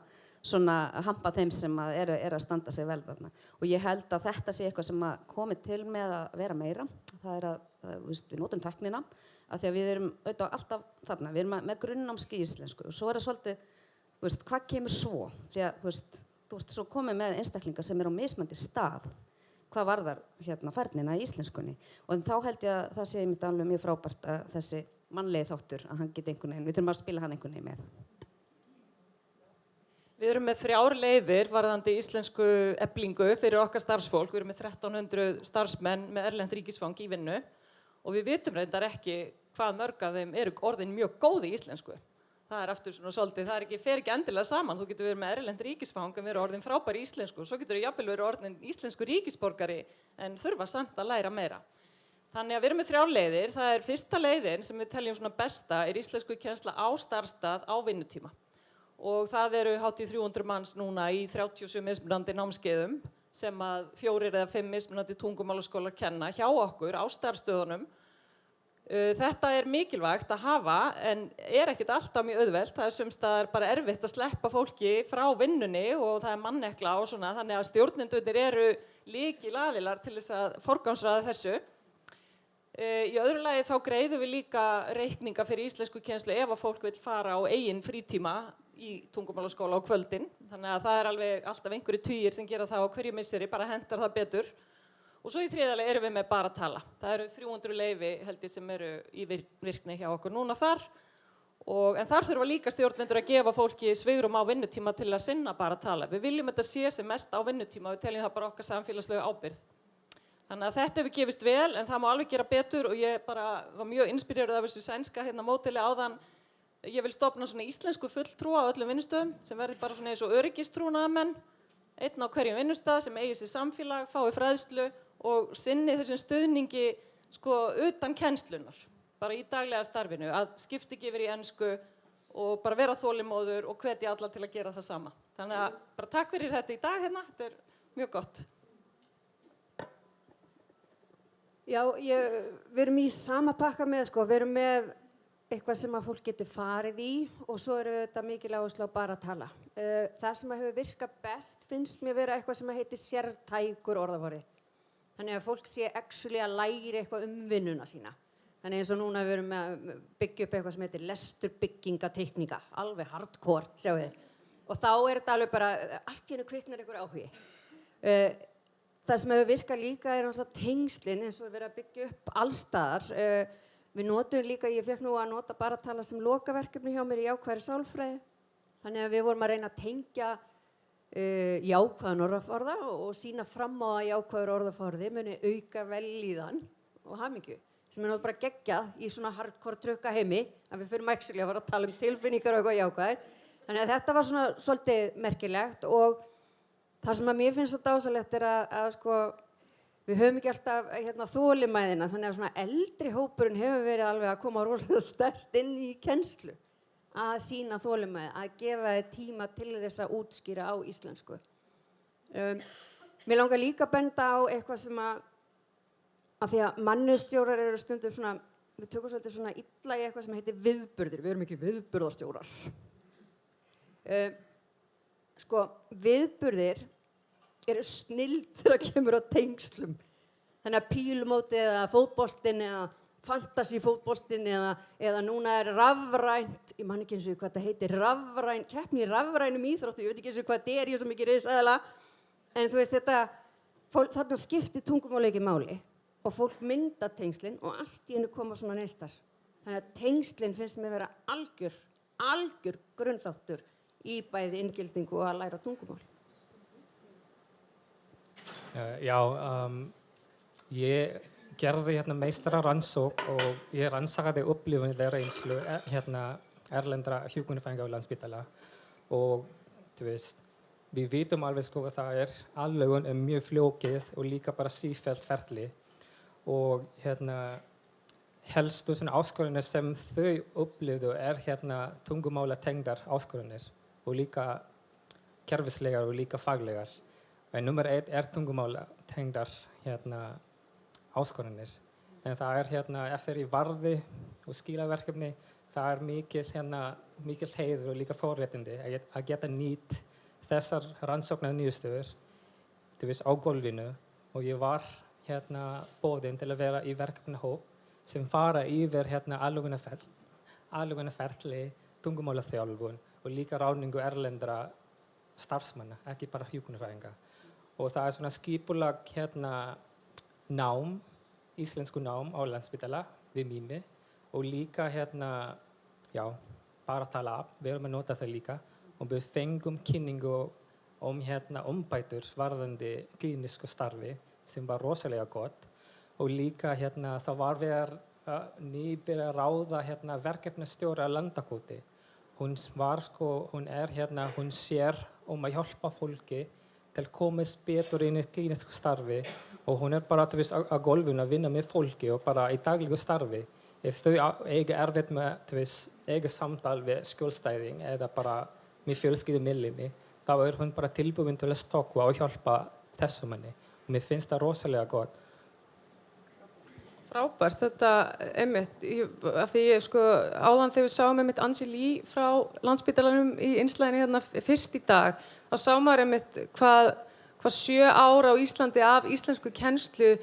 P: svona hampa þeim sem eru að standa sig vel þarna. Og ég held að þetta sé eitthvað sem komið til með að vera meira. Það við notum tæknina, af því að við erum auðvitað alltaf þarna, við erum með grunnnámskeið í íslensku og svo það svolítið, hvað kemur svo? Því að þú ert svo komið með einstaklingar sem eru á mismunandi stað, hvað varðar færnina í íslenskunni. Og þá held ég að það sé einmitt alveg mjög frábært að þessi mannlegi þáttur, að hann geti einhvern veginn, við þurfum að spila hann einhvern veginn með.
O: Við erum með 3 leiðir varðandi íslensku eflingu fyrir okkar starfsfólk. Við erum með 1300 starfsmenn með erlend ríkisfang í vinnu og við vitum reyndar ekki hvað mörg af þeim eru orðin mjög góð í íslensku. Það aftur svona svolítið, fer ekki endilega saman. Þú getur verið með erlend ríkisfang en verið orðin frábær í íslensku og svo getur þú jafnvel verið orðin íslensku ríkisborgari en þurfa samt að læra meira. Þannig að við erum með 3 leiðir. Það fyrsta leiðin sem við teljum svona besta íslenskukennsla á starfsstað á vinnutíma. Og það eru hátt í 300 manns núna í 37 mismunandi námskeiðum sem að 4 eða 5 mismunandi tungumálaskólar kenna hjá okkur á starfsstöðunum. Þetta mikilvægt að hafa en ekkert alltaf mjög auðvelt. Það sums staðar bara erfitt að sleppa fólki frá vinnunni og það mannekla og svona, þannig að stjórnendurnir eru lykilaðilar til þess að forgangsraða þessu. Í öðru lagi þá greiðum við líka reikninga fyrir íslenskukennslu ef að fólk vill fara á eigin frítíma í tungumálaskóla á kvöldin. Þannig að það alveg alltaf einhverju tugir sem gera það á hverju misseri, bara hentar það betur. Og svo í 3. lagi erum við með bara tala. Það eru 300 leyfi held ég sem eru í virkni hjá okkur núna þar. En þar þurfa líka stjórnendur að gefa fólki svigrúm á vinnutíma til að sinna bara tala. Við viljum þetta sé sem mest á vinnutíma og við teljum það bara okkar samfélagslegu ábyrgð. Þannig að þetta hefur gefist vel en það má alveg gera betur og ég bara var mjög inspireruð af þessu sænska módeli áðan. Ég vil stofna svona íslensku fulltrúa á öllum vinnustöðum sem verði bara svona eins og öryggistrúnaðarmenn, einn á hverjum vinnustað sem eigi sér samfélag, fái fræðslu og sinni þessum stuðningi utan kennslunar, bara í daglega starfinu, að skipta ekki yfir í ensku og bara vera þolinmóður og hvetja alla til að gera það sama. Þannig að bara takk fyrir þetta í dag þetta mjög gott.
N: Já, við erum í sama pakka með, við erum með eitthvað sem að fólk getur farið í og svo eru þetta mikil áherslu á bara að tala. Það sem hefur virkað best finnst mér vera eitthvað sem heitir sértækur orðaforði. Þannig að fólk sé actually að læra eitthvað vinnuna sína. Þannig eins og núna við erum að byggja upp eitthvað sem heitir lesturbyggingatekníka, alveg hardcore, sjáu þið. Og þá þetta alveg bara, allt í hennu kviknar einhver áhugi. Það sem hefur virkað líka náttúrulega tengslin eins og við erum að byggja upp allstaðar. Við notum líka, ég fekk nú að nota bara að tala sem lokaverkefni hjá mér í jákvæðri sálfræði. Þannig að við vorum að reyna að tengja jákvæðan orðaforða og sýna fram á að jákvæður orðaforði muni auka vellíðan og hamingju. Sem náttúrulega bara geggjað í svona hardcore trukka heimi að við fyrir actually að fara að tala tilfinningar og eitthvað jákvæðir. Þannig að þetta var svona svolítið merkilegt og það sem að mér finnst svo dásalegt að við höfum ekki alltaf þolinmæðina, þannig að svona eldri hópurinn hefur verið alveg að koma rosalega sterkt inn í kennslu að sýna þolinmæði, að gefa þið tíma til þess að útskýra á íslensku. Mér langar líka að benda á eitthvað sem að því að mannustjórar eru stundum svona, við tökum svolítið svona illa í eitthvað sem heitir viðburðir, við erum ekki viðburðastjórar. Viðburðir eru snilld þegar kemur á tengslum. Þannig að pílumótið eða fótboltinn eða fantasífótboltinn eða núna rafrænt, ég man ekki eins og hvað þetta heitir, keppni í rafrænum íþróttum, ég veit ekki eins og hvað þetta ég er svo mikið risaðala, en þú veist þarna skiptir tungumáli ekki máli og fólk mynda tengslin og allt í hennu koma svona neistar. Þannig að tengslin finnst mér vera algjör grunnþáttur í bæði inngildingu og að læra tungumál.
M: Já, ég gerði meistararannsókn og ég rannsakaði upplifunir þeirra reynslu erlendra hjúkrunarfræðinga á Landspítala og við vitum alveg sko að það aðlögun mjög flókið og líka bara sífellt ferli og helstu svona áskoranir sem þau upplifðu tungumálatengdar áskoranir og líka kerfislegar og líka faglegar. En nummer 1 tungumálatengdar áskoranir. En það eftir í varði og skilaverkefni, það mikil heiður og líka forréttindi að geta nýtt þessar rannsóknar niðurstöður á gólfinu og ég var boðin til að vera í verkefnahóp sem fara yfir aðlögunarferli, tungumálaþjálfun og líka ráðningu erlendra starfsmanna, ekki bara hjúkrunarfræðinga. Og það svona skipulag nám, íslensku nám á Landspítala við Mimi og líka bara tala af, við erum að nota það líka og við fengum kynningu umbætur varðandi klínisku starfi sem var rosalega gott og líka það var nýbyrja að ráða verkefnastjóra að Landakoti. Hún sér að hjálpa fólki til að komast betur inn í klínisku starfi og hún bara á gólfinu að vinna með fólki og bara í daglegu starfi. Ef þau eiga erfitt með eiga samtal við skjólstæðing eða bara með fjölskyldumeðlimi, þá hún bara tilbúin til að stökkva og hjálpa þessum manni. Og mér finnst það rosalega gott.
K: Frábært, þetta af því áðan þegar við sáum Angelí frá Landspítalanum í innslaginu fyrst í dag, þá sá maður hvað 7 ár á Íslandi af íslensku kennslu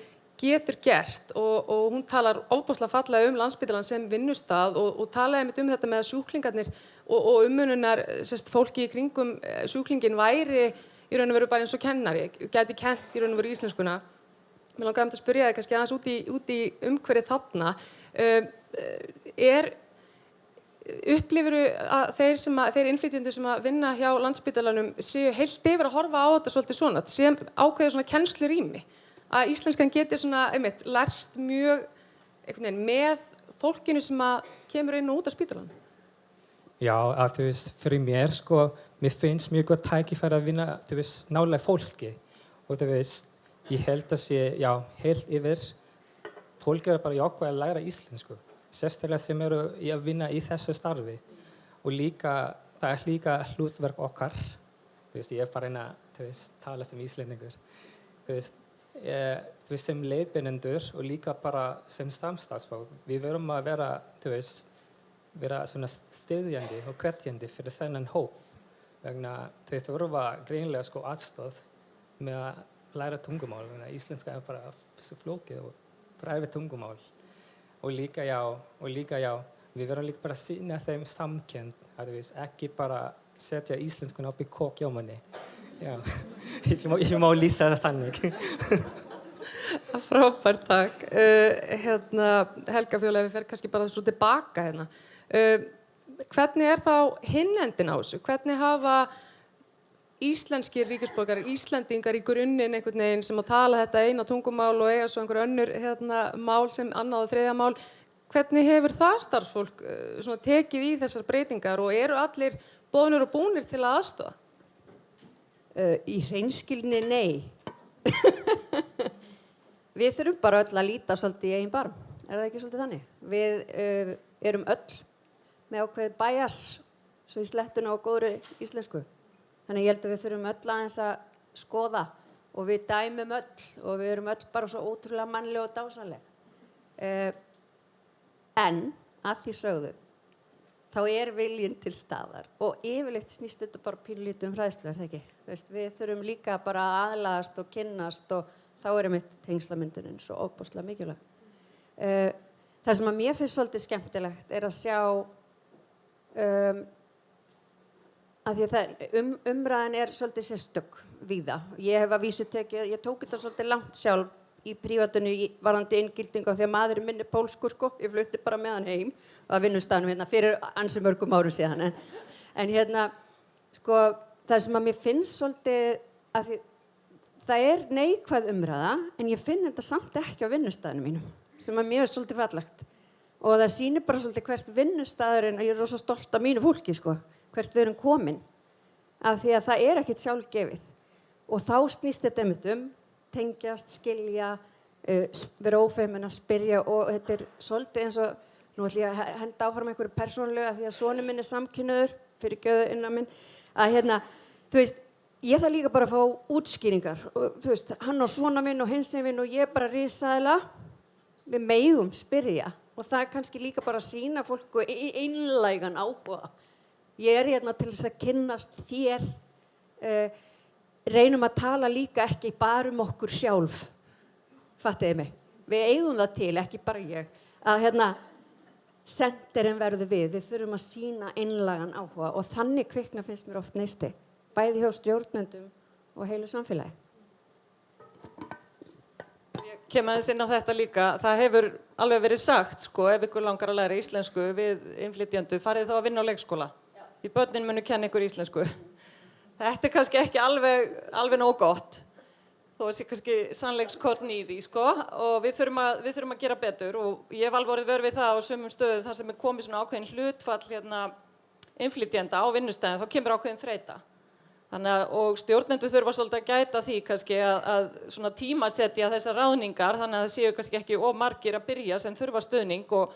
K: getur gert og hún talar ofboðslega fallega Landspítalann sem vinnustað og talaði þetta með að sjúklingarnir og umönnunar fólki í kringum sjúklingin væri í raun og veru bara eins og kennari, gæti kennt í raun og veru íslenskuna. Mér langaði að spyrja þig kannski aðeins út í umhverfið þarna. Upplifirðu að þeir innflytjendur sem að vinna hjá Landspítalanum séu heilt yfir að horfa á þetta svolítið svona, sem ákveður svona kennslurými, að íslenskan geti svona lærst mjög með fólkinu sem að kemur inn og út af spítalanum?
M: Já, að fyrir mér mér finnst mjög gott tækifæri að vinna nálega fólki og ég held að sé, heilt yfir, fólk bara jákvæð að læra íslensku, sérstaklega sem eru að vinna í þessu starfi. Og líka, það líka hlutverk okkar, ég bara reyna að tala sem íslendingur, sem leiðbeinendur og líka bara sem samstarfsfólk. Við verum að vera svona styðjandi og hvetjandi fyrir þennan hóp, vegna þau þurfa greinilega aðstoð með að læra tungumál, íslenska bara svo flókið og bara erfitt tungumál. Og líka við verðum líka bara að sýna þeim samkennd, ekki bara setja íslenskuna upp í kók hjá manni. Já, ég má lýsa það þannig.
K: Frábært, takk. Helga Fjóla, við fer kannski bara svo tilbaka hérna. Hvernig þá hinn endinn á þessu? Hvernig hafa íslenskir ríkisborgarar, Íslendingar í grunninn einhvern veginn sem að tala þetta eina tungumál og eiga svo einhver önnur mál sem annað og þriðja mál. Hvernig hefur það starfsfólk tekið í þessar breytingar og eru allir boðnir og búnir til að aðstoða?
N: Í hreinskilni nei. Við þurfum bara öll að líta svolítið í eigin barm. Það ekki svolítið þannig? Við erum öll með ákveðið bias svo í slettuna og góðri íslensku. Þannig ég held að við þurfum öll aðeins að skoða og við dæmum öll og við erum öll bara svo ótrúlega mannleg og dásaleg. En að því sögðu, þá viljinn til staðar og yfirleitt snýst þetta bara pínlítið hræðslu, það ekki? Við þurfum líka bara að aðlagast og kynnast og þá tengslamyndunin svo ofboðslega mikilvæg. Það sem að mér finnst svolítið skemmtilegt að sjá að því að umræðan svolítið sérstök víða. Ég hef að vísu ég tók þetta svolítið langt sjálf í prívatinu varðandi inngildingu af því að maðurinn minn pólskur ég flutti bara með hann heim á vinnustaðnum fyrir ansi mörgum árum síðan. En það sem að mér finnst svolítið að því það neikvæð umræða en ég finn þetta samt ekki á vinnustaðnum mínum sem að mér svolítið fallegt og það sýnir bara svolítið hvert vinnustaðurinn, ég rosa stolt af mínu fólki hvert við erum komin af því að það ekkert sjálfgefið. Og þá snýst þetta einmitt tengjast, skilja, vera ófeimin að spyrja og þetta svolítið eins og, nú ætlum ég að henda áfram einhverju persónulegu af því að sonur minn samkynhneigður, fyrirgefðu innan minn, að þú veist, ég þarf líka bara að fá útskýringar og þú veist, hann á svona minn og hins minn og ég bara risaðila, við megum spyrja og það kannski líka bara að sýna fólku einlægan áhuga. Ég hérna til þess að kynnast þér, reynum að tala líka ekki bara okkur sjálf, fattiði mig. Við eigum það til, ekki bara ég, að sendirinn verður við þurfum að sýna einlægan áhuga og þannig kvikna finnst mér oft neisti, bæði hjá stjórnendum og heilu samfélagi.
O: Ég kem aðeins inn á þetta líka, það hefur alveg verið sagt, sko, ef ykkur langar að læra íslensku við innflytjendur, farið þá að vinna á leikskóla. Því börnin munu kenna ykkur íslensku. Þetta kannski ekki alveg nóg gott, þó sé kannski sannleikskorn í því, sko, og við þurfum að gera betur og ég hef alveg orðið vör við það á sumum stöðum þar sem komið svona ákveðin hlutfall innflytjenda á vinnustæðin, þá kemur ákveðin þreyta. Og stjórnendur þurfa svolítið að gæta því kannski að svona tímasetja þessar ráðningar þannig að það séu kannski ekki of margir að byrja sem þurfa stuðning og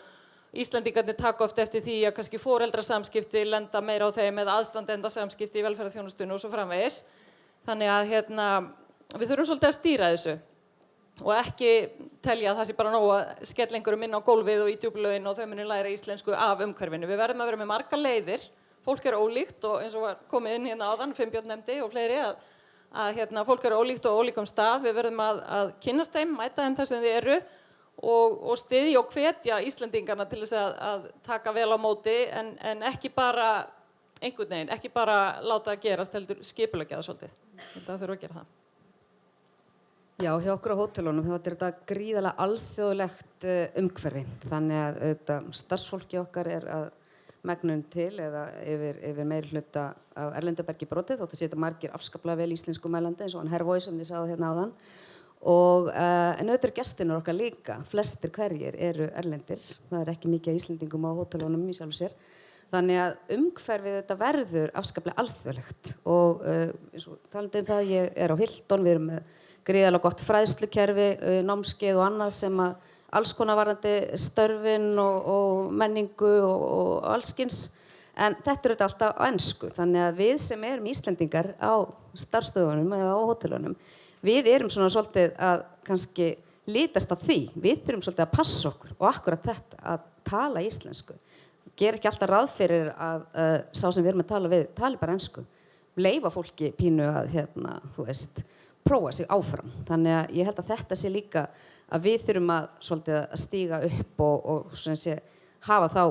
O: Íslendingarnir taka oft eftir því að kannski foreldrasamskipti lenda meira á þeim eða aðstandendasamskipti í velferðarþjónustunni og svo framvegis. Þannig að við þurfum svolítið að stýra þessu og ekki telja að það sé bara nóg að skella einhverjum inn á gólfið og í djúpulögin og þau muni læra íslensku af umhverfinu. Við verðum að vera með margar leiðir, fólk ólíkt og eins og var komið inn hérna áðan, Finnbjörn nefndi og fleiri að fólk ólíkt og ólíkum stað. Við verðum að kynnast þeim, mæta þeim þar sem þið eru og styðja og hvetja Íslendingarna til þess að taka vel á móti en ekki bara einhvern veginn, ekki bara láta það gerast, heldur skipuleggja það svolítið. Það þurfa að gera það.
P: Já, hjá okkur á hótelunum þá er þetta gríðarlega alþjóðlegt umhverfi. Þannig að starfsfólki okkar að megnun til eða yfir meiri hluta af erlendabergi brotið þótt að setja margir afskaplega vel íslensku mælandi eins og hann Hervói sem þið sáðu hérna áðan. En auðvitað gestirnir okkar líka, flestir hverjir eru erlendir. Það ekki mikið Íslendingum á hótelunum í sjálfu sér. Þannig að umhverfið þetta verður afskaplega alþjóðlegt og talandi það, ég á Hilton, við erum með gríðarlega gott fræðslukerfi, námskeið og annað sem að alls konar varðandi störfin og menningu og allskyns. En þetta þetta alltaf á ensku, þannig að við sem erum Íslendingar á starfsstöðunum eða á hótelunum, við erum svona svolítið að kannski litast af því. Við þurfum svolítið að passa okkur og akkurat þetta, að tala íslensku. Ger ekki alltaf ráð fyrir að sá sem við erum að tala við, tali bara ensku. Leyfa fólki pínu að, prófa sig áfram. Þannig að ég held að þetta sé líka að við þurfum að svolítið að stíga upp og hafa þá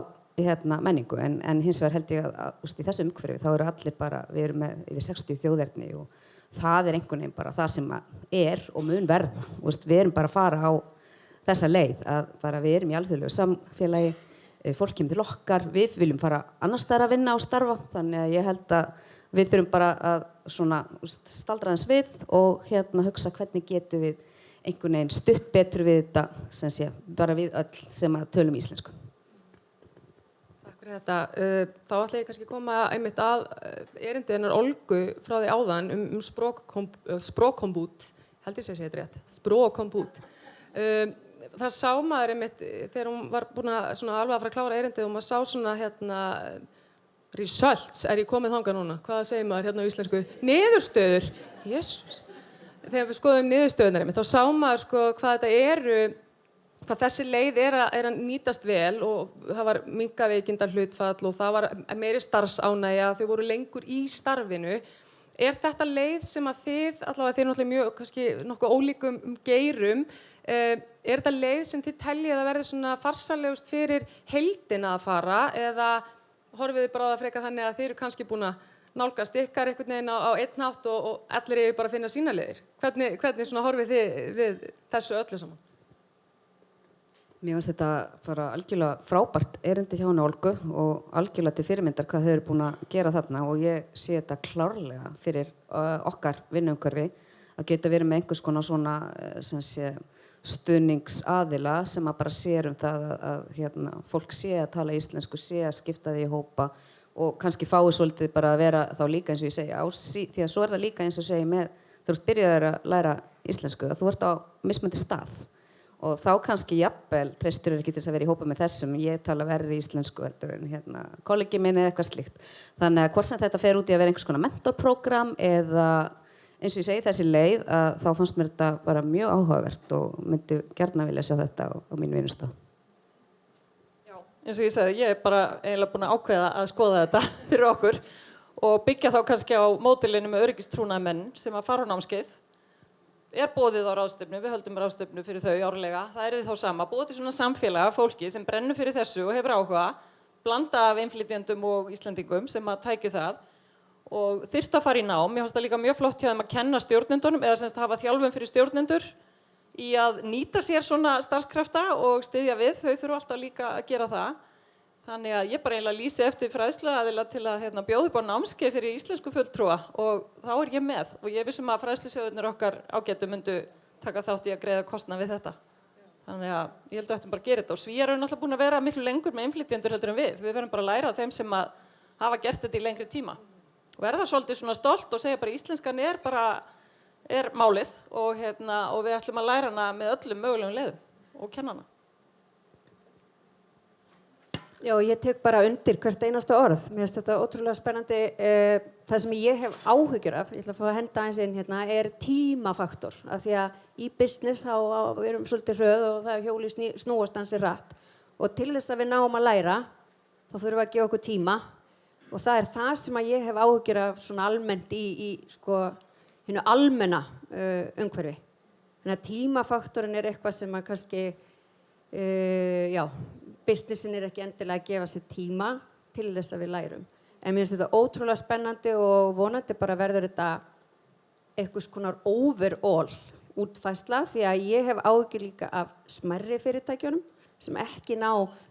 P: menningu. En hins vegar held ég að í þessu umhverfi þá eru allir bara, við erum með yfir 60 þjóðerni og það einhvern veginn bara það sem og mun verða. Við erum bara að fara á þessa leið að bara við erum í alþjóðlegu samfélagi, fólk kemur til okkar, við viljum fara annars staðar að vinna og starfa, þannig að ég held að við þurfum bara að staldra aðeins við og hugsa hvernig getum við einhvern veginn stutt betur við þetta sem sé, bara við öll sem að tölum íslensku.
K: Takk fyrir þetta. Þá ætla ég kannski að koma einmitt að erindi hennar Olgu frá því áðan språkkombút, held ég segja þetta rétt, språkkombút. Það sá maður einmitt þegar hún var búin að alveg að fara að klára erindið og maður sá svona results, ég komið þangað núna? Hvað segir maður hérna á íslensku? Niðurstöður! Jesús! Þegar við skoðum niðurstöðunar einmitt, þá sá maður hvað þetta hvað þessi leið að nýtast vel og það var minkaveikinda hlutfall og það var meiri starfsánægja, þau voru lengur í starfinu. Er þetta leið sem að þið, allavega þið náttúrulega mjög, kannski nokkuð ólíkum geirum, er þetta leið sem þið teljið að verði svona farsalegust fyrir heildina að fara eða horfið þið bara á það frekar þannig að þið eru kannski búin að nálgast ykkar einhvern veginn á einn hátt og allir eru bara að finna sína leiðir? Hvernig svona horfið þið við þessu öllu saman?
P: Mér finnst þetta bara algjörlega frábært erindi hjá henni Olgu og algjörlega til fyrirmyndar hvað þau eru búin að gera þarna og ég sé þetta klárlega fyrir okkar vinnuumhverfi að geta verið með einhvers konar svona stuðningsaðila sem að bara sér það að fólk sé að tala íslensku, sé að skipta því í hópa og kannski fái svolítið bara að vera þá líka eins og ég segi því að svo það líka eins og ég segi með þú ert byrjaður að læra íslensku að þú ert á mismunandi stað og þá kannski jafnvel treystur ekki til þess að vera í hópa með þessum ég tala verri íslensku en kollegi minn eða eitthvað slíkt þannig að hvort sem þetta fer út í að vera einhvers konar mentorprogram eða eins og ég segi þessi leið að þá fannst mér þetta bara mjög áhugavert og myndi gjarna vilja sjá þetta á mínu vinnustað.
O: Eins og ég sagði, ég bara eiginlega búin að ákveða að skoða þetta fyrir okkur og byggja þá kannski á módelinu með öryggistrúnaðarmenn sem að fara á námskeið. Boðið á ráðstefnu, við höldum ráðstefnu fyrir þau árlega, það þá sama, búið til svona samfélag af fólki sem brennur fyrir þessu og hefur áhuga, blanda af innflytjendum og Íslendingum sem að tækju það og þyrftu að fara í nám. Mér fannst það líka mjög flott hjá þeim að kenna stjórnendunum eða semst hafa þjálfun fyrir stjórnendur í að nýta sér svona starfskrafta og styðja við, þau þurfa alltaf líka að gera það. Þannig að ég bara eiginlega lýsi eftir fræðsluaðila til að bjóða upp á námskeið fyrir íslensku fulltrúa og þá ég með og ég vissum að fræðslusjóðurnir okkar ágætu myndu taka þátt í að greiða kostnað við þetta. Þannig að ég held að ættum bara að gera þetta og Svíar eru náttúrulega búin að vera miklu lengur með innflytjendur heldur en við verðum bara að læra af þeim sem að hafa gert þetta í lengri tíma og verða svolítið svona stolt og segja bara íslenskan er málið og við ætlum að læra hana með öllum mögulegum leiðum og kenna hana.
N: Já, ég tek bara undir hvert einasta orð. Mér finnst þetta ótrúlega spennandi. Það sem ég hef áhyggjur af, ég ætla að fá að henda aðeins inn er tímafaktor. Af því að í business þá við erum svolítið hröð og það hjóli snúast ansi hratt. Og til þess að við náum að læra, þá þurfum við að gefa okkur tíma. Og það það sem að ég hef áhyggjur af svona almennt í hinu almenna umhverfi. Þannig að tímafaktorinn eitthvað sem að kannski, businessin ekki endilega að gefa sér tíma til þess að við lærum. En mér finnst þetta ótrúlega spennandi og vonandi bara verður þetta einhvers konar overall útfærsla því að ég hef áhyggjur líka af smærri fyrirtækjunum sem ekki ná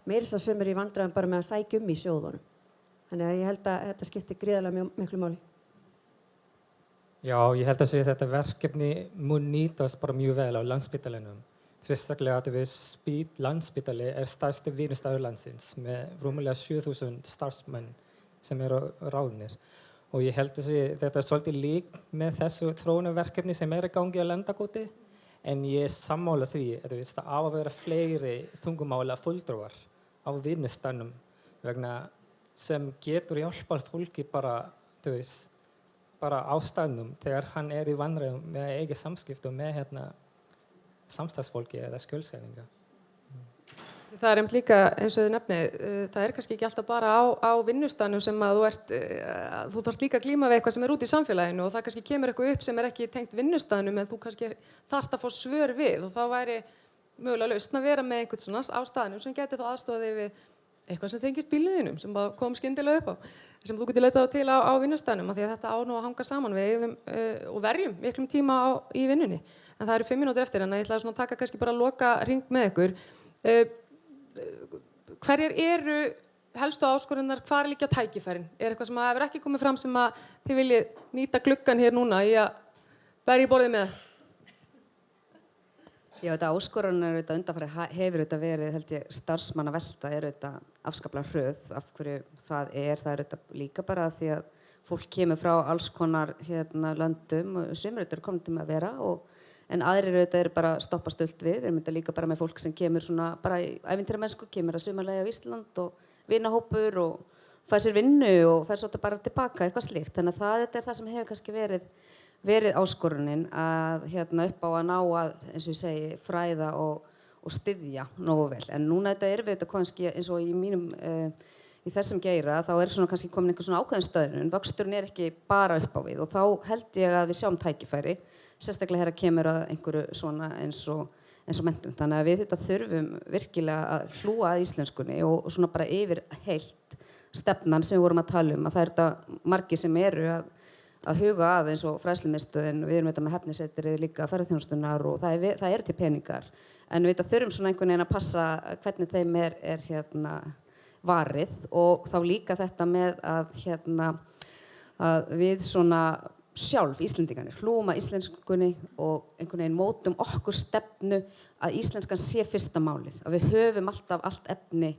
N: meira að sumir í vandræðum bara með að sækja í sjóðunum. Þannig að ég held að þetta skiptir gríðarlega miklu máli.
M: Já, ég held að þetta verkefni mun nýtast bara mjög vel á Landspítalanum. Sérstaklega að Landspítali stærsti vinnustaður landsins með rúmlega 7.000 starfsmenn sem eru ráðnir. Og ég held að þetta svolítið lík með þessu þróunarverkefni sem í gangi á Landakoti en ég sammála því að það á að vera fleiri tungumála fulltrúar á vinnustaðnum vegna sem getur hjálpað fólki bara á staðnum þegar hann í vandræðum með eigið samskipti og með samstagsfólki eða skjólsæðinga.
K: Það líka eins og þið nefnið, það kannski ekki alltaf bara á vinnustanum sem að þú þarft líka að glíma við eitthvað sem úti í samfélaginu og það kannski kemur eitthvað upp sem ekki tengt vinnustanum en þú kannski þarft að fá svör við og þá væri mögulega lausn að vera með einhvern svona á staðnum sem geti þá aðstoðið við eitthvað sem tengist bílnuðinum sem kom skyndilega upp á sem þú getur leitað til á vinnustanum af því að þetta á nú að hanga saman við og verjum miklum tíma í vinnunni. En það eru 5 mínútur eftir, en ég ætla að taka kannski bara að loka hring með ykkur. Hverjar eru helstu áskoranirnar, hvar liggja tækifærin? Eitthvað sem hefur ekki komið fram sem að þið viljið nýta gluggann hér núna í að verja í borðið með?
P: Já, þetta áskoranir undanfari hefur verið, held ég, starfsmannavelta afskaplega hröð. Af hverju það líka bara því að fólk kemur frá alls konar löndum og sumir komin til að vera en aðrir bara stoppa stölt við. Við erum líka bara með fólk sem kemur svona bara í ævintýramennsku, kemur að sumarlagi á Ísland og vinahópur og fær sér vinnu og fær svolítið bara tilbaka, eitthvað slíkt. Þannig að þetta það sem hefur kannski verið áskorunin að upp á að ná að, eins og ég segi, fræða og styðja nógu vel. En núna við kannski eins og í þessum geira, þá svona kannski komin einhver svona ákveðin stöðnun. Vöxturinn ekki bara upp á við og þá held ég að við sjáum tækifæri, sérstaklega þegar kemur að einhverju svona eins og menntun. Þannig að við þurfum virkilega að hlúa að íslenskunni og svona bara yfir heilt stefnan sem við vorum að tala að það margir sem eru að huga að eins og fræðslumiðstöðin, við erum með Hefnisetrið líka ferðaþjónustunnar og það eru til peningar. En við þurfum svona einhvern veginn að passa hvernig þeim varið og þá líka þetta með að við svona sjálf Íslendingarnir hlúum að íslenskunni og einhvern veginn mótum okkur stefnu að íslenskan sé fyrsta málið, að við höfum alltaf allt efni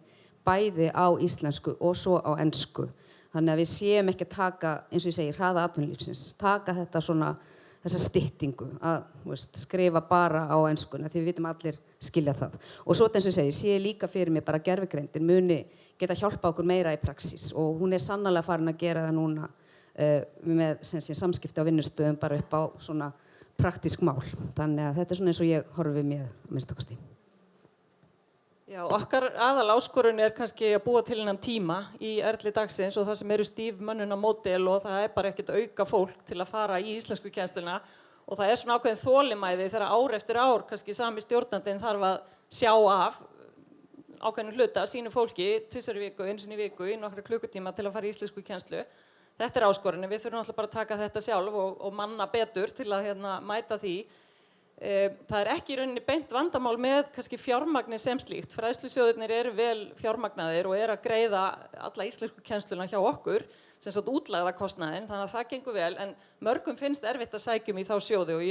P: bæði á íslensku og svo á ensku Þannig að við séum ekki að taka, eins og ég segi, hraða atvinnulífsins, taka þetta svona, þessa styttingu, að skrifa bara á enskuna, því við vitum allir skilja það. Og svo eins og ég segi, sé líka fyrir mig bara gervigreindin muni geta hjálpa okkur meira í praxís og hún sannarlega farin að gera það núna með samskipti á vinnustöðum bara upp á svona praktísk mál. Þannig að þetta svona eins og ég horfi mér að minnsta kosti.
O: Já, okkar aðal áskorun kannski að búa til innan tíma í erli dagsins og það sem eru stíf mönnunarmódel og það bara ekkert að auka fólk til að fara í íslenskukennsluna og það svona ákveðin þolinmæði þegar ár eftir ár kannski sami stjórnandinn þarf að sjá af ákveðinu hluta sínu fólki tvisvar í viku, einu sinni í viku í nokkra klukkutíma til að fara í íslenskukennslu. Þetta áskorunin, við þurfum alltaf bara að taka þetta sjálf og manna betur til að mæta því. Það ekki í rauninni beint vandamál með kannski fjármagni sem slíkt. Fræðslusjóðirnir eru vel fjármagnaðir og að greiða alla íslenskukennsluna hjá okkur, sem sagt útlagða kostnaðinn, þannig að það gengur vel, en mörgum finnst erfitt að sækjum í þá sjóði og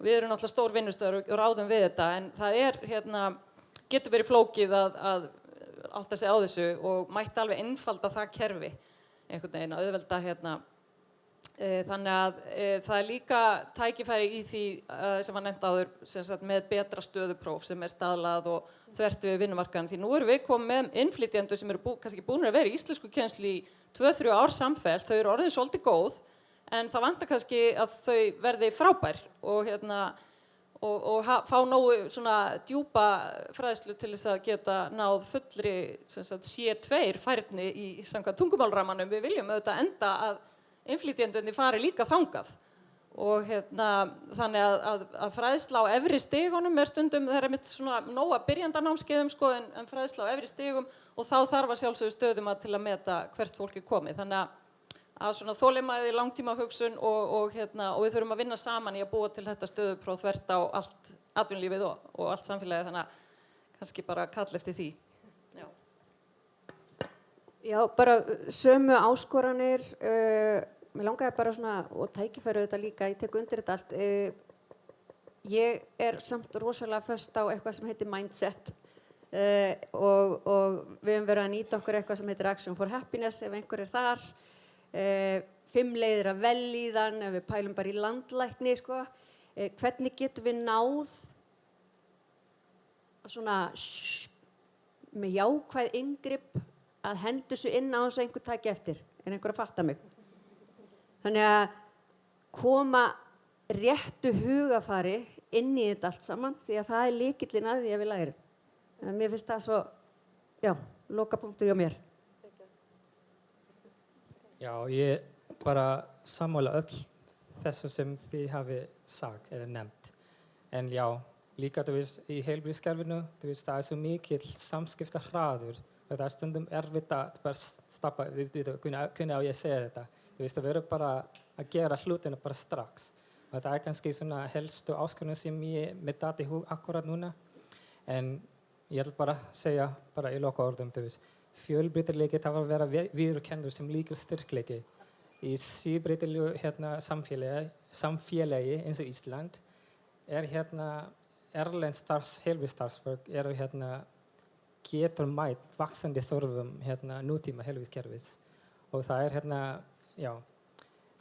O: við erum náttúrulega stór vinnustöður og ráðum við þetta, en það getur verið flókið að átta sig á þessu og mætti alveg einfalda það kerfi einhvern veginn að auðvelda þannig að það líka tækifæri í því sem var nefnt áður sem sagt, með betra stöðupróf sem staðlað og þvert við vinnumarkaðinn því nú erum við komið með innflytjendur sem eru kannski búin að vera í íslenskukennslu í 2-3 ár samfellt, þau eru orðin svolítið góð en það vantar kannski að þau verði frábær og fá nógu svona djúpa fræðslu til þess að geta náð fullri sem sagt, C2 færni í samkvæmt tungumálramanum. Við viljum auðvitað enda að innflytjendurnir fari líka þangað og þannig að fræðsla á efri stigunum stundum, það mitt svona nóga byrjandanámskeiðum en fræðsla á efri stigum og þá þarf að sjálfsögðu stöðum til að meta hvert fólk komið. Þannig að svona þolinmæði, langtíma hugsun og við þurfum að vinna saman í að búa til þetta stöðupróf þvert á allt atvinnulífið og allt samfélagið, þannig að kannski bara kalla eftir því.
N: Já, bara sömu áskoranir, mér langaði bara svona, og tækifæri þetta líka, ég tek undir þetta allt, ég samt rosalega föst á eitthvað sem heitir mindset og við höfum verið að nýta okkur eitthvað sem heitir Action for Happiness ef einhver þar, 5 leiðir að vellíðan, ef við pælum bara í landlækni, hvernig getum við náð svona með jákvæð inngrip að hendur svo inn á þess að einhver taki eftir en einhver að fatta mig. Þannig að koma réttu hugafari inn í þetta allt saman því að það lykillinn að því að við lærum. Mér finnst það svo, lokapunktur hjá mér.
M: Já, ég bara sammála öll þessu sem þið hafi sagt eða nefnt. En já, líka í heilbrigðiskerfinu, það svo mikill samskiptahraður. Það stundum erfitt að bara stoppa, hvernig á ég að segja þetta. Það verður bara að gera hlutina bara strax. Og það kannski svona helstu áskorun sem ég með þetta í hug akkurat núna. En ég vil bara segja bara í lokaorðum, fjölbreytileiki það var að vera viðurkenndur sem líka styrkleiki. Í síbreytilegu samfélagi eins og Ísland erlend heilbrigðisstarfsfólk getur mætt vaxandi þörfum nútíma heilbrigðiskerfis og það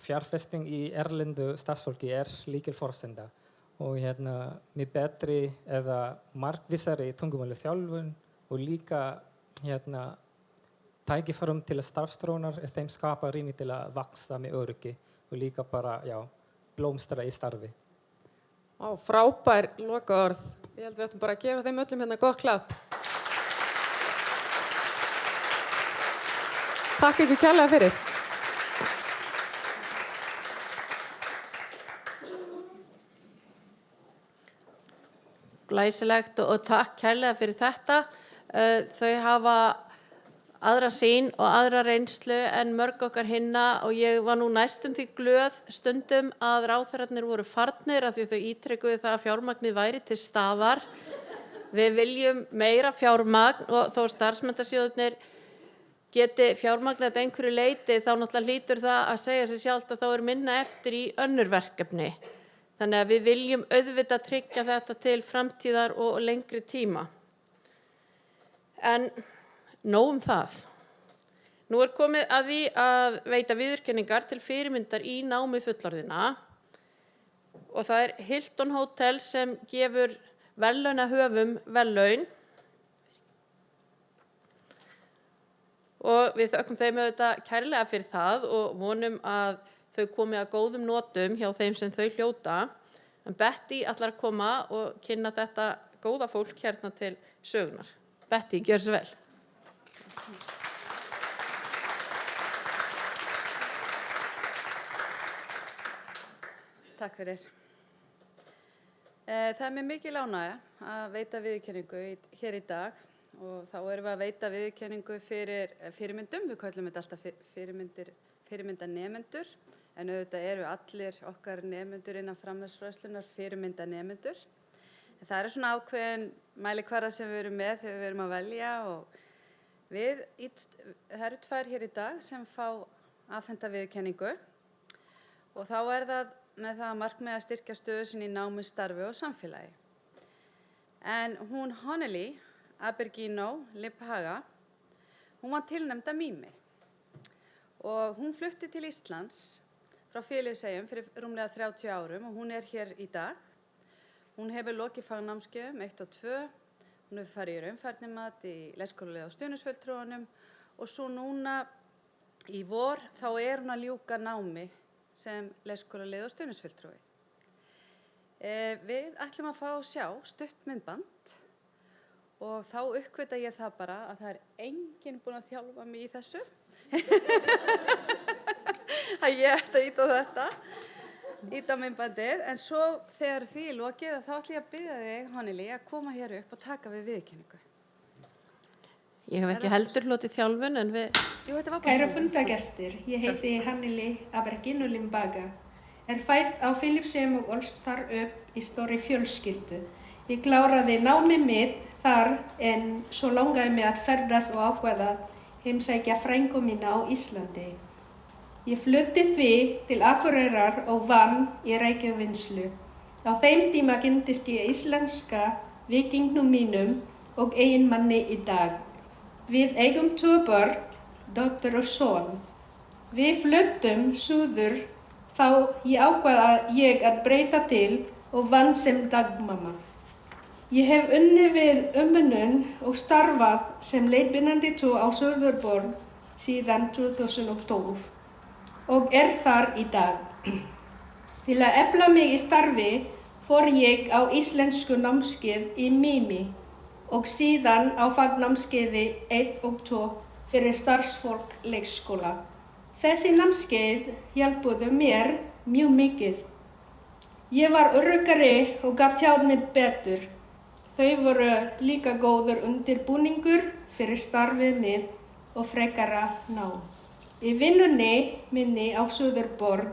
M: fjárfesting í erlendu starfsfólki lykilforsenda og með betri eða markvissari tungumálaþjálfun og líka tækifærum til að starfsþróunar þeim skapa rými til að vaxa með öryggi og líka bara blómstra í starfi.
K: Frábær lokaorð. Ég held við ættum bara að gefa þeim öllum gott klapp. Takk ykkur kærlega fyrir.
A: Glæsilegt og takk kærlega fyrir þetta. Þau hafa aðra sýn og aðra reynslu en mörg okkar hinna og ég var nú næstum því glöð stundum að ráðherrarnir voru farnir af því þau ítrekuðu það að fjármagnið væri til staðar. Við viljum meira fjármagn og þó starfsmenntasjóðirnir geti fjármagnað einhverju leyti þá náttúrulega hlýtur það að segja sig sjálft að þá minna eftir í önnur verkefni. Þannig að við viljum auðvitað tryggja þetta til framtíðar og lengri tíma. En nóg það. Nú er komið að því að veita viðurkenningar til fyrirmyndar í námi fullorðinna og það er Hilton Hotel sem gefur verðlaunahöfum verðlaun og við þökkum þeim auðvitað kærlega fyrir það og vonum að þau komi að góðum notum hjá þeim sem þau hljóta. En Betty ætlar að koma og kynna þetta góða fólk hérna til sögunar. Betty, gjör svo vel.
D: Takk fyrir. Það er mér mikil ánægja að veita viðurkenningu hér í dag og þá erum við að veita viðurkenningu fyrir fyrirmyndum. Við köllum þetta alltaf fyrirmyndanemendur en auðvitað eru allir okkar nemendur innan framhaldsfræðslunnar fyrirmyndanemendur. Það eru svona ákveðin mælikvarða sem við erum með þegar við erum að velja og það eru 2 hér í dag sem fá afhenta viðurkenningu og þá er það með það að markmiði að styrkja stöðu sinni í námi, starfi og samfélagi. En hún Honneli Abergino Limphaga, hún var tilnefnd af Mimi og hún flutti til Íslands frá Filippseyjum fyrir rúmlega 30 árum og hún er hér í dag. Hún hefur lokið fagnámskeiðum 1 og 2, hún hefur farið í raunfærnimat í leikskólalið á stuðningsfulltrúanum og svo núna í vor þá er hún að ljúka námi sem leikskólalið og stuðningsfulltrúi. Við ætlum að fá að sjá stutt myndband og þá uppgöta ég það bara að það er enginn búinn að þjálfa mig í þessu. Að ég ætti að íta myndbandið, en svo þegar því er lokið þá ætlum ég að biðja þig, Honneli, að koma hér upp og taka við viðurkenningu.
A: Ég hef ekki heldur hlotið þjálfun en við...
Q: Kæru fundagestir, ég heiti Honneli Abergino Limphaga. Er fædd á Filippseyjum og ólst þar upp í stórri fjölskyldu. Ég kláraði námið mitt þar en svo langaði mig að ferðast og ákveða heimsækja frænku mína á Íslandi. Ég flutti því til Akureyrar og vann í reykjavinnslu. Á þeim tíma kynntist ég íslenska vikingnum mínum og eiginmanni í dag. Við eigum 2 börn, dóttur og son. Við fluttum suður þá ég ákvað að breyta til og vann sem dagmamma. Ég hef unnið við umönnun og starfað sem leiðbeinandi á Suðurborg síðan 2012 og er þar í dag. Til að efla mig í starfi fór ég á íslensku námskeið í Mimi og síðan á fagnámskeiði 1 og 2 fyrir starfsfólk leikskóla. Þessi námskeið hjálpuðu mér mjög mikið. Ég var öruggari og gat tjáð mig betur. Þau voru líka góður undirbúningur fyrir starfið mitt og frekara nám. Í vinnunni minni á Suðurborg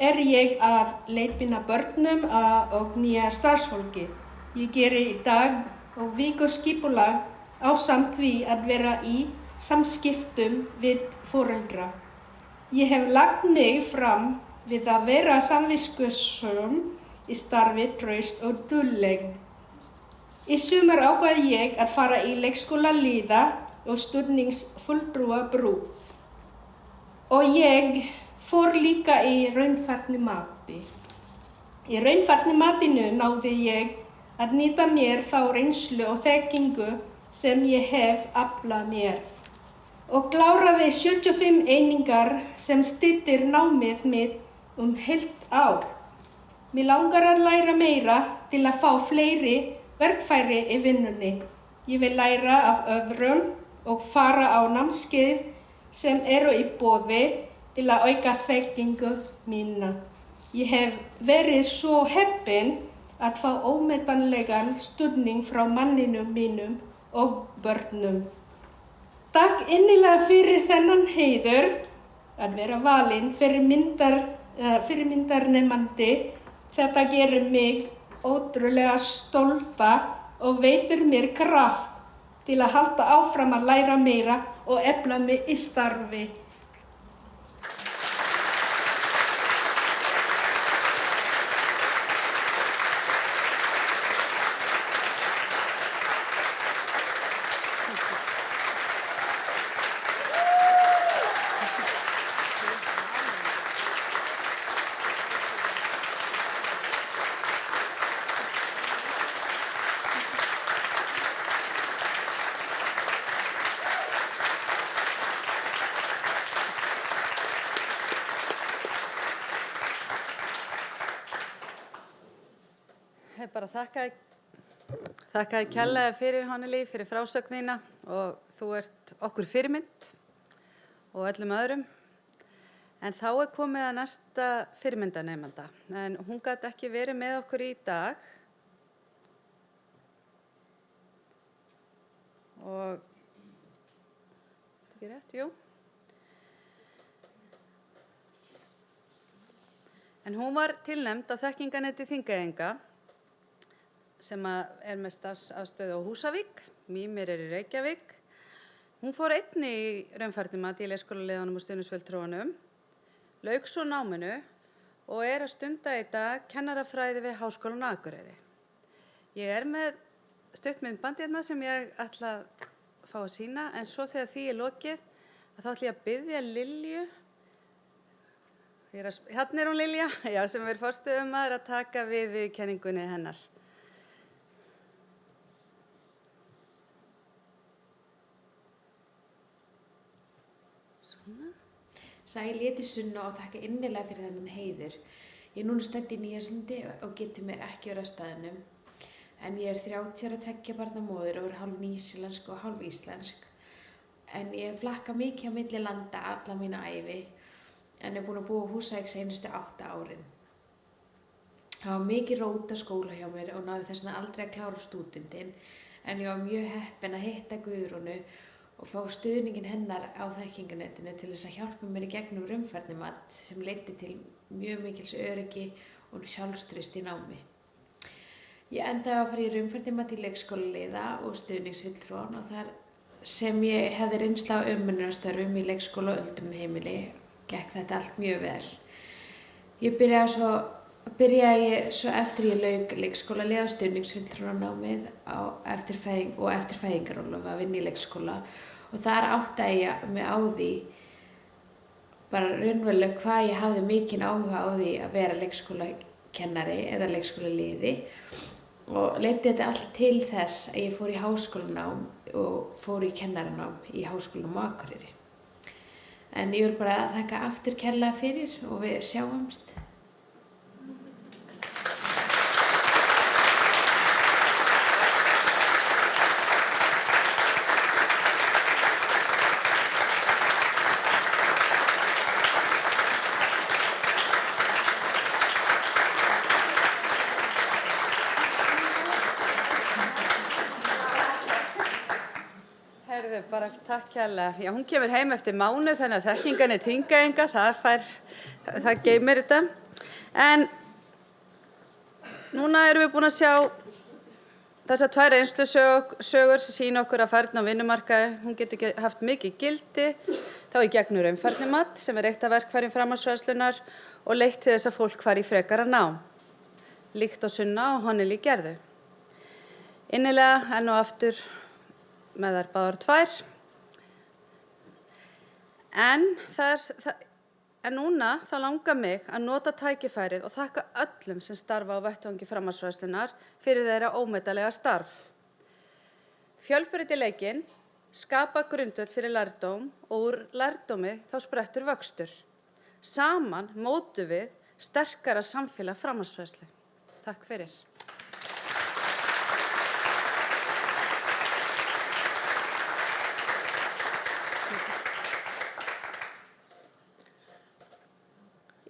Q: er ég að leiðbeina börnum og nýja starfsfólki. Ég geri í dag og vikuskipulag ásamt því að vera í samskiptum við foreldra. Ég hef lagt mig fram við að vera samviskusöm í starfi, traust og dugleg. Í sumar ákvað ég að fara í leikskólaliða og stuðningsfulltrúabrú. Og ég fór líka í raunfærnimati. Í raunfærnimatinu náði ég að nýta mér þá reynslu og þekkingu sem ég hef aflað mér og kláraði 75 einingar sem styttir námið mitt heilt ár. Mig langar að læra meira til að fá fleiri verkfæri í vinnunni. Ég vil læra af öðrum og fara á námskeið sem eru í boði til að auka þekkingu mína. Ég hef verið svo heppin að fá ómetanlegan stuðning frá manninum mínum og börnum. Takk innilega fyrir þennan heiður að vera valinn fyrirmyndarnemandi. Þetta gerir mig ótrúlega stolta og veitir mér kraft til að halda áfram að læra meira og efla mig í starfi.
D: bara þakka þér kærlega fyrir, Hanneli, fyrir frásögnina og þú ert okkur fyrirmynd og öllum öðrum. En þá er komið að næsta fyrirmyndanemanda, en hún gat ekki verið með okkur í dag. Og, þetta er rétt, jú. En hún var tilnefnd á þekkinganetti Þingeyinga sem er með starfsaðstöðu á Húsavík, Mímir er í Reykjavík. Hún fór einnig í raunfærnimat í leikskólaliðunum og stuðningsfulltrúunum, lauk svo náminu og er að stunda í dag kennarafræði við Háskólann á Akureyri. Ég er með stuttmyndband hérna sem ég ætla að fá að sýna, en svo þegar því er lokið þá ætla ég að biðja Lilju, hérna er hún Lilja, já, sem er forstöðumaður, að taka við kenningunni hennar.
R: Sæl, ég heiti Sunna og þakka innilega fyrir þennan heiður. Ég er núna stödd í Nýja-Sjálandi og getur mér ekki verið á staðnum. En ég er 30 ára 2 barna móðir og er hálf nýsílensk og hálf íslensk. En ég flakka mikið á milli landa alla mína ævi, en er búin að búa á Húsavík seinustu 8 árin. Það var mikið rót á skóla hjá mér og náði þess vegna aldrei að klára stúdentinn, en ég var mjög heppin að hitta Guðrúnu og fá stuðningin hennar á þekkinganetinu til þess að hjálpa mér í gegnum raunfærnimat sem leiddi til mjög mikils öryggi og sjálfstraust í námi. Ég endaði að fara í raunfærnimat í leikskólaliða og stuðningsfulltrúan og þar sem ég hefði reynslu á umönnunarstörfum í leikskóla og öldrunarheimili gekk þetta allt mjög vel. Ég byrjaði svo eftir ég lauk leikskólaliða og stuðningsfulltrúanámið eftir fæðingarorlof að vinna í leikskóla og þar áttaði ég mig á því bara raunverulega hvað ég hafði mikinn áhuga á því að vera leikskólakennari eða leikskólaliði og leiddi þetta allt til þess að ég fór í háskólanám og fór í kennaranám í Háskólanum á Akureyri. En ég vil bara þakka aftur kærlega fyrir og við sjáumst.
D: Bara takk kærlega. Já, hún kemur heim eftir mánuð þannig að þekkinganett Þingeyinga, það geymir þetta. En núna erum við búin að sjá þessar 2 reynslusögur sem sýna okkur að færni á vinnumarkaði. Hún getur haft mikið gildi, þá í gegnum raunfærnimat sem er eitt af verkfærum framhaldsfræðslunnar og leitt til þess að fólk fari í frekara nám, líkt á Sunna og Hanneli gerðu. Innilega enn og aftur með þær báðar 2. En núna þá langar mig að nota tækifærið og þakka öllum sem starfa á vettvangi framhaldsfræðslunnar fyrir þeirra ómetanlega starf. Fjölbreytileikinn skapa grundvöll fyrir lærdóm og úr lærdómi þá sprettur vöxtur. Saman mótum við sterkara samfélag framhaldsfræðslu. Takk fyrir.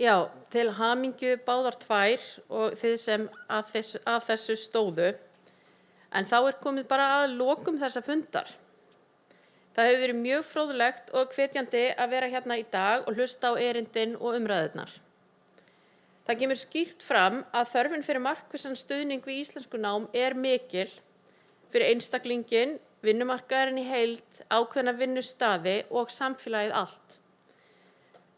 A: Já, til hamingju báðar 2 og þið sem að þessu stóðu. En þá er komið bara að lokum þessa fundar. Það hefur verið mjög fróðlegt og hvetjandi að vera hérna í dag og hlusta á erindin og umræðurnar. Það kemur skýrt fram að þörfin fyrir markvissan stuðning við íslenskunám er mikil fyrir einstaklinginn, vinnumarkaðurinn í heild, ákveðna vinnustaði og samfélagið allt.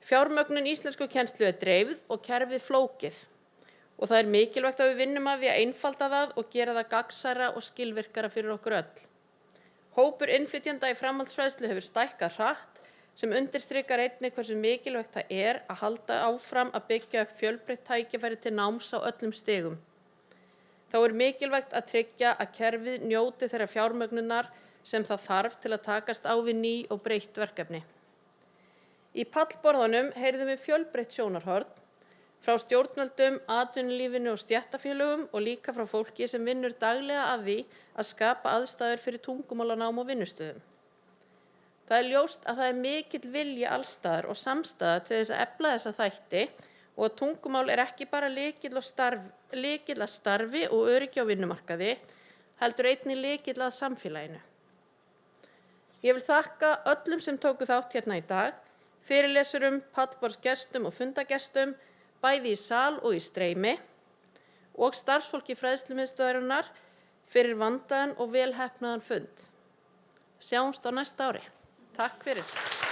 A: Fjármögnun íslenskukennslu er dreifð og kerfið flókið og það er mikilvægt að við vinnum að því að einfalda það og gera það gagnsærra og skilvirkara fyrir okkur öll. Hópur innflytjenda í framhaldsfræðslu hefur stækkað hratt sem undirstrikar einnig hversu mikilvægt það er að halda áfram að byggja upp fjölbreytt tækifæri til náms á öllum stigum. Þá er mikilvægt að tryggja að kerfið njóti þeirra fjármögnunar sem það þarf til að takast á við ný og breytt verkefni. Í pallborðunum heyrðum við fjölbreytt sjónarhorn, frá stjórnvöldum, atvinnulífinu og stéttarfélögum og líka frá fólki sem vinnur daglega að því að skapa aðstæður fyrir tungumálanám og vinnustöðum. Það er ljóst að það er mikill vilji alls staðar og samstaða til þess að efla þessa þætti og að tungumál er ekki bara lykill að starfi og öryggi á vinnumarkaði, heldur einnig lykill að samfélaginu. Ég vil þakka öllum sem tóku þátt hérna í dag, fyrirlesurum, pallborðsgestum og fundagestum, bæði í sal og í streymi, og starfsfólki fræðslumiðstöðvarinnar fyrir vandaðan og vel heppnaðan fund. Sjáumst á næsta ári. Takk fyrir.